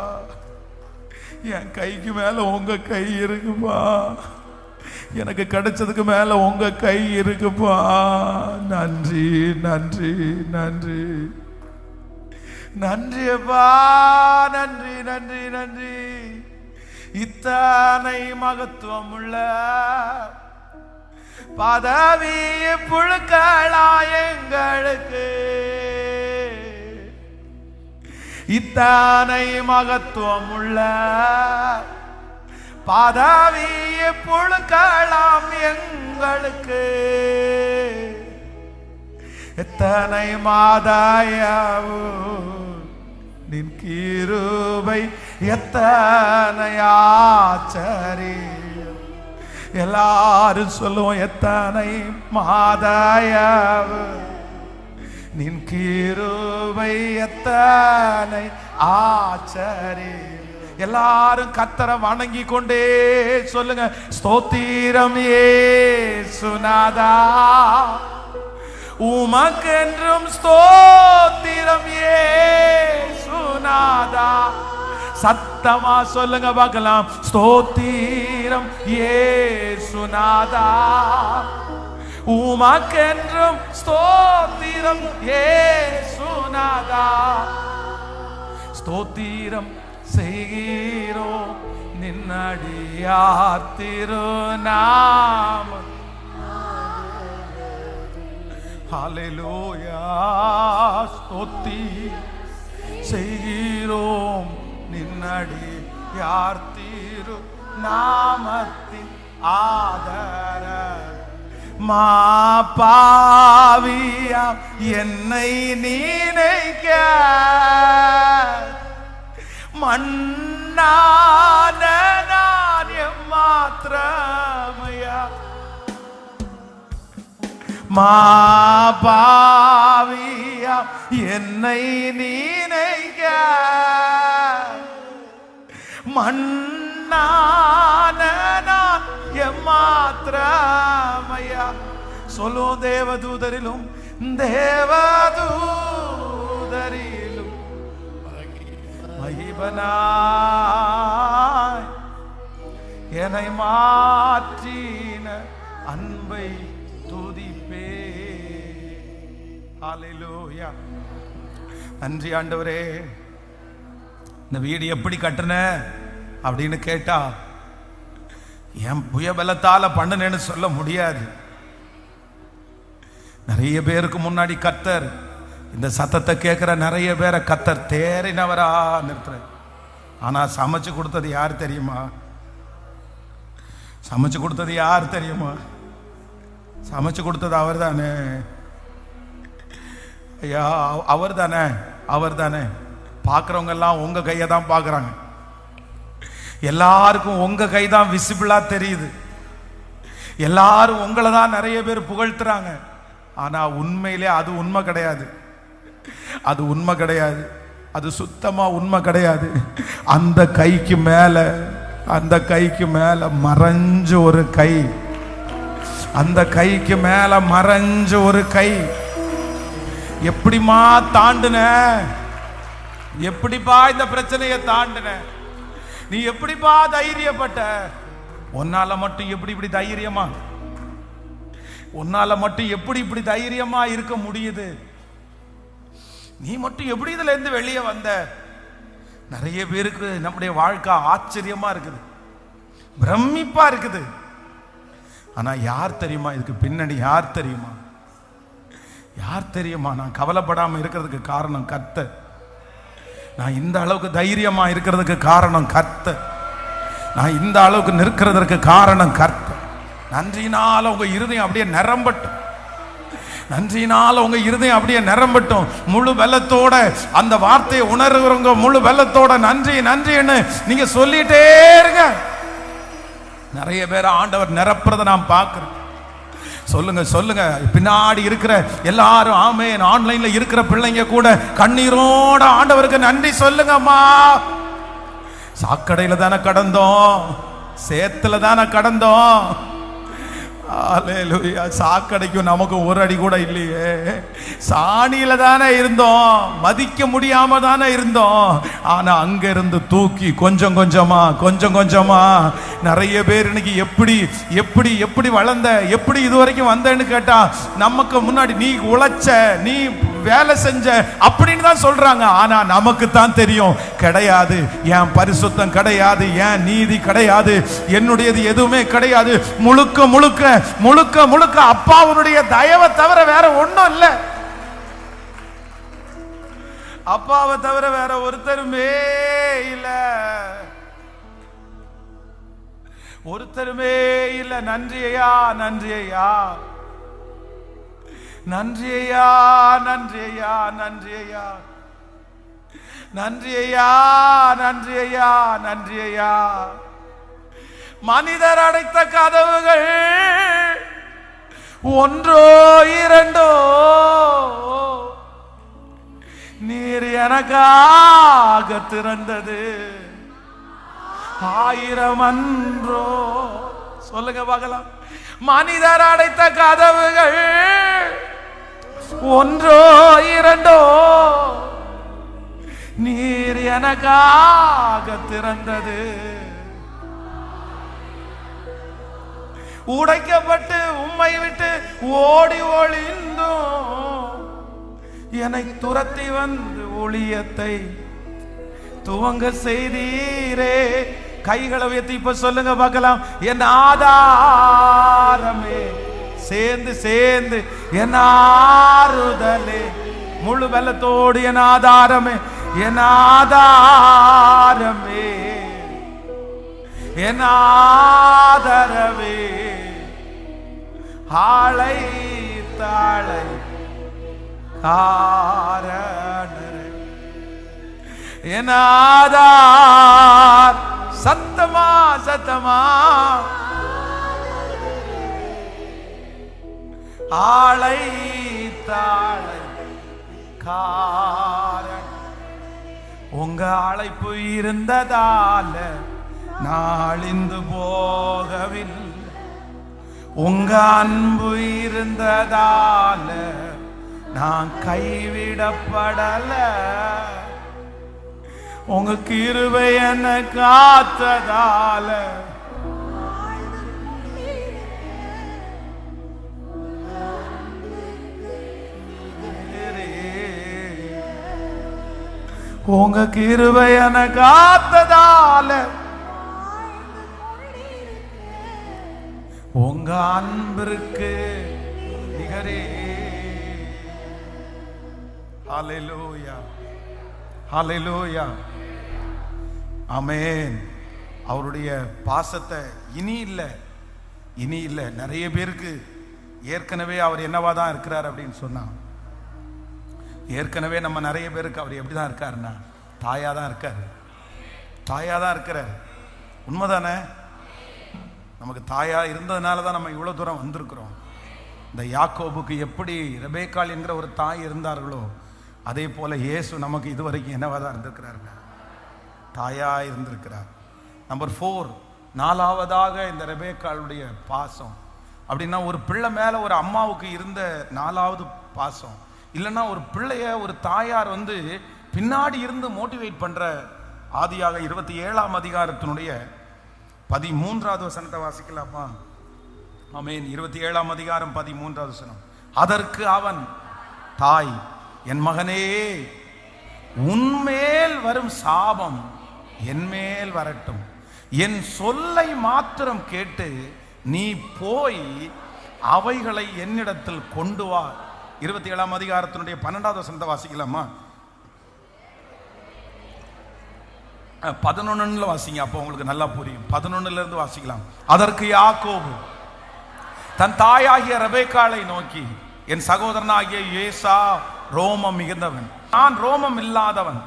என் கைக்கு மேல உங்க கை இருக்குப்பா. எனக்கு கிடைச்சதுக்கு மேல உங்க கை இருக்குப்பா. நன்றி நன்றி நன்றி நன்றி அப்பா. நன்றி நன்றி நன்றி. இத்தனை மகத்துவம் உள்ள பதவி புழுக்களா எங்களுக்கு. இத்தனை மகத்துவம் உள்ள பதவி புழுக்களம் எங்களுக்கு. எத்தனை மாதாயாவு நின் கிருபை எத்தனை ஆச்சரியம். எல்லாரும் சொல்லுவோம் எத்தனை மாதாயாவு நின் கிருபை எத்தனை ஆச்சரியம். எல்லாரும் கர்த்தரை வணங்கி கொண்டே சொல்லுங்க ஸ்தோத்திரம் இயேசுநாதா, உமக்கென்றும் ஸ்தோத்திரம் இயேசுநாதா. சத்தமா சொல்லுங்க பார்க்கலாம். ஸ்தோத்திரம் இயேசுநாதா, உமக்கென்றும் ஸ்தோத்திரம் இயேசுநாதா. ஸ்தோத்திரம் செய்கிறோம் நின்னடியார் திருநாமம். ஹல்லேலூயா. ஸ்தோத்திரம் செய்கிறோம் நின்னடியார் திருநாமத்தின் ஆதர. மாபாவியா என்னை நினைக்க மண்ணான நான் எம்மாத்திரமையா. மாபாவியா என்னை நினைக்க மண்ணான நான் எம்மாத்திரமையா. சொல்லும் தேவதூதரிலும் தேவதூதரிலும் மகிபனாய் என்னை மாற்றின அன்பை துதிப்பே. ஹல்லேலூயா. நன்றி ஆண்டவரே. இந்த வீடு எப்படி கட்டுன அப்படின்னு கேட்டா என் புயபலத்தால பண்ணுனேன்னு சொல்ல முடியாது. நிறைய பேருக்கு முன்னாடி கர்த்தர் இந்த சத்தத்தை கேட்கிற நிறைய பேரை கர்த்தர் தேறினவரா நிறுத்துற. ஆனா சமைச்சு கொடுத்தது யார் தெரியுமா? சமைச்சு கொடுத்தது யார் தெரியுமா? சமைச்சு கொடுத்தது அவர் தானே. ஐயா, அவர் தானே, அவர் தானே. பார்க்குறவங்க எல்லாம் உங்க கையை தான் பார்க்குறாங்க. எல்லாருக்கும் உங்க கை தான் விசிபிளா தெரியுது. எல்லாரும் உங்களை தான் நிறைய பேர் புகழ்த்துறாங்க. ஆனா உண்மையிலே அது உண்மை கிடையாது. அது உண்மை கிடையாது. அது சுத்தமா உண்மை கிடையாது. அந்த கைக்கு மேல, அந்த கைக்கு மேல மறைஞ்ச ஒரு கை, அந்த கைக்கு மேல மறைஞ்ச ஒரு கை. எப்படிமா தாண்டுன? எப்படிப்பா இந்த பிரச்சனையை தாண்டுன? நீ எப்படிப்பா தைரியப்பட்ட? உன்னால மட்டும் எப்படி இப்படி தைரியமா, உன்னால மட்டும் எப்படி இப்படி தைரியமா இருக்க முடியுது? நீ மட்டும் எப்படி இதுல இருந்து வெளியே வந்த? நிறைய பேருக்கு நம்முடைய வாழ்க்கை ஆச்சரியமா இருக்குது, பிரமிப்பா இருக்குது. ஆனா யார் தெரியுமா இதுக்கு பின்னாடி? யார் தெரியுமா? யார் தெரியுமா? நான் கவலைப்படாம இருக்கிறதுக்கு காரணம் கர்த்தர். நான் இந்த அளவுக்கு தைரியமா இருக்கிறதுக்கு காரணம் கர்த்தர். நான் இந்த அளவுக்கு நிற்கிறதற்கு காரணம் கர்த்தர். நன்றினால உங்க இருதயம் அப்படியே நிரம்பட்டும். நன்றினால உங்க இருதயம் அப்படியே நிரம்பட்டும். முழு வெள்ளத்தோட அந்த வார்த்தையை உணர்கிறவங்க முழு வெள்ளத்தோட நன்றி நன்றின்னு நீங்க சொல்லிட்டே இருங்க. நிறைய பேர் ஆண்டவர் நிரப்புறத நான் பார்க்கிறேன். சொல்லுங்க சொல்லுங்க. பின்னாடி இருக்கிற எல்லாரும் ஆமென். ஆன்லைன்ல இருக்கிற பிள்ளைங்க கூட கண்ணீரோட ஆண்டவருக்கு நன்றி சொல்லுங்கம்மா. சாக்கடையில தானே கடந்தோம், சேத்துல தானே கடந்தோம். அல்லேலூயா. சாக்கடைக்கும் நமக்கு ஒரு அடி கூட இல்லையே. சாணியில தானே இருந்தோம், மதிக்க முடியாம தானே இருந்தோம். ஆனா அங்க இருந்து தூக்கி கொஞ்சம் கொஞ்சமா கொஞ்சம் கொஞ்சமா நிறைய பேர் இன்னைக்கு எப்படி எப்படி எப்படி வளர்ந்த, எப்படி இதுவரைக்கும் வந்தேன்னு கேட்டா நமக்கு முன்னாடி நீ உழைச்ச, நீ வேலை செஞ்ச அப்படின்னு தான் சொல்றாங்க. ஆனா நமக்கு தான் தெரியும் கிடையாது. என் பரிசுத்தம் கிடையாது, என் நீதி கிடையாது, என்னுடையது எதுவுமே கிடையாது. முழுக்க முழுக்க முழுக்க முழுக்க அப்பாவுடைய தயவை தவிர வேற ஒண்ணும் இல்ல. அப்பாவை தவிர வேற ஒருத்தருமே இல்ல, ஒருத்தருமே இல்ல. நன்றி ஐயா, நன்றி ஐயா, நன்றி ஐயா, நன்றி ஐயா, நன்றி ஐயா, நன்றி ஐயா, நன்றி ஐயா, நன்றி ஐயா. மனிதர் அடைத்த கதவுகள் ஒன்றோ இரண்டோ, நீர் எனக்காக திறந்தது 1000 அன்றோ. சொல்லுங்க பார்க்கலாம். மனிதர் அடைத்த கதவுகள் ஒன்றோ இரண்டோ, நீர் எனக்காக திறந்தது. உடைக்கப்பட்டு உம்மை விட்டு ஓடி ஒளிந்தோம், என்னை துரத்தி வந்து ஊழியத்தை துவங்க செய்தீரே. கைகளை உயர்த்தி இப்ப சொல்லுங்க பார்க்கலாம். என் ஆதாரமே, சேர்ந்து சேர்ந்து என் ஆறுதலே, முழு வெள்ளத்தோடு என் ஆதாரமே, என் ஆதாரமே, என் ஆதரவே, ஆளை தாளை காரணரே, என் ஆதார். சத்தமா சத்தமா ஆளை தாளை காரண. உங்க அழைப்பு இருந்ததால நாளிந்து போகவில்லை, உங்க அன்பு இருந்ததால நான் கைவிடப்படல. உங்க கிருபை என்ன காத்ததால உங்க கிருபை என்ன காத்ததால உங்க அன்பிற்கு நிகரே. ஹல்லேலூயா, ஹல்லேலூயா, ஆமென். அவருடைய பாசத்தை இனி இல்லை. நிறைய பேருக்கு ஏற்கனவே அவர் என்னவா தான் இருக்கிறார் அப்படின்னு சொன்னா, ஏற்கனவே நம்ம நிறைய பேருக்கு அவர் எப்படி தான் இருக்காருன்னா தாயா தான் இருக்கிறார். உண்மைதானே? நமக்கு தாயா இருந்ததுனால தான் நம்ம இவ்வளோ தூரம் வந்திருக்கிறோம். இந்த யாக்கோபுக்கு எப்படி ரெபேக்காள் என்கிற ஒரு தாய் இருந்தார்களோ, அதே போல இயேசு நமக்கு இதுவரைக்கும் என்னவா தான் இருந்திருக்கிறாருங்க, தாயா இருந்திருக்கிறார். நம்பர் 4, 4வதாக இந்த ரெபேக்காளுடைய பாசம் அப்படின்னா, ஒரு பிள்ளை மேல ஒரு அம்மாவுக்கு இருந்த 4வது பாசம். இல்லைன்னா ஒரு பிள்ளைய ஒரு தாயார் வந்து பின்னாடி இருந்து மோட்டிவேட் பண்ற. ஆதியாக 27ஆம் அதிகாரத்தினுடைய 13வது வசனத்தை வாசிக்கலாமா? ஆமென். 27ஆம் அதிகாரம் 13வது வசனம். அதற்கு அவன், தாய், என் மகனே, உன்மேல் வரும் சாபம் என்மேல் வரட்டும், என் சொல்லை மாத்திரம் கேட்டு நீ போய் அவைகளை என்னிடத்தில் கொண்டு வா. 27ஆம் அதிகாரத்தினுடைய 12வது வசனத்தை வாசிக்கலாமா? 11ல வாசிங்க, அப்போ உங்களுக்கு நல்லா புரியும். 11ல இருந்து வாசிக்கலாம். அதற்கு யாக்கோபு தன் தாயாகிய ரெபேக்காளை நோக்கி, என் சகோதரனாகிய ஏசா ரோமம் மிகுந்தவன், நான் ரோமம் இல்லாதவன்.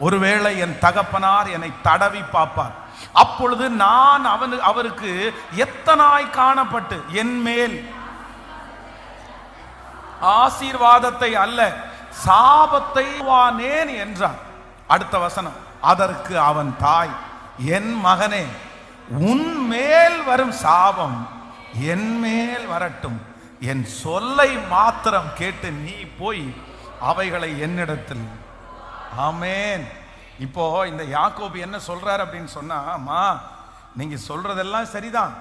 ஒருவேளை என் தகப்பனார் என்னை தடவி பார்ப்பார், அப்பொழுது நான் அவருக்கு எத்தனாய் காணப்பட்டு என் மேல் ஆசீர்வாதத்தை அல்ல சாபத்தை வானேன் என்றார். அடுத்த வசனம். அதற்கு அவன் தாய், என் மகனே, உன் மேல் வரும் சாபம் என் மேல் வரட்டும், என் சொல்லை மாத்திரம் கேட்டு நீ போய் அவைகளை என்னிடத்தில். ஆமென். இப்போ இந்த யாக்கோபு என்ன சொல்றாரு அப்படின்னு சொன்னா, அம்மா நீங்க சொல்றதெல்லாம் சரிதான்,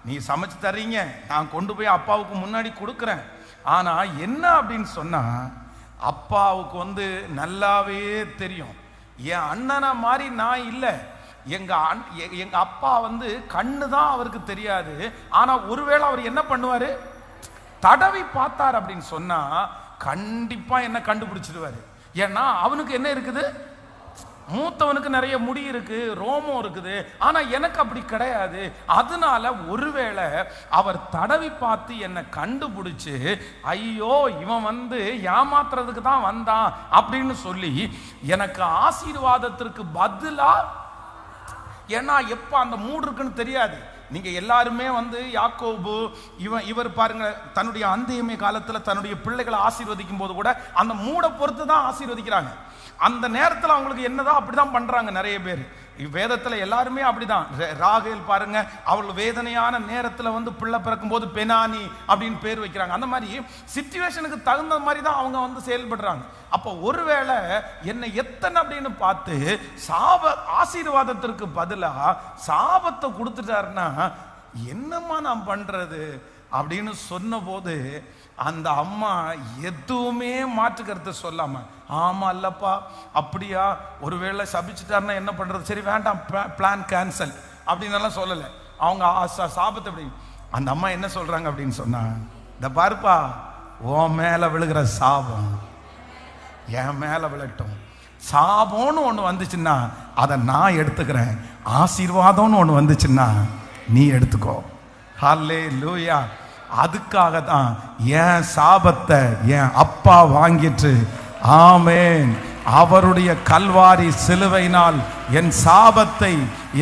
நீ சமைச்சு தர்றீங்க, நான் கொண்டு போய் அப்பாவுக்கு முன்னாடி கொடுக்குறேன். ஆனா என்ன அப்படின்னு சொன்னா, அப்பாவுக்கு வந்து நல்லாவே தெரியும், என் அண்ணனை மாதிரி நான் இல்லை. எங்க அப்பா வந்து கண்ணு தான் அவருக்கு தெரியாது. ஆனா ஒருவேளை அவர் என்ன பண்ணுவாரு, தடவி பார்த்தார் அப்படின்னு சொன்னா கண்டிப்பா என்ன கண்டுபிடிச்சிடுவாரு. ஏன்னா அவனுக்கு என்ன இருக்குது, மூத்தவனுக்கு நிறைய முடி இருக்கு, ரோமம் இருக்குது. ஆனா எனக்கு அப்படி கிடையாது. அதனால ஒருவேளை அவர் தடவி பார்த்து என்னை கண்டுபிடிச்சு, ஐயோ இவன் வந்து ஏமாத்துறதுக்கு தான் வந்தான் அப்படின்னு சொல்லி எனக்கு ஆசீர்வாதத்திற்கு பதிலா, ஏன்னா எப்ப அந்த மூடு இருக்குன்னு தெரியாது. நீங்க எல்லாருமே வந்து யாக்கோபு இவர் பாருங்க, தன்னுடைய அந்தியமே காலத்துல தன்னுடைய பிள்ளைகளை ஆசீர்வதிக்கும் போது கூட அந்த மூடை பொறுத்து தான் ஆசீர்வதிக்கிறாங்க. அந்த நேரத்தில் அவங்களுக்கு என்னதான் அப்படிதான் பண்றாங்க நிறைய பேர். வேதத்துல எல்லாருமே அப்படிதான். ராகேல் பாருங்க, அவள் வேதனையான நேரத்துல வந்து பிள்ளை பிறக்கும் போது பெனானி அப்படின்னு பேர் வைக்கிறாங்க. அந்த மாதிரி சிச்சுவேஷனுக்கு தகுந்த மாதிரி தான் அவங்க வந்து செயல்படுறாங்க. அப்போ ஒருவேளை என்னை எத்தனை அப்படின்னு பார்த்து ஆசீர்வாதத்திற்கு பதிலா சாபத்தை கொடுத்துட்டாருன்னா என்னம்மா நான் பண்றது அப்படின்னு சொன்ன போது அந்த அம்மா எதுவுமே மாற்று கருத்தை சொல்லாம, ஆமா இல்லப்பா அப்படியா, ஒருவேளை சபிச்சுட்டாருன்னா என்ன பண்றது, சரி வேண்டாம் பிளான் கேன்சல் அப்படின்னு சொல்லலை. அவங்க சாபத்தை அப்படி அந்த அம்மா என்ன சொல்றாங்க அப்படின்னு சொன்னா, இந்த பாருப்பா, உன் மேல விழுகிற சாபம் என் மேல விழட்டும். சாபம்னு ஒண்ணு வந்துச்சுன்னா அதை நான் எடுத்துக்கிறேன், ஆசீர்வாதம்னு ஒண்ணு வந்துச்சுன்னா நீ எடுத்துக்கோ. ஹல்லேலூயா. அதுக்காக தான் என் சாபத்தை என் அப்பா வாங்கிட்டு, ஆமென், அவருடைய கல்வாரி சிலுவையினால் என் சாபத்தை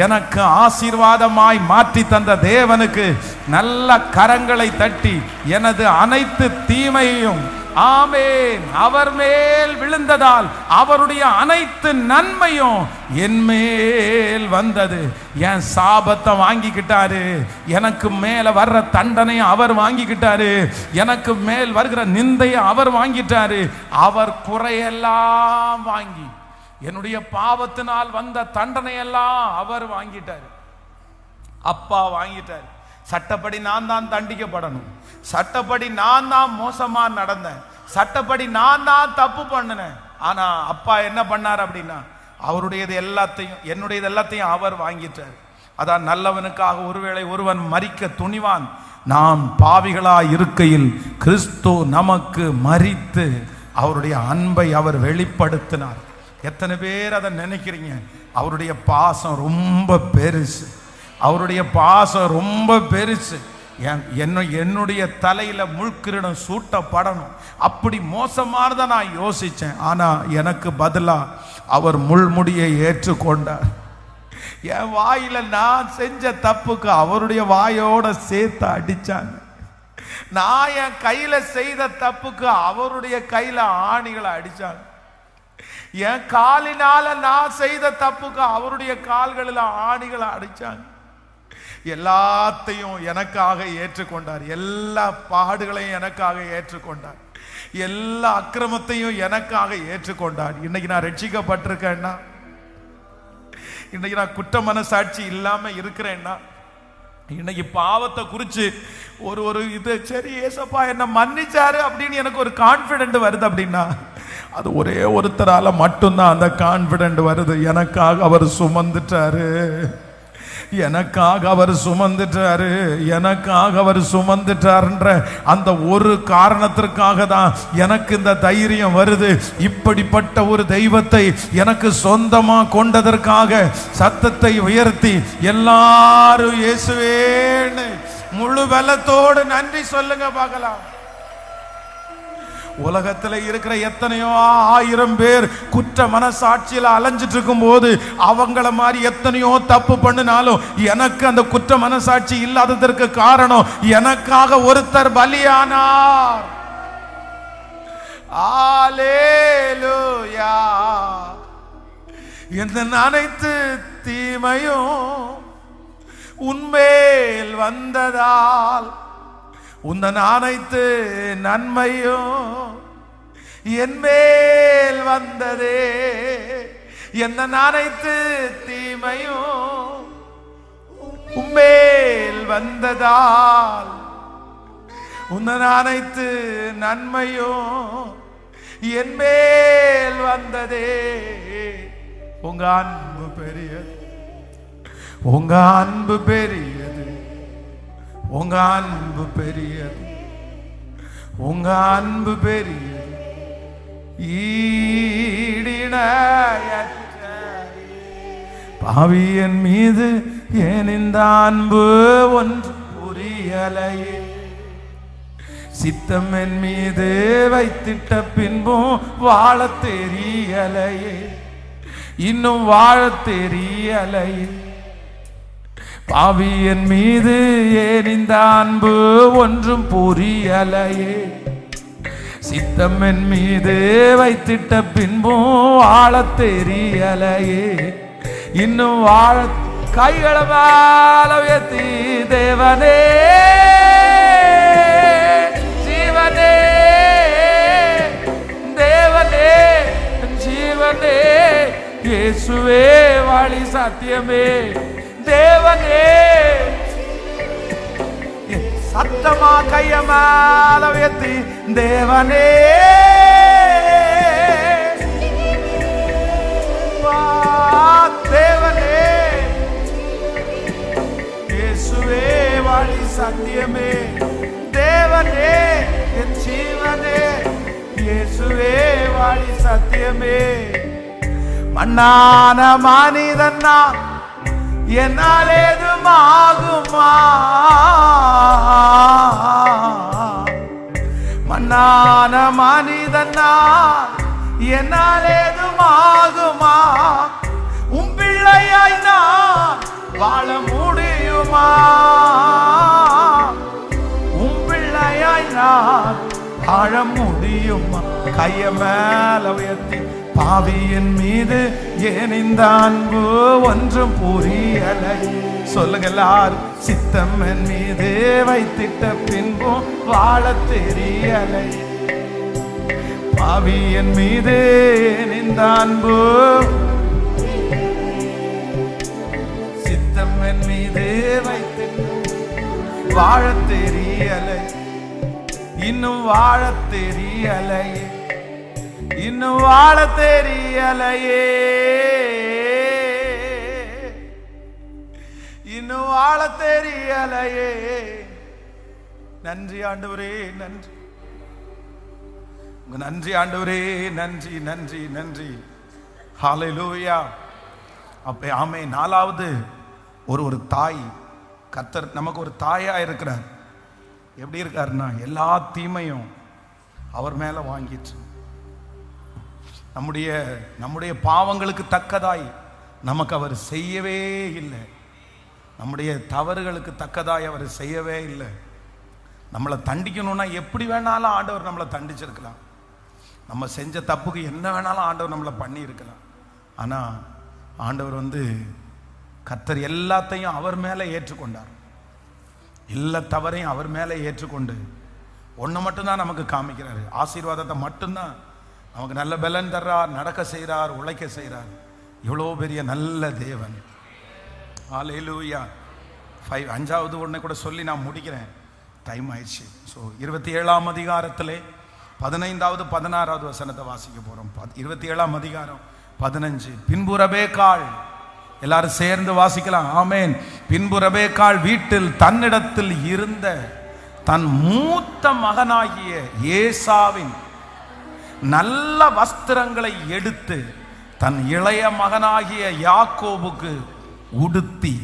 எனக்கு ஆசீர்வாதமாய் மாற்றி தந்த தேவனுக்கு நல்ல கரங்களை தட்டி எனது அனைத்து தீமையையும், ஆமென், அவர் மேல் விழுந்ததால் அவருடைய அனைத்து நன்மையும் என் மேல் வந்தது. என் சாபத்தை வாங்கிக்கிட்டாரு, எனக்கு மேல வர்ற தண்டனையை அவர் வாங்கிக்கிட்டாரு, எனக்கு மேல் வருகிற நிந்தையை அவர் வாங்கிட்டாரு. அவர் குறையெல்லாம் வாங்கி என்னுடைய பாவத்தினால் வந்த தண்டனை எல்லாம் அவர் வாங்கிட்டார், அப்பா வாங்கிட்டார். சட்டப்படி நான் தான் தண்டிக்கப்படணும், சட்டப்படி நான் தான் மோசமா நடந்தேன், சட்டப்படி நான் தான் தப்பு பண்ணினேன். ஆனா அப்பா என்ன பண்ணார் அப்படின்னா, அவருடையது எல்லாத்தையும் என்னுடையது எல்லாத்தையும் அவர் வாங்கிட்டார். அதான் நல்லவனுக்காக ஒருவேளை ஒருவன் மரிக்க துணிவான், நாம் பாவிகளா இருக்கையில் கிறிஸ்து நமக்கு மரித்து அவருடைய அன்பை அவர் வெளிப்படுத்தினார். எத்தனை பேர் அதை நினைக்கிறீங்க? அவருடைய பாசம் ரொம்ப பெருசு, அவருடைய பாசம் ரொம்ப பெருசு. என்னுடைய தலையில முள்கிரீடம் சூட்டப்படணும், அப்படி மோசமானதை நான் யோசிச்சேன். ஆனா எனக்கு பதிலா அவர் முள்முடியை ஏற்றுக்கொண்டார். என் வாயில நான் செஞ்ச தப்புக்கு அவருடைய வாயோட சேர்த்து அடிச்சாங்க. நான் என் கையில செய்த தப்புக்கு அவருடைய கையில ஆணிகளை அடிச்சாங்க. என் காலினால நான் செய்த தப்புக்கு அவருடைய கால்களில் ஆணிகளை அடிச்சாங்க. எல்லாத்தையும் எனக்காக ஏற்றுக்கொண்டார், எல்லா பாடுகளையும் எனக்காக ஏற்றுக்கொண்டார், எல்லா அக்கிரமத்தையும் எனக்காக ஏற்றுக்கொண்டார். இன்னைக்கு நான் ரட்சிக்கப்பட்டிருக்கேன்னா, இன்னைக்கு நான் குற்ற மனசாட்சி இல்லாம இருக்கிறேன்னா, இன்னைக்கு பாவத்தை குறிச்சு ஒரு இது சரி ஏசப்பா என்ன மன்னிச்சாரு அப்படின்னு எனக்கு ஒரு கான்ஃபிடென்ட் வருது அப்படின்னா, அது ஒரே ஒருத்தரால மட்டும்தான் அந்த கான்ஃபிடென்ட் வருது. எனக்காக அவர் சுமந்துட்டாரு, எனக்காக அவர் சுமந்துட்டாரு, எனக்காக அவர் சுமந்துட்டாருன்ற அந்த ஒரு காரணத்திற்காக தான் எனக்கு இந்த தைரியம் வருது. இப்படிப்பட்ட ஒரு தெய்வத்தை எனக்கு சொந்தமா கொண்டதற்காக சத்தத்தை உயர்த்தி எல்லாரும் இயேசுவேன்னு முழு பலத்தோடு நன்றி சொல்லுங்க பார்க்கலாம். உலகத்துல இருக்கிற எத்தனையோ 1000 பேர் குற்ற மனசாட்சியில அலைஞ்சிட்டு இருக்கும் போது அவங்கள மாதிரி எத்தனையோ தப்பு பண்ணினாலும் எனக்கு அந்த குற்ற மனசாட்சி இல்லாததற்கு காரணம் எனக்காக ஒருத்தர் பலியானார். அல்லேலூயா. இந்த அனைத்து தீமையும் உன்மேல் வந்ததால் உந்தன் அனைத்து நன்மையும் என்மேல் வந்ததே. எந்த அனைத்து தீமையும் உம்மேல் வந்ததால் உந்தன் அனைத்து நன்மையும் என்மேல் வந்ததே. உங்க அன்பு பெரியது, உங்க அன்பு பெரியது, உங்க அன்பு பெரியது, உங்க அன்பு பெரியது. ஈடிணையற்ற பாவியன் மீது ஏன் இந்த அன்பு ஒன்று புரியலையே. சித்தம் என் மீது வைத்திட்ட பின்பும் வாழ தெரியலையே, இன்னும் வாழ தெரியலையே. பாவியன் மீது ஏன் இந்த அன்பு ஒன்றும் புரியலையே. சித்தம் என் மீது வைத்திட்ட பின்பும் வாழ தெரியலையே, இன்னும் வாழ. கைகளை மேல உயர்த்தி தேவனே ஜீவனே, தேவனே ஜீவனே, இயேசுவே வழி சத்தியமே, தேவனே. சத்தமா கைய மேல உயர்த்தி தேவனே தேவனே, இயேசுவே வழி சத்தியமே, தேவனே என் ஜீவனே, இயேசுவே வழி சத்தியமே. மண்ணான மனிதன் நான், என்னால் ஏதும் ஆகுமா? மண்ணான மனிதன் நான், என்னால் ஏதும் ஆகுமா? உன் பிள்ளையாய் நான் வாழ முடியுமா? உன் பிள்ளையாய் நான் வாழ முடியுமா? கைய மேல உயர்த்தி பாவியின் மீது ஏன் இந்த அன்பு ஒன்றும் புரியலை. சொல்லுங்க எல்லாரும். சித்தம் என் மீது வைத்திட்ட பின்பும் வாழ தெரியலை. பாவி என் மீது நின்ற அன்பு, சித்தம் என் மீது வைத்து வாழ தெரியலை, இன்னும் வாழ தெரியலையே, இன்னும் வாழ தெரியலையே, இன்னும் வாழ தெரியலையே. நன்றி ஆண்டவரே, நன்றி, நன்றி ஆண்டவரே, நன்றி நன்றி நன்றி. ஹல்லேலூயா. அப்ப ஆமே. நாலாவது, ஒரு தாய், கர்த்தர் நமக்கு ஒரு தாயா இருக்கிறார். எப்படி இருக்காருன்னா, எல்லா தீமையும் அவர் மேல வாங்கிட்டு, நம்முடைய பாவங்களுக்கு தக்கதாய் நமக்கு அவர் செய்யவே இல்லை. நம்முடைய தவறுகளுக்கு தக்கதாய் அவர் செய்யவே இல்லை. நம்மளை தண்டிக்கணும்னா எப்படி வேணாலும் ஆண்டவர் நம்மளை தண்டிச்சிருக்கலாம். நம்ம செஞ்ச தப்புக்கு என்ன வேணாலும் ஆண்டவர் நம்மளை பண்ணியிருக்கலாம். ஆனால் ஆண்டவர் கர்த்தர் எல்லாத்தையும் அவர் மேலே ஏற்றுக்கொண்டார். எல்லா தவறையும் அவர் மேலே ஏற்றுக்கொண்டு ஒன்று மட்டும்தான் நமக்கு காமிக்கிறாரு. ஆசீர்வாதத்தை மட்டும்தான். நமக்கு நல்ல பலன் தர்றார், நடக்க செய்கிறார், உழைக்க செய்கிறார். இவ்வளோ பெரிய நல்ல தேவன். ஹல்லேலூயா. 5வது ஒன்றை கூட சொல்லி நான் முடிக்கிறேன், டைம் ஆயிடுச்சு. ஸோ 27ஆம் அதிகாரத்திலே 15வது 16வது வசனத்தை வாசிக்க போகிறோம். 27ஆம் அதிகாரம் 15. பின்பு ரெபெக்காள், எல்லாரும் சேர்ந்து வாசிக்கலாம். ஆமேன். பின்பு ரெபெக்காள் வீட்டில் தன்னிடத்தில் இருந்த தன் மூத்த மகனாகிய ஏசாவின் நல்ல வஸ்திரங்களை எடுத்து தன் இளைய மகனாகிய யாக்கோபுக்கு உடுத்தி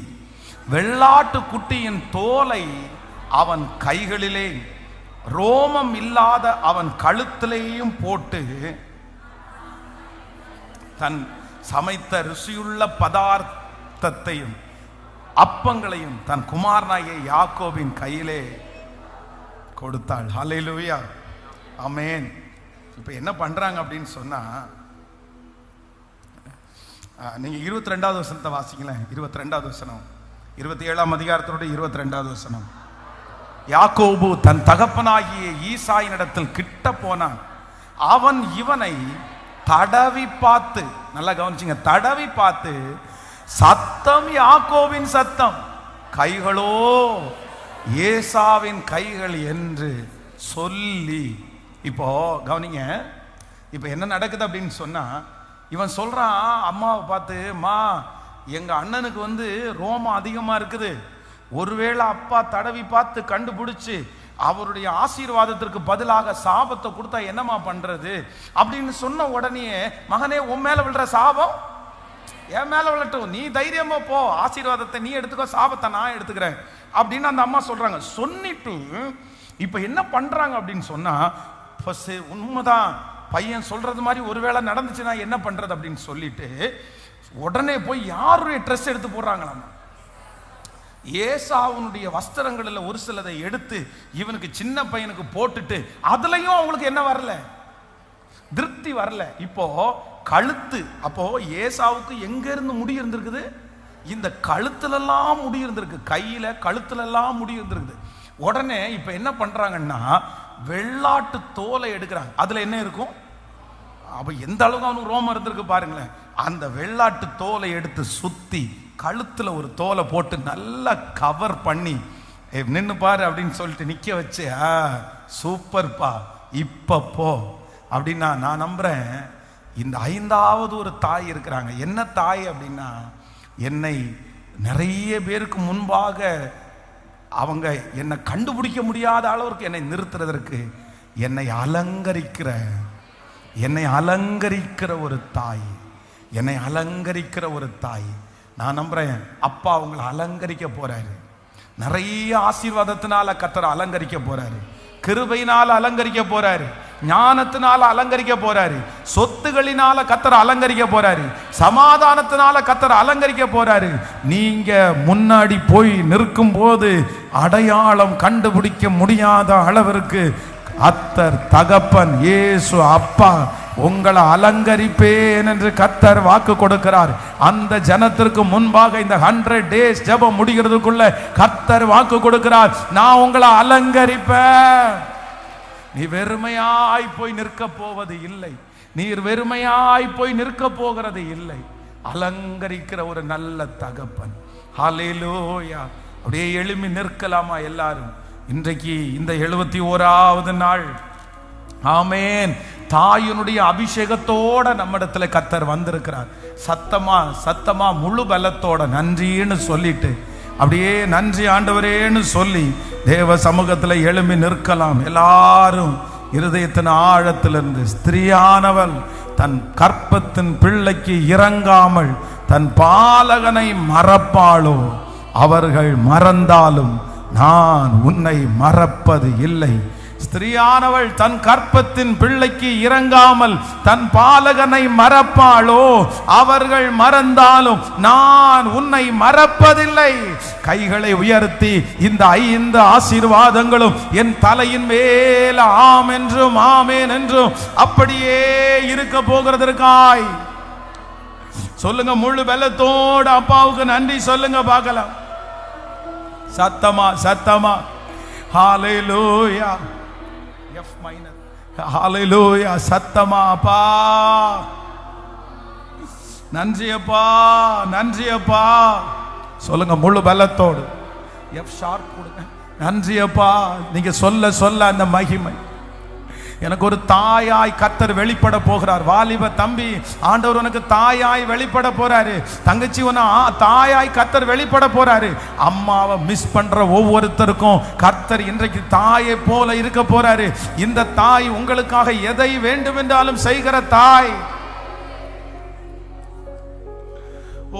வெள்ளாட்டு குட்டியின் தோலை அவன் கைகளிலே ரோமம் இல்லாத அவன் கழுத்திலேயும் போட்டு தன் சமைத்த ருசியுள்ள பதார்த்தத்தையும் அப்பங்களையும் தன் குமாரனாகிய யாக்கோபின் கையிலே கொடுத்தாள். ஹல்லேலூயா. ஆமென். இப்போ என்ன பண்றாங்க அப்படின்னு சொன்னா, நீங்க 22வது வசனத்தை வாசிங்களேன். 22வது வசனம், 27ஆம் அதிகாரத்தோட 22வது வசனம். யாக்கோபு தன் தகப்பனாகிய ஈசாயினிடத்தில் கிட்ட போனான். அவன் இவனை தடவி பார்த்து, நல்லா கவனிச்சுங்க, தடவி பார்த்து, சத்தம் யாக்கோபின் சத்தம், கைகளோ ஏசாவின் கைகள் என்று சொல்லி. இப்போ கவனிங்க, இப்போ என்ன நடக்குது அப்படின்னு சொன்னா, இவன் சொல்றான் அம்மாவை பார்த்து, மா எங்க அண்ணனுக்கு ரோமம் அதிகமா இருக்குது, ஒருவேளை அப்பா தடவி பார்த்து கண்டுபிடிச்சு அவருடைய ஆசீர்வாதத்திற்கு பதிலாக சாபத்தை கொடுத்தா என்னமா பண்றது அப்படின்னு சொன்ன உடனே, மகனே உன் மேல விழுற சாபம் என் மேல விழட்டும், நீ தைரியமா போ, ஆசீர்வாதத்தை நீ எடுத்துக்கோ, சாபத்தை நான் எடுத்துக்கிறேன் அப்படின்னு அந்த அம்மா சொல்றாங்க. சொல்லிட்டு இப்ப என்ன பண்றாங்க அப்படின்னு சொன்னா, உண்மைதான் பையன் சொல்றது மாதிரி ஒருவேளை நடந்துச்சுன்னா என்ன பண்றது அப்படின்னு சொல்லிட்டு உடனே போய் யாருடைய ட்ரெஸ் எடுத்து போடுறாங்களாம். ஏசாவுனுடைய வஸ்திரங்களில் ஒரு சிலதை எடுத்து இவனுக்கு சின்ன பையனுக்கு போட்டுட்டு, அதுலயும் அவங்களுக்கு என்ன வரல, திருப்தி வரல. இப்போ கழுத்து, அப்போ ஏசாவுக்கு எங்க இருந்து முடி இருந்திருக்குது, இந்த கழுத்துல எல்லாம் முடி இருந்திருக்கு, கையில கழுத்துல எல்லாம் முடி இருந்திருக்குது. உடனே இப்ப என்ன பண்றாங்கன்னா, வெள்ளாட்டு தோலை எடுக்கிறாங்க. அதுல என்ன இருக்கும், அப்ப எந்த அளவுக்கு அவனுக்கு ரோமம் இருந்திருக்கு பாருங்களேன். அந்த வெள்ளாட்டு தோலை எடுத்து சுத்தி கழுத்துல ஒரு தோலை போட்டு நல்லா கவர் பண்ணி, நின்று பாரு அப்படின்னு சொல்லிட்டு நிக்க வச்சு, சூப்பர்ப்பா இப்ப போ அப்படின்னா, நான் நம்புறேன் இந்த 5வது ஒரு தாய் இருக்கிறாங்க. என்ன தாய் அப்படின்னா, என்னை நிறைய பேருக்கு முன்பாக அவங்க என்னை கண்டுபிடிக்க முடியாத அளவுக்கு என்னை நிறுத்துறதற்கு என்னை அலங்கரிக்கிற ஒரு தாய், என்னை அலங்கரிக்கிற ஒரு தாய். நான் நம்புறேன் அப்பா அவங்களை அலங்கரிக்க போறாரு. நிறைய ஆசீர்வாதத்தினால கர்த்தர் அலங்கரிக்க போறாரு, கிருபையினால அலங்கரிக்க போறாரு, ஞானத்தினால அலங்கரிக்க போறாரு, சொத்துகளினால கர்த்தர் அலங்கரிக்க போறாரு, சமாதானத்தினால கர்த்தர் அலங்கரிக்க போறாரு. நீங்க முன்னாடி போய் நிற்கும் போது அடையாளம் கண்டுபிடிக்க முடியாத அளவிற்கு கர்த்தர் தகப்பன் இயேசு அப்பா உங்களை அலங்கரிப்பேன் என்று கர்த்தர் வாக்கு கொடுக்கிறார். அந்த ஜனத்திற்கு முன்பாக இந்த 100 days ஜெபம் முடிகிறதுக்குள்ள கர்த்தர் வாக்கு கொடுக்கிறார், நான் உங்களை அலங்கரிப்பேன். நீ வெறுமையாய் போய் நிற்க போவது இல்லை. நீர் வெறுமையாய் போய் நிற்க போகிறது இல்லை. அலங்கரிக்கிற ஒரு நல்ல தகப்பன். ஹல்லேலூயா. அப்படியே எழும்பி நிற்கலாமா எல்லாரும்? இன்றைக்கு இந்த 71வது நாள், ஆமேன், தாயினுடைய அபிஷேகத்தோட நம்மிடத்துல கர்த்தர் வந்திருக்கிறார். சத்தமா முழு பலத்தோட நன்றின்னு சொல்லிட்டு, அப்படியே நன்றி ஆண்டவரேன்னு சொல்லி தேவ சமூகத்துல எழும்பி நிற்கலாம். எல்லாரும் இருதயத்தின் ஆழத்திலிருந்து, ஸ்திரீயானவள் தன் கற்பத்தின் பிள்ளைக்கு இறங்காமல் தன் பாலகனை மறப்பாளோ? அவர்கள் மறந்தாலும் நான் உன்னை மறப்பது இல்லை. ஸ்திரீயானவள் தன் கற்பத்தின் பிள்ளைக்கு இறங்காமல் தன் பாலகனை மறப்பாளோ? அவர்கள் மறந்தாலும் நான் உன்னை மறப்பதில்லை. கைகளை உயர்த்தி இந்த 5 ஆசீர்வாதங்களும் என் தலையின் மேல ஆம் என்றும் ஆமேன் என்றும் அப்படியே இருக்க போகிறதற்காய் சொல்லுங்க. முழு பலத்தோடு அப்பாவுக்கு நன்றி சொல்லுங்க பார்க்கலாம். சத்தமா ஹல்லேலூயா. F minor. ஹல்லேலூயா. சத்தமா அப்பா நன்றி அப்பா சொல்லுங்க முழு பலத்தோடு. F ஷார்ப் கொடுங்க. நன்றி அப்பா. நீங்க சொல்ல அந்த மகிமை எனக்கு ஒரு தாயாய் கர்த்தர் வெளிப்பட போகிறார். வாலிப தம்பி, ஆண்டவர் உனக்கு தாயாய் வெளிப்பட போறாரு. தங்கச்சி, உன தாயாய் கர்த்தர் வெளிப்பட போறாரு. அம்மாவை மிஸ் பண்ற ஒவ்வொருத்தருக்கும் கர்த்தர் இன்றைக்கு தாயை போல இருக்க போறாரு. இந்த தாய் உங்களுக்காக எதை வேண்டும் என்றாலும் செய்கிற தாய்.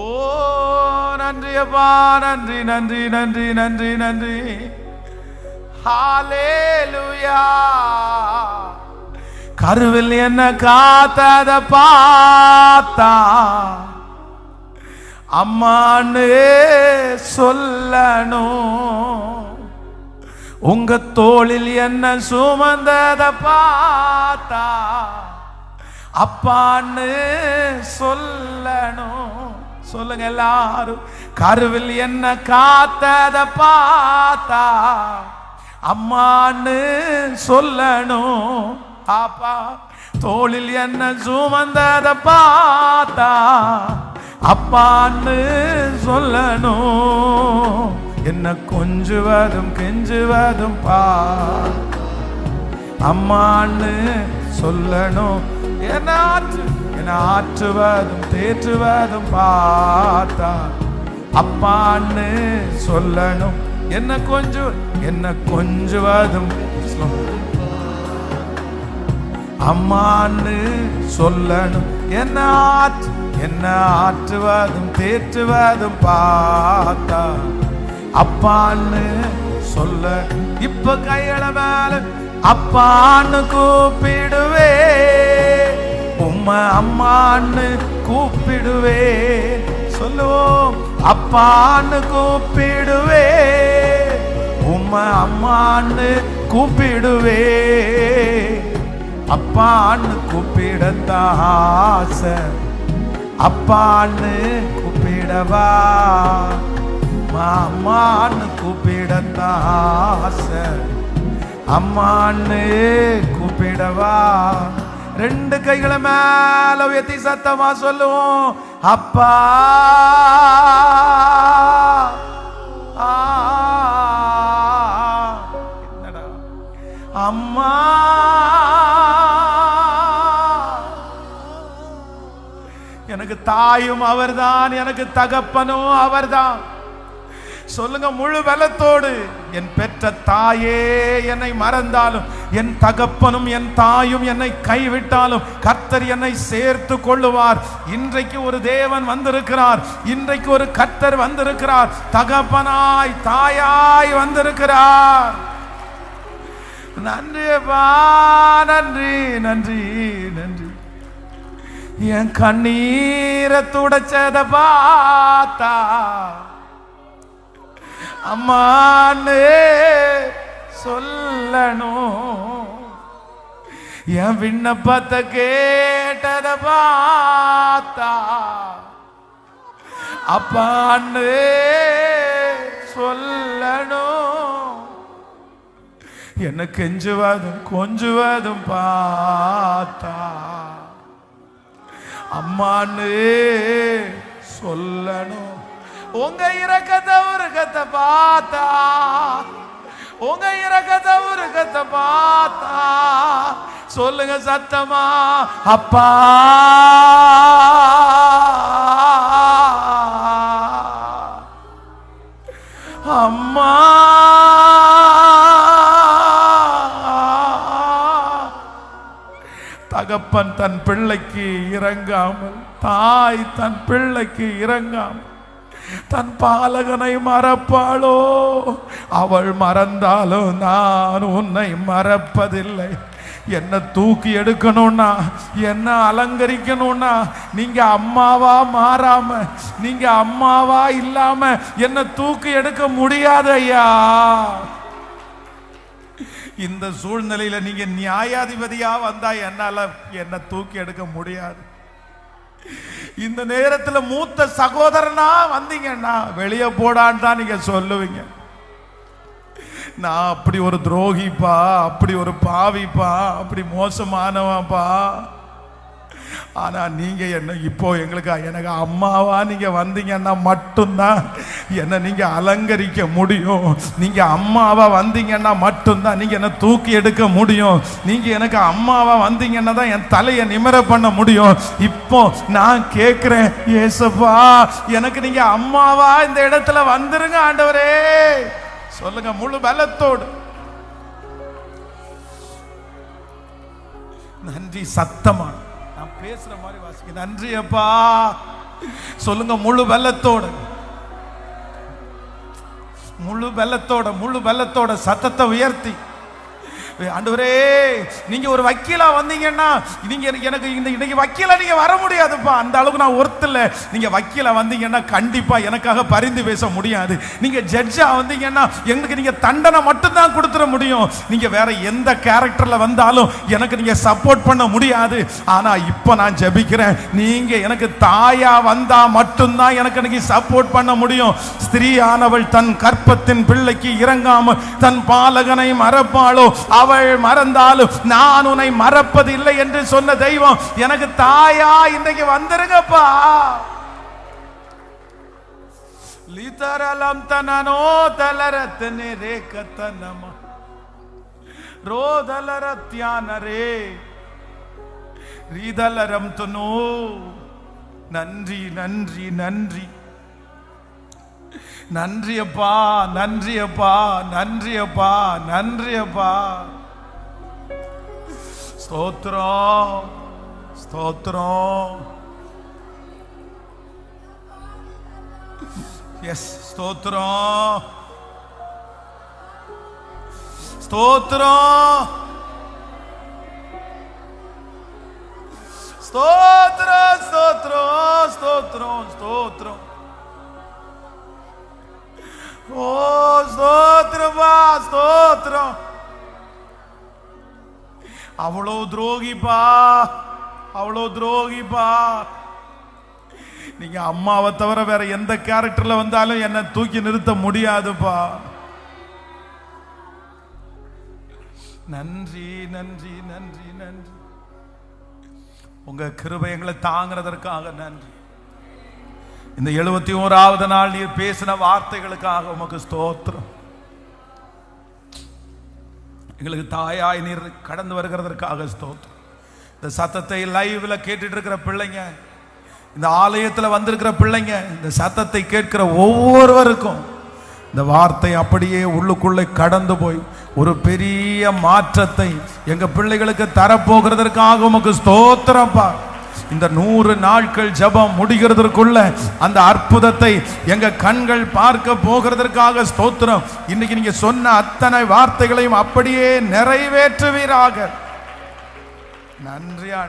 ஓ நன்றி அப்பா, நன்றி. ஹல்லேலூயா. கருவில் என்ன காத்தத பார்த்தா அம்மான்னு சொல்லணும். உங்க தோளில் என்ன சுமந்தத பார்த்தா அப்பான்னு சொல்லணும். சொல்லுங்க எல்லாரும். கருவில் என்ன காத்தத பார்த்தா அம்மான்னு சொல்லணும். அப்பா தோளில் என்ன சுமந்தத பார்த்தா அப்பான்னு சொல்லணும். என்ன கொஞ்சுவதும் கெஞ்சுவதும் அம்மான்னு சொல்லணும். என்ன ஆற்றுவதும் தேற்றுவதும் பார்த்தா அப்பான்னு சொல்லணும். என்ன கொஞ்சுவதும் அம்மான்னு சொல்லணும். என்ன ஆற்றுவதும் தேற்றுவதும் பார்த்தா அப்பான்னு சொல்ல. இப்ப கைகள மேல அப்பான்னு கூப்பிடுவே, உம்மை அம்மான்னு கூப்பிடுவே. சொல்லுவோம். அப்பான்னு கூப்பிடுவே, உம்மை அம்மான்னு கூப்பிடுவே. அப்பான்னு கூப்பிடத்தான் ஆசை, அப்பான்னு கூப்பிடவா? அம்மான்னு கூப்பிடத்தான் ஆசை, அம்மான்னு கூப்பிடவா? 2 கைகளை மேல உயர்த்தி சத்தமா சொல்லுவோம். அப்பா என்னடா அம்மா, எனக்கு தாயும் அவர்தான், எனக்கு தகப்பனும் அவர்தான். சொல்லுங்க முழு பலத்தோடு. என் பெற்ற தாயே என்னை மறந்தாலும், என் தகப்பனும் என் தாயும் என்னை கைவிட்டாலும் கர்த்தர் என்னை சேர்த்து கொள்ளுவார். இன்றைக்கு ஒரு தேவன் வந்திருக்கிறார். இன்றைக்கு ஒரு கர்த்தர் வந்திருக்கிறார். தகப்பனாய் தாயாய் வந்திருக்கிறார். நன்றிப்பா, நன்றி. என் கண்ணீரை துடைச்சத பார்த்தா அம்மான்னு சொல்லணும். என் விண்ணப்பத்தை கேட்டத பார்த்தா அப்பான்னு சொல்லணும். என்ன கெஞ்சுவதும் கொஞ்சுவதும் பார்த்தா அம்மான்னு சொல்லணும். உங்க இரக்கத்தை உருக்கத்தை பார்த்தா, உங்க இரக்கத்தை உருக்கத்தை பார்த்தா சொல்லுங்க சத்தமா, அப்பா அம்மா. தகப்பன் தன் பிள்ளைக்கு இறங்காமல், தாய் தன் பிள்ளைக்கு இறங்காமல் தன் பாலகனை மறப்பாளோ? அவள் மறந்தாலும் நான் உன்னை மறப்பதில்லை. என்ன தூக்கி எடுக்கணும்னா, என்ன அலங்கரிக்கணும்னா, நீங்க அம்மாவா மாறாம, நீங்க அம்மாவா இல்லாம என்ன தூக்கி எடுக்க முடியாது ஐயா. இந்த சூழ்நிலையில நீங்க நியாயாதிபதியா வந்தா என்னால என்ன தூக்கி எடுக்க முடியாது. இந்த நேரத்தில் மூத்த சகோதரனா வந்தீங்கன்னா வெளியே போடான்னு தான் நீங்க சொல்லுவீங்க. நான் அப்படி ஒரு துரோகிப்பா, அப்படி ஒரு பாவிப்பா, அப்படி மோசமானவாப்பா. ஆனா நீங்க என்ன இப்போ எனக்கு அம்மாவா நீங்க வந்தீங்கன்னா மட்டும்தான் என்ன நீங்க அலங்கரிக்க முடியும். நீங்க அம்மாவா வந்தீங்கன்னா மட்டும்தான் நீங்க என்ன தூக்கி எடுக்க முடியும். நீங்க எனக்கு அம்மாவா வந்தீங்கன்னா தான் என் தலையை நிமிர பண்ண முடியும். இப்போ நான் கேட்கிறேன், ஏசப்பா எனக்கு நீங்க அம்மாவா இந்த இடத்துல வந்துருங்க ஆண்டவரே. சொல்லுங்க முழு பலத்தோடு. நன்றி சத்தமா நான் பேசுற மாதிரி வாசிக்க. நன்றி அப்பா சொல்லுங்க முழு பலத்தோட, முழு பலத்தோட, முழு பலத்தோட சத்தத்தை உயர்த்தி, ஆண்டவரே நீங்க ஒரு வக்கீலா வந்தீங்கன்னா நீங்க எனக்கு இன்னைக்கு வக்கீலா நீங்க வர முடியாதுப்பா. அந்த அளவுக்கு நான் ஒருத்தல. நீங்க வக்கீலா வந்தீங்கன்னா கண்டிப்பா எனக்காக பரிந்து பேச முடியாது. நீங்க ஜட்ஜா வந்தீங்கன்னா எங்களுக்கு நீங்க தண்டனை மட்டும் தான் கொடுத்துட முடியும். நீங்க வேற எந்த கேரக்டர்ல வந்தாலும் எனக்கு நீங்க சப்போர்ட் பண்ண முடியாது. ஆனா இப்ப நான் ஜெபிக்கிறேன், நீங்க எனக்கு தாயா வந்தா மட்டும்தான் எனக்கு இன்னைக்கு சப்போர்ட் பண்ண முடியும். ஸ்திரீயானவள் தன் கற்பத்தின் பிள்ளைக்கு இறங்காமல் தன் பாலகனை மறப்பாளோ? அவள் மறந்தாலும் நான் உன்னை மறப்பது இல்லை என்று சொன்ன தெய்வம் எனக்கு தாயா இன்றைக்கு வந்துருங்கப்பா. லிதரலம் தனனோ தலரத்னே ரேகதனம ரோதலரத்யானரே ரீதலரம் தனோ. நன்றி நன்றி நன்றி நன்றி அப்பா, நன்றி அப்பா, நன்றி அப்பா, நன்றி அப்பா. ஸ்தோத்திரம் ஸ்தோத்திரம். எஸ் ஸ்தோத்திரம் ஸ்தோத்திரம் ஸ்தோத்திரம் ஸ்தோத்திரம் ஸ்தோத்திரம் ஸ்தோத்திரம். ஓ ஸ்தோத்திரப்பா ஸ்தோத்திரம். அவ்வளோ துரோகிப்பா, அவ்வளோ துரோகிப்பா. நீங்க அம்மாவை தவிர வேற எந்த கேரக்டர்ல வந்தாலும் என்ன தூக்கி நிறுத்த முடியாதுப்பா. நன்றி நன்றி நன்றி நன்றி. உங்க கிருபை எங்களை தாங்கிறதற்காக நன்றி. இந்த 71வது நாள் நீர் பேசின வார்த்தைகளுக்காக உமக்கு ஸ்தோத்திரம். எங்களுக்கு தாயாய் நீர் கடந்து வருகிறதற்காக ஸ்தோத்திரம். இந்த சத்தத்தை லைவ்ல கேட்டுட்டு இருக்கிற பிள்ளைங்க, இந்த ஆலயத்தில் வந்திருக்கிற பிள்ளைங்க, இந்த சத்தத்தை கேட்கிற ஒவ்வொருவருக்கும் இந்த வார்த்தை அப்படியே உள்ளுக்குள்ளே கடந்து போய் ஒரு பெரிய மாற்றத்தை எங்க பிள்ளைகளுக்கு தரப்போகிறதற்காக உமக்கு ஸ்தோத்திரப்பா. இந்த 100 நாட்கள் ஜெபம் முடிகிறதற்குள்ள அந்த அற்புதத்தை எங்க கண்கள் பார்க்க போகிறதற்காக ஸ்தோத்திரம். இன்னைக்கு நீங்க சொன்ன அத்தனை வார்த்தைகளையும் அப்படியே நிறைவேற்றுவீராக. நன்றி.